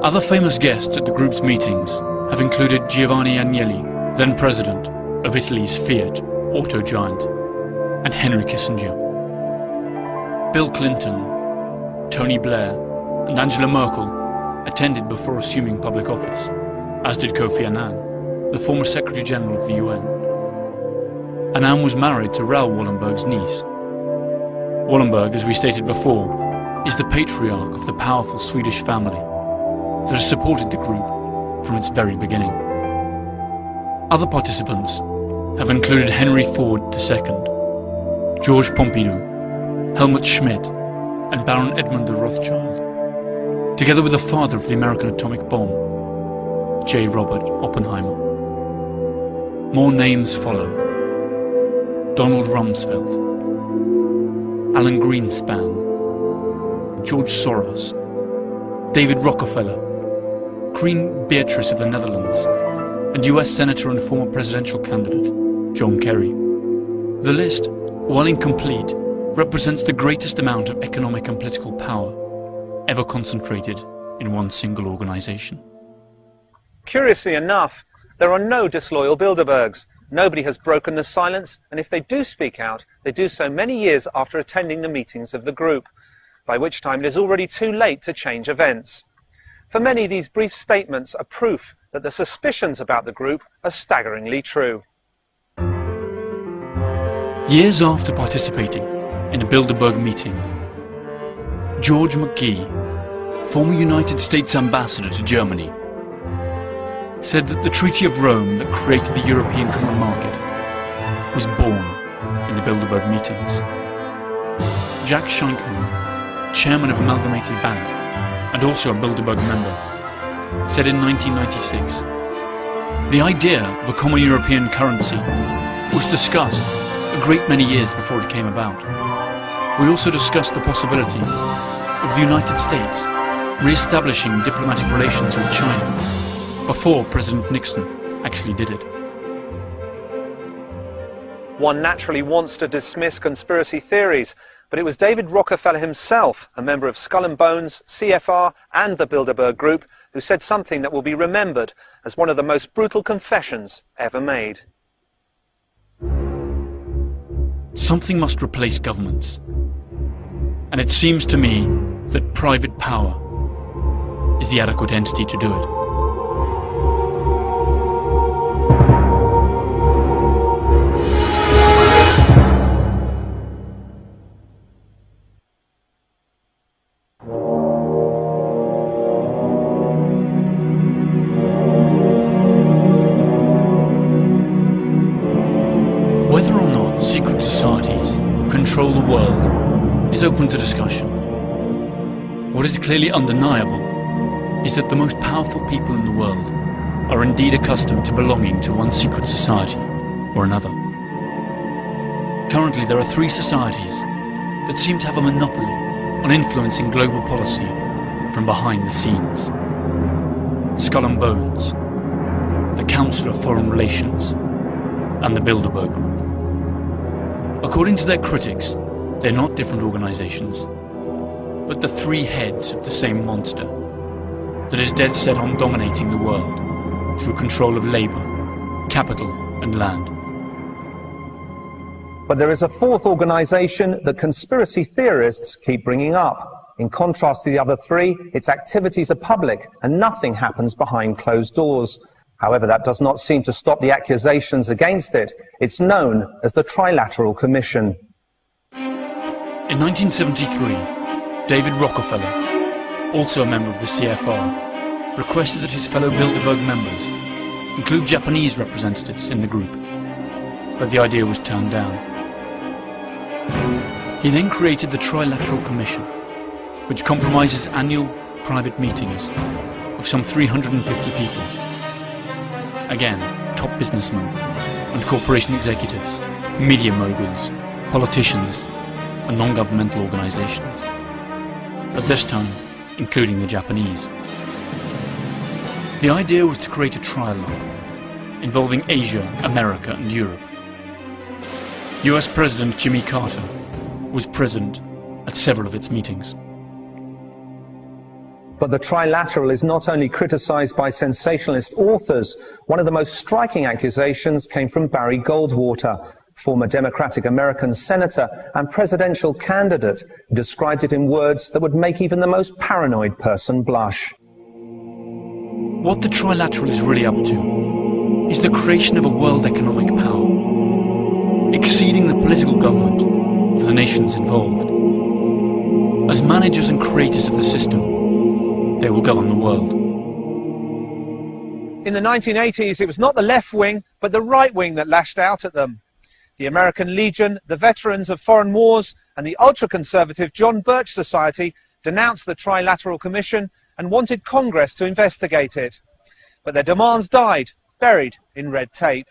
[SPEAKER 1] Other famous guests at the group's meetings have included Giovanni Agnelli, then president of Italy's Fiat auto giant, and Henry Kissinger. Bill Clinton, Tony Blair, and Angela Merkel attended before assuming public office, as did Kofi Annan, the former Secretary General of the UN. Annan was married to Raoul Wallenberg's niece. Wallenberg, as we stated before, is the patriarch of the powerful Swedish family, that has supported the group from its very beginning. Other participants have included Henry Ford II, Georges Pompidou, Helmut Schmidt, and Baron Edmund de Rothschild, together with the father of the American atomic bomb, J. Robert Oppenheimer. More names follow: Donald Rumsfeld, Alan Greenspan, George Soros, David Rockefeller, Queen Beatrice of the Netherlands, and US Senator and former presidential candidate John Kerry. The list, while incomplete, represents the greatest amount of economic and political power ever concentrated in one single organization.
[SPEAKER 2] Curiously enough, there are no disloyal Bilderbergs. Nobody has broken the silence, and if they do speak out, they do so many years after attending the meetings of the group, by which time it is already too late to change events. For many, these brief statements are proof that the suspicions about the group are staggeringly true.
[SPEAKER 1] Years after participating in a Bilderberg meeting, George McGee, former United States ambassador to Germany, said that the Treaty of Rome that created the European Common Market was born in the Bilderberg meetings. Jack Schenkman, chairman of Amalgamated Bank and also a Bilderberg member, said in 1996, "The idea of a common European currency was discussed a great many years before it came about. We also discussed the possibility of the United States re-establishing diplomatic relations with China before President Nixon actually did it."
[SPEAKER 2] One naturally wants to dismiss conspiracy theories, but it was David Rockefeller himself, a member of Skull and Bones, CFR and the Bilderberg Group, who said something that will be remembered as one of the most brutal confessions ever made.
[SPEAKER 1] Something must replace governments, and it seems to me that private power is the adequate entity to do it. Whether or not secret societies control the world is open to discussion. What is clearly undeniable is that the most powerful people in the world are indeed accustomed to belonging to one secret society or another. Currently, there are three societies that seem to have a monopoly on influencing global policy from behind the scenes: Skull and Bones, the Council of Foreign Relations, and the Bilderberg Group. According to their critics, they're not different organizations, but the three heads of the same monster that is dead set on dominating the world through control of labor, capital, and land.
[SPEAKER 2] But there is a fourth organization that conspiracy theorists keep bringing up. In contrast to the other three, its activities are public and nothing happens behind closed doors. However, that does not seem to stop the accusations against it. It's known as the Trilateral Commission.
[SPEAKER 1] In 1973, David Rockefeller, also a member of the CFR, requested that his fellow Bilderberg members include Japanese representatives in the group, but the idea was turned down. He then created the Trilateral Commission, which compromises annual private meetings of some 350 people. Again, top businessmen and corporation executives, media moguls, politicians, and non-governmental organizations. At this time, including the Japanese. The idea was to create a trialogue involving Asia, America, and Europe. US President Jimmy Carter was present at several of its meetings.
[SPEAKER 2] But the Trilateral is not only criticized by sensationalist authors. One of the most striking accusations came from Barry Goldwater, former Democratic American senator and presidential candidate, who described it in words that would make even the most paranoid person blush.
[SPEAKER 1] What the Trilateral is really up to is the creation of a world economic power, exceeding the political government of the nations involved. As managers and creators of the system, they will govern the world.
[SPEAKER 2] In the 1980s, it was not the left wing, but the right wing that lashed out at them. The American Legion, the veterans of foreign wars, and the ultra-conservative John Birch Society denounced the Trilateral Commission and wanted Congress to investigate it. But their demands died, buried in red tape.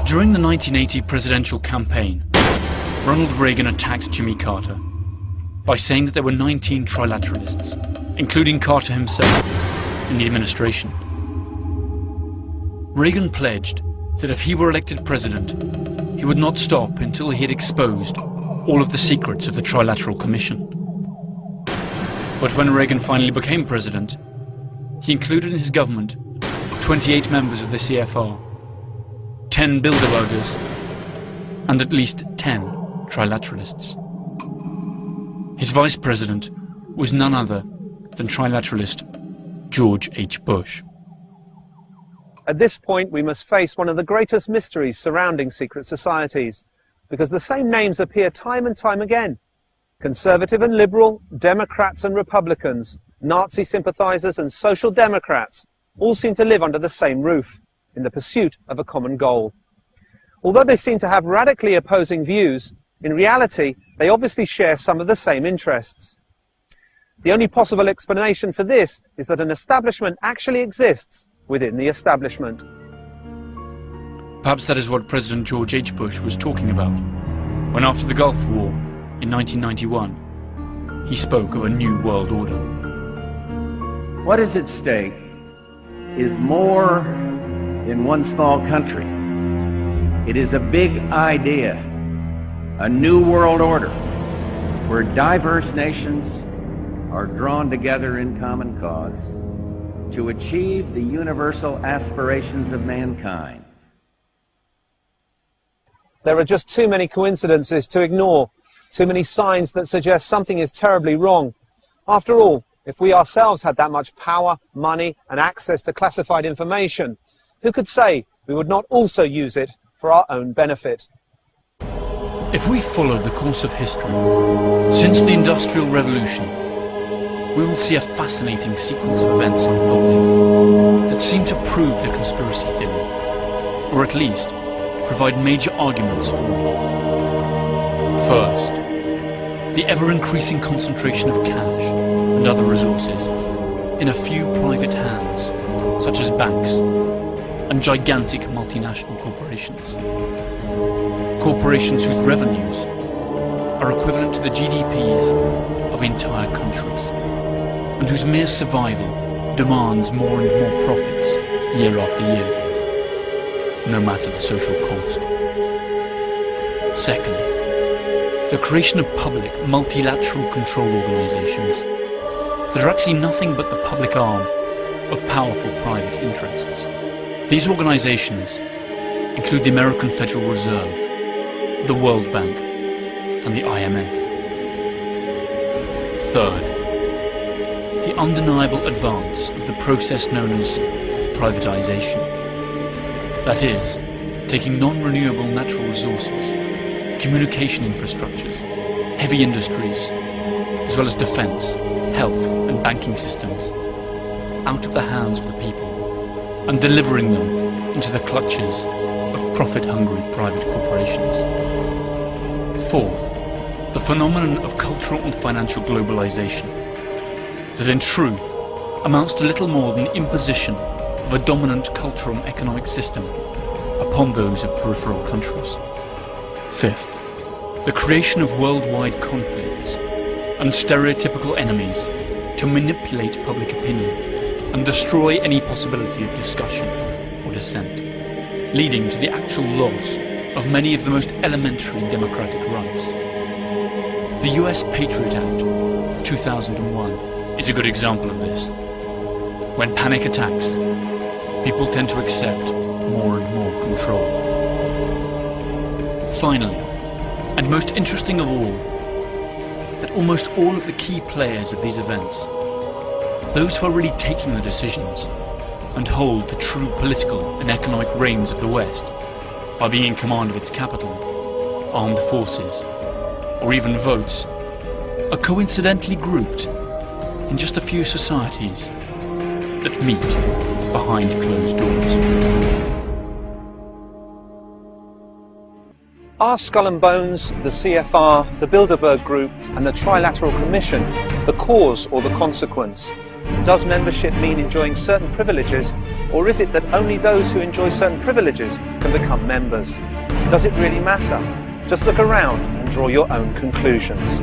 [SPEAKER 1] During the 1980 presidential campaign, Ronald Reagan attacked Jimmy Carter by saying that there were 19 trilateralists, including Carter himself, in the administration. Reagan pledged that if he were elected president, he would not stop until he had exposed all of the secrets of the Trilateral Commission. But when Reagan finally became president, he included in his government 28 members of the CFR, 10 Bilderbergers, and at least 10 trilateralists. His vice president was none other than trilateralist George H. Bush.
[SPEAKER 2] At this point, we must face one of the greatest mysteries surrounding secret societies, because the same names appear time and time again. Conservative and liberal, Democrats and Republicans, Nazi sympathizers and Social Democrats all seem to live under the same roof, in the pursuit of a common goal. Although they seem to have radically opposing views, in reality, they obviously share some of the same interests. The only possible explanation for this is that an establishment actually exists within the establishment.
[SPEAKER 1] Perhaps that is what President George H. Bush was talking about when, after the Gulf War in 1991, he spoke of a new world order.
[SPEAKER 3] What is at stake is more than one small country. It is a big idea, a new world order, where diverse nations are drawn together in common cause to achieve the universal aspirations of mankind.
[SPEAKER 2] There are just too many coincidences to ignore, too many signs that suggest something is terribly wrong. After all, if we ourselves had that much power, money, and access to classified information, who could say we would not also use it for our own benefit?
[SPEAKER 1] If we follow the course of history, since the Industrial Revolution, we will see a fascinating sequence of events unfolding that seem to prove the conspiracy theory, or at least provide major arguments for it. First, the ever-increasing concentration of cash and other resources in a few private hands, such as banks and gigantic multinational corporations. Corporations whose revenues are equivalent to the GDPs of entire countries, and whose mere survival demands more and more profits year after year, no matter the social cost. Second, the creation of public, multilateral control organizations that are actually nothing but the public arm of powerful private interests. These organizations include the American Federal Reserve, the World Bank, and the IMF. Third, the undeniable advance of the process known as privatization. That is, taking non-renewable natural resources, communication infrastructures, heavy industries, as well as defense, health, and banking systems, out of the hands of the people and delivering them into the clutches of profit-hungry private corporations. Fourth, the phenomenon of cultural and financial globalization, that in truth amounts to little more than the imposition of a dominant cultural and economic system upon those of peripheral countries. Fifth, the creation of worldwide conflicts and stereotypical enemies to manipulate public opinion and destroy any possibility of discussion or dissent, leading to the actual loss of many of the most elementary democratic rights. The US Patriot Act of 2001 is a good example of this. When panic attacks, people tend to accept more and more control. Finally, and most interesting of all, that almost all of the key players of these events, those who are really taking the decisions and hold the true political and economic reins of the West by being in command of its capital, armed forces, or even votes, are coincidentally grouped in just a few societies that meet behind closed doors.
[SPEAKER 2] Are Skull and Bones, the CFR, the Bilderberg Group and the Trilateral Commission the cause or the consequence? Does membership mean enjoying certain privileges, or is it that only those who enjoy certain privileges can become members? Does it really matter? Just look around and draw your own conclusions.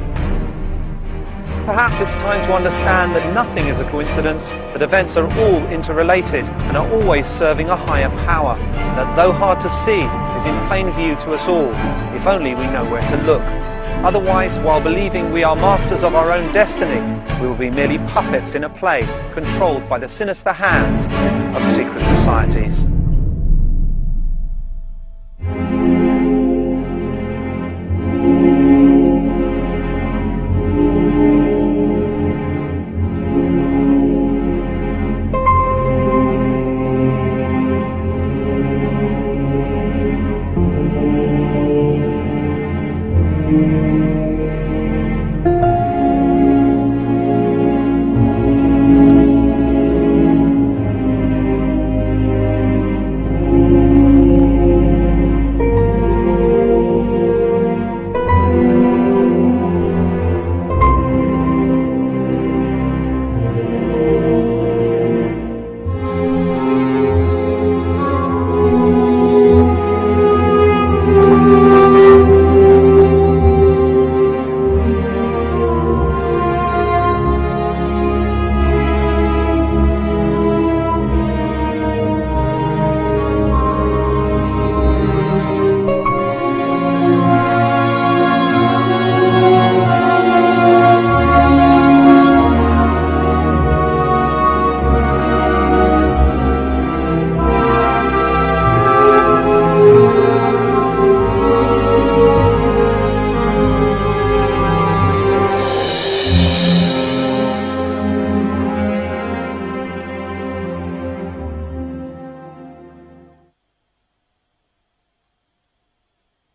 [SPEAKER 2] Perhaps it's time to understand that nothing is a coincidence, that events are all interrelated and are always serving a higher power, that though hard to see, is in plain view to us all, if only we know where to look. Otherwise, while believing we are masters of our own destiny, we will be merely puppets in a play controlled by the sinister hands of secret societies.